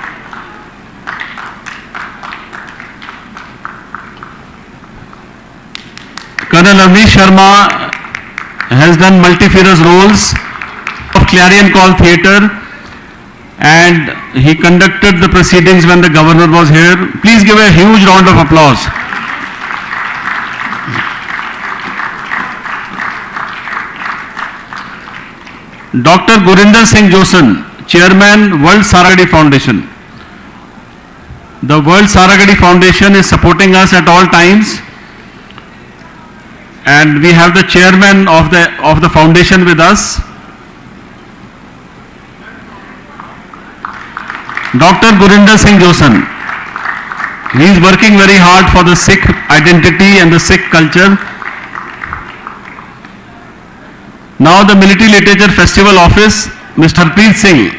Colonel Avnish Sharma has done multifarious roles of Clarion Call Theatre, and he conducted the proceedings when the governor was here. Please give a huge round of applause. Dr. Gurinder Singh Josan, Chairman, World Saragadi Foundation. The World Saragadi Foundation is supporting us at all times, and we have the chairman of the foundation with us, Dr. Gurinder Singh Josan. He is working very hard for the Sikh identity and the Sikh culture. Now the Military Literature Festival Office, Mr. Harpreet Singh.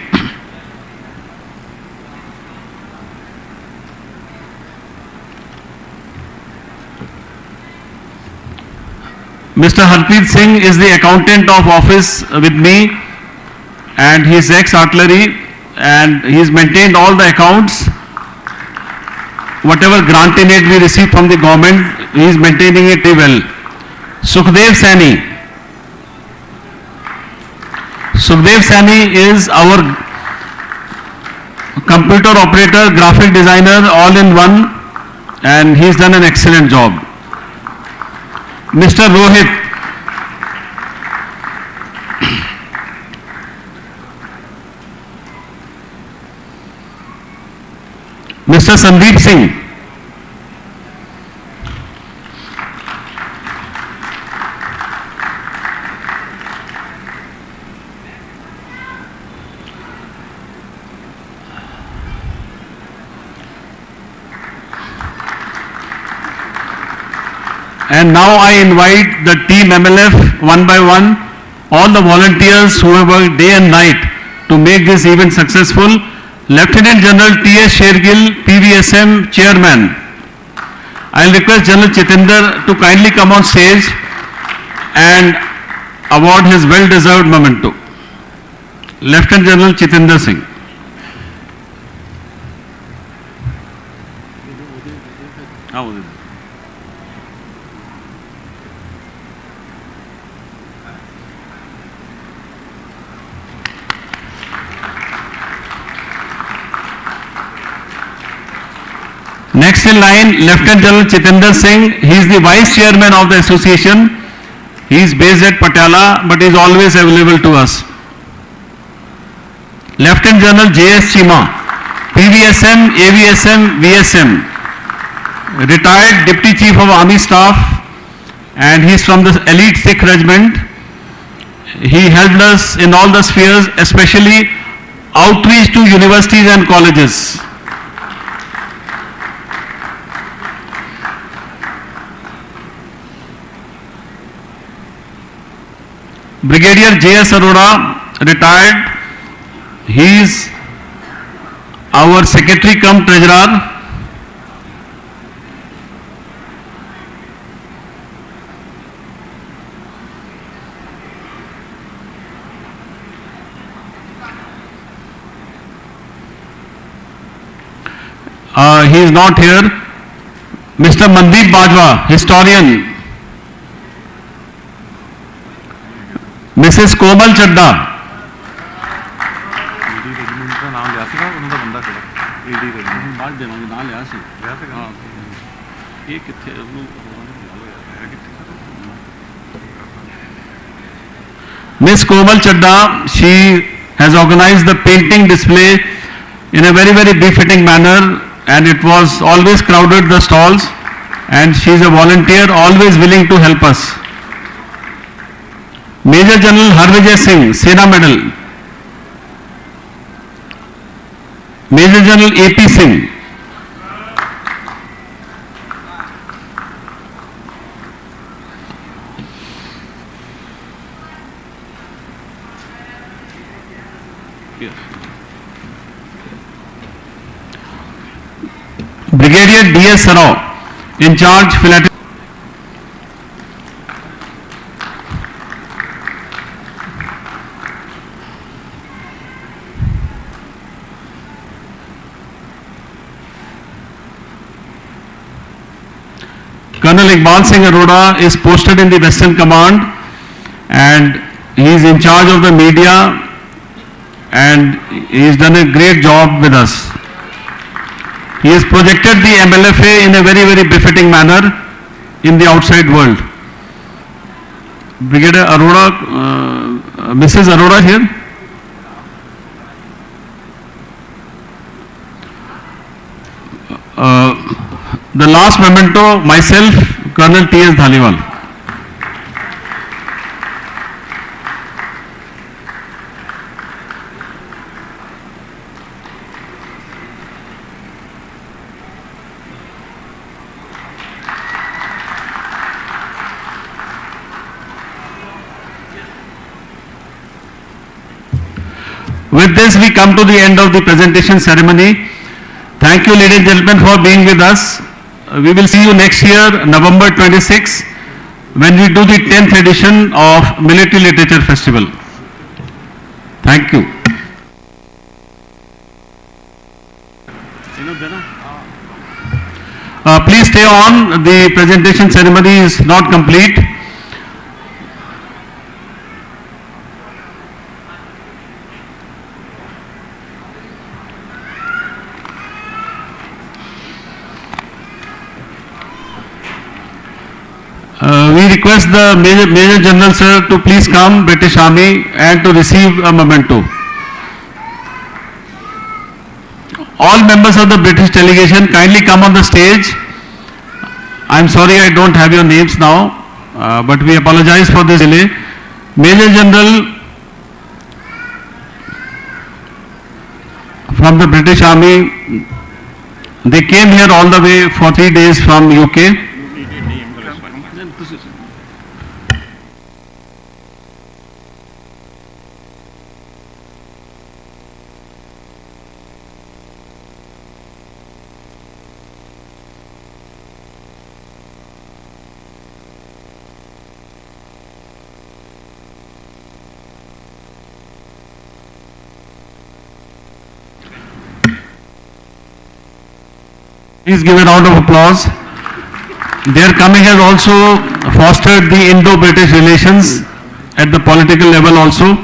Mr. Harpreet Singh is the accountant of office with me, and he is ex-artillery, and he has maintained all the accounts. Whatever grant in aid we receive from the government, he is maintaining it very well. Sukhdev Saini. Sukhdev Saini is our computer operator, graphic designer, all in one, and he's done an excellent job. Mr. Rohit. Mr. Sandeep Singh. And now I invite the team MLF one by one, all the volunteers who have worked day and night to make this event successful. Lieutenant General T.S. Shergill, PVSM Chairman. I'll request General Chitinder to kindly come on stage and award his well-deserved memento. Lieutenant General Chitinder Singh. Next in line, Lieutenant General Chitinder Singh. He is the Vice Chairman of the association. He is based at Patiala, but is always available to us. Lieutenant General J.S. Chima, PVSM, AVSM, VSM, retired Deputy Chief of Army Staff, and he is from the elite Sikh regiment. He helped us in all the spheres, especially outreach to universities and colleges. Brigadier J.S. Arora, retired. He is our Secretary cum Treasurer. He is not here. Mr. Mandeep Bajwa, historian. Mrs. Komal Chadda. Miss Komal Chadda, she has organized the painting display in a very, very befitting manner, and it was always crowded, the stalls, and she is a volunteer, always willing to help us. Major General Harvijay Singh, Sena Medal. Major General A.P. Singh. Brigadier D.S. Sarao, in charge philately. Colonel Iqbal Singh Arora is posted in the Western Command, and he is in charge of the media, and he has done a great job with us. He has projected the MLFA in a very, very befitting manner in the outside world. Brigadier Arora, Mrs. Arora here. The last memento, myself, Colonel T.S. Dhaliwal. With this, we come to the end of the presentation ceremony. Thank you, ladies and gentlemen, for being with us. We will see you next year, November 26, when we do the 10th edition of Military Literature Festival. Thank you. Please stay on. The presentation ceremony is not complete. We request the Major General Sir to please come, British Army, and to receive a memento. All members of the British delegation kindly come on the stage. I'm sorry I don't have your names now, but we apologize for this delay. Major General from the British Army, they came here all the way for 3 days from UK. Please give a round of applause. Their coming has also fostered the Indo-British relations at the political level also.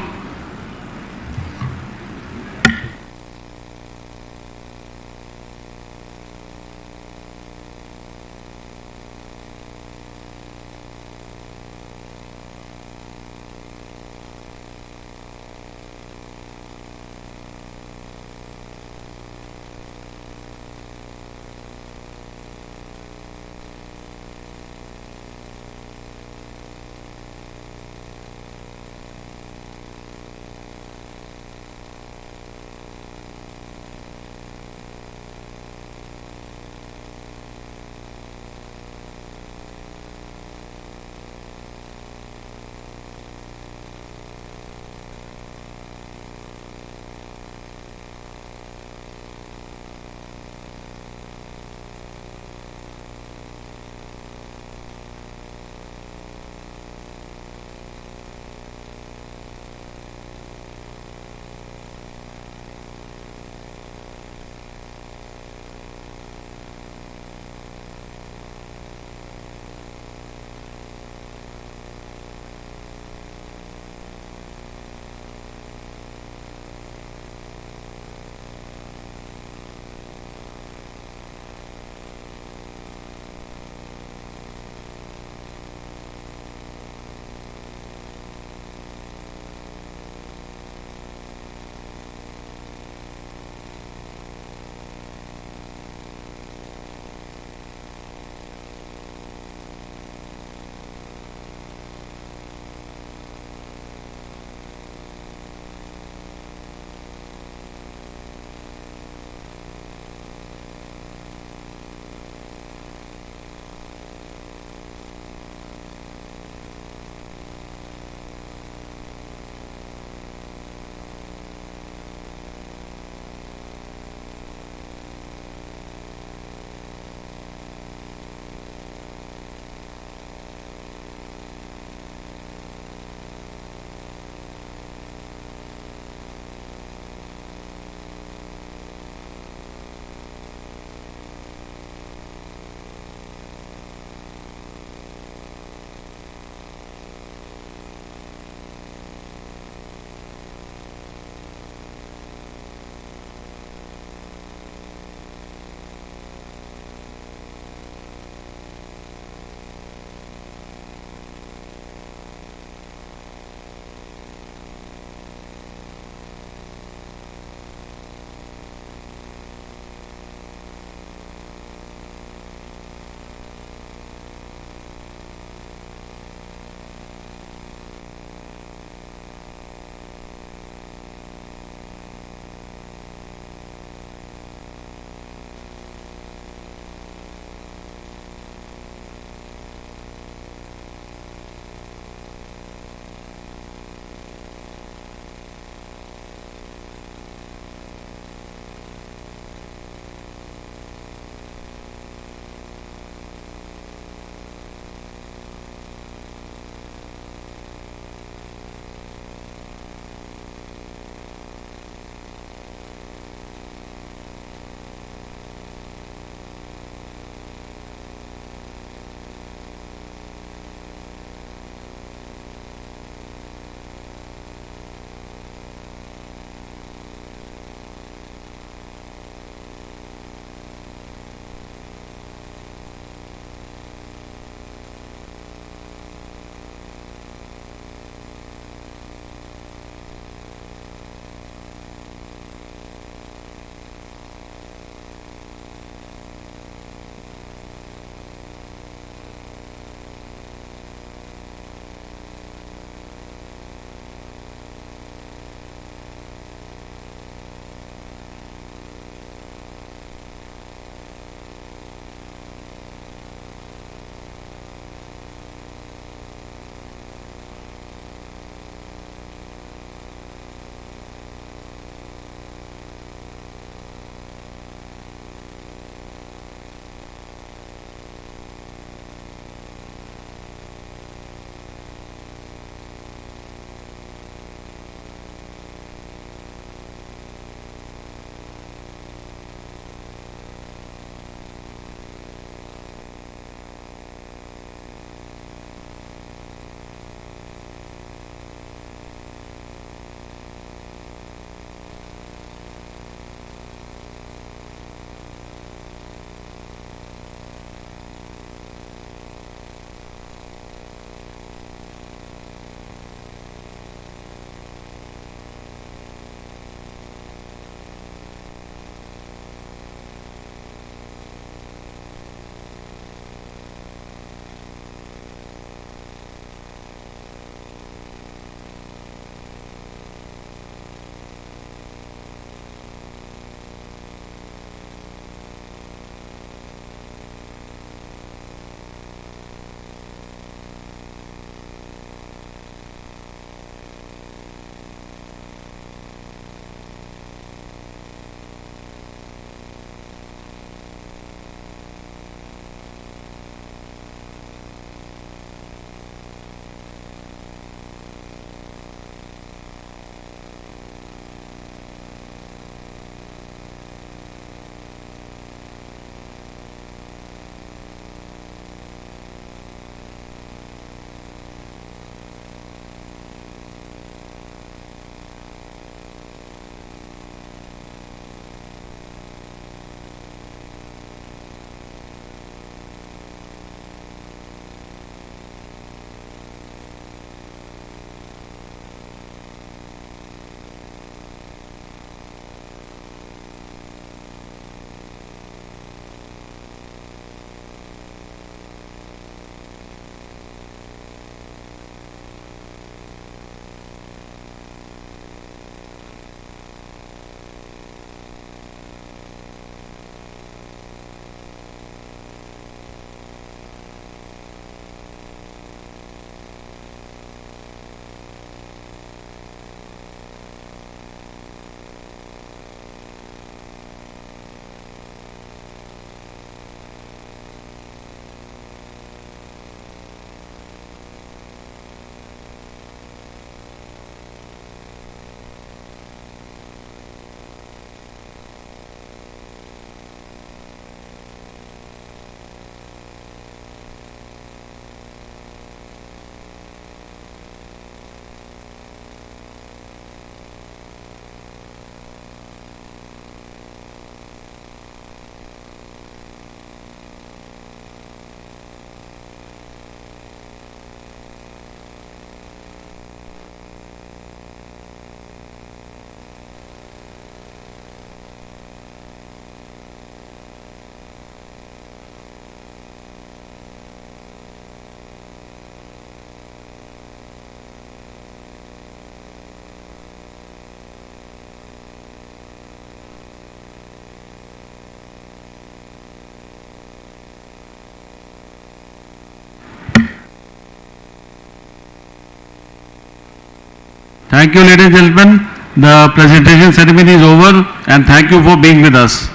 Thank you, ladies and gentlemen. The presentation ceremony is over, and thank you for being with us.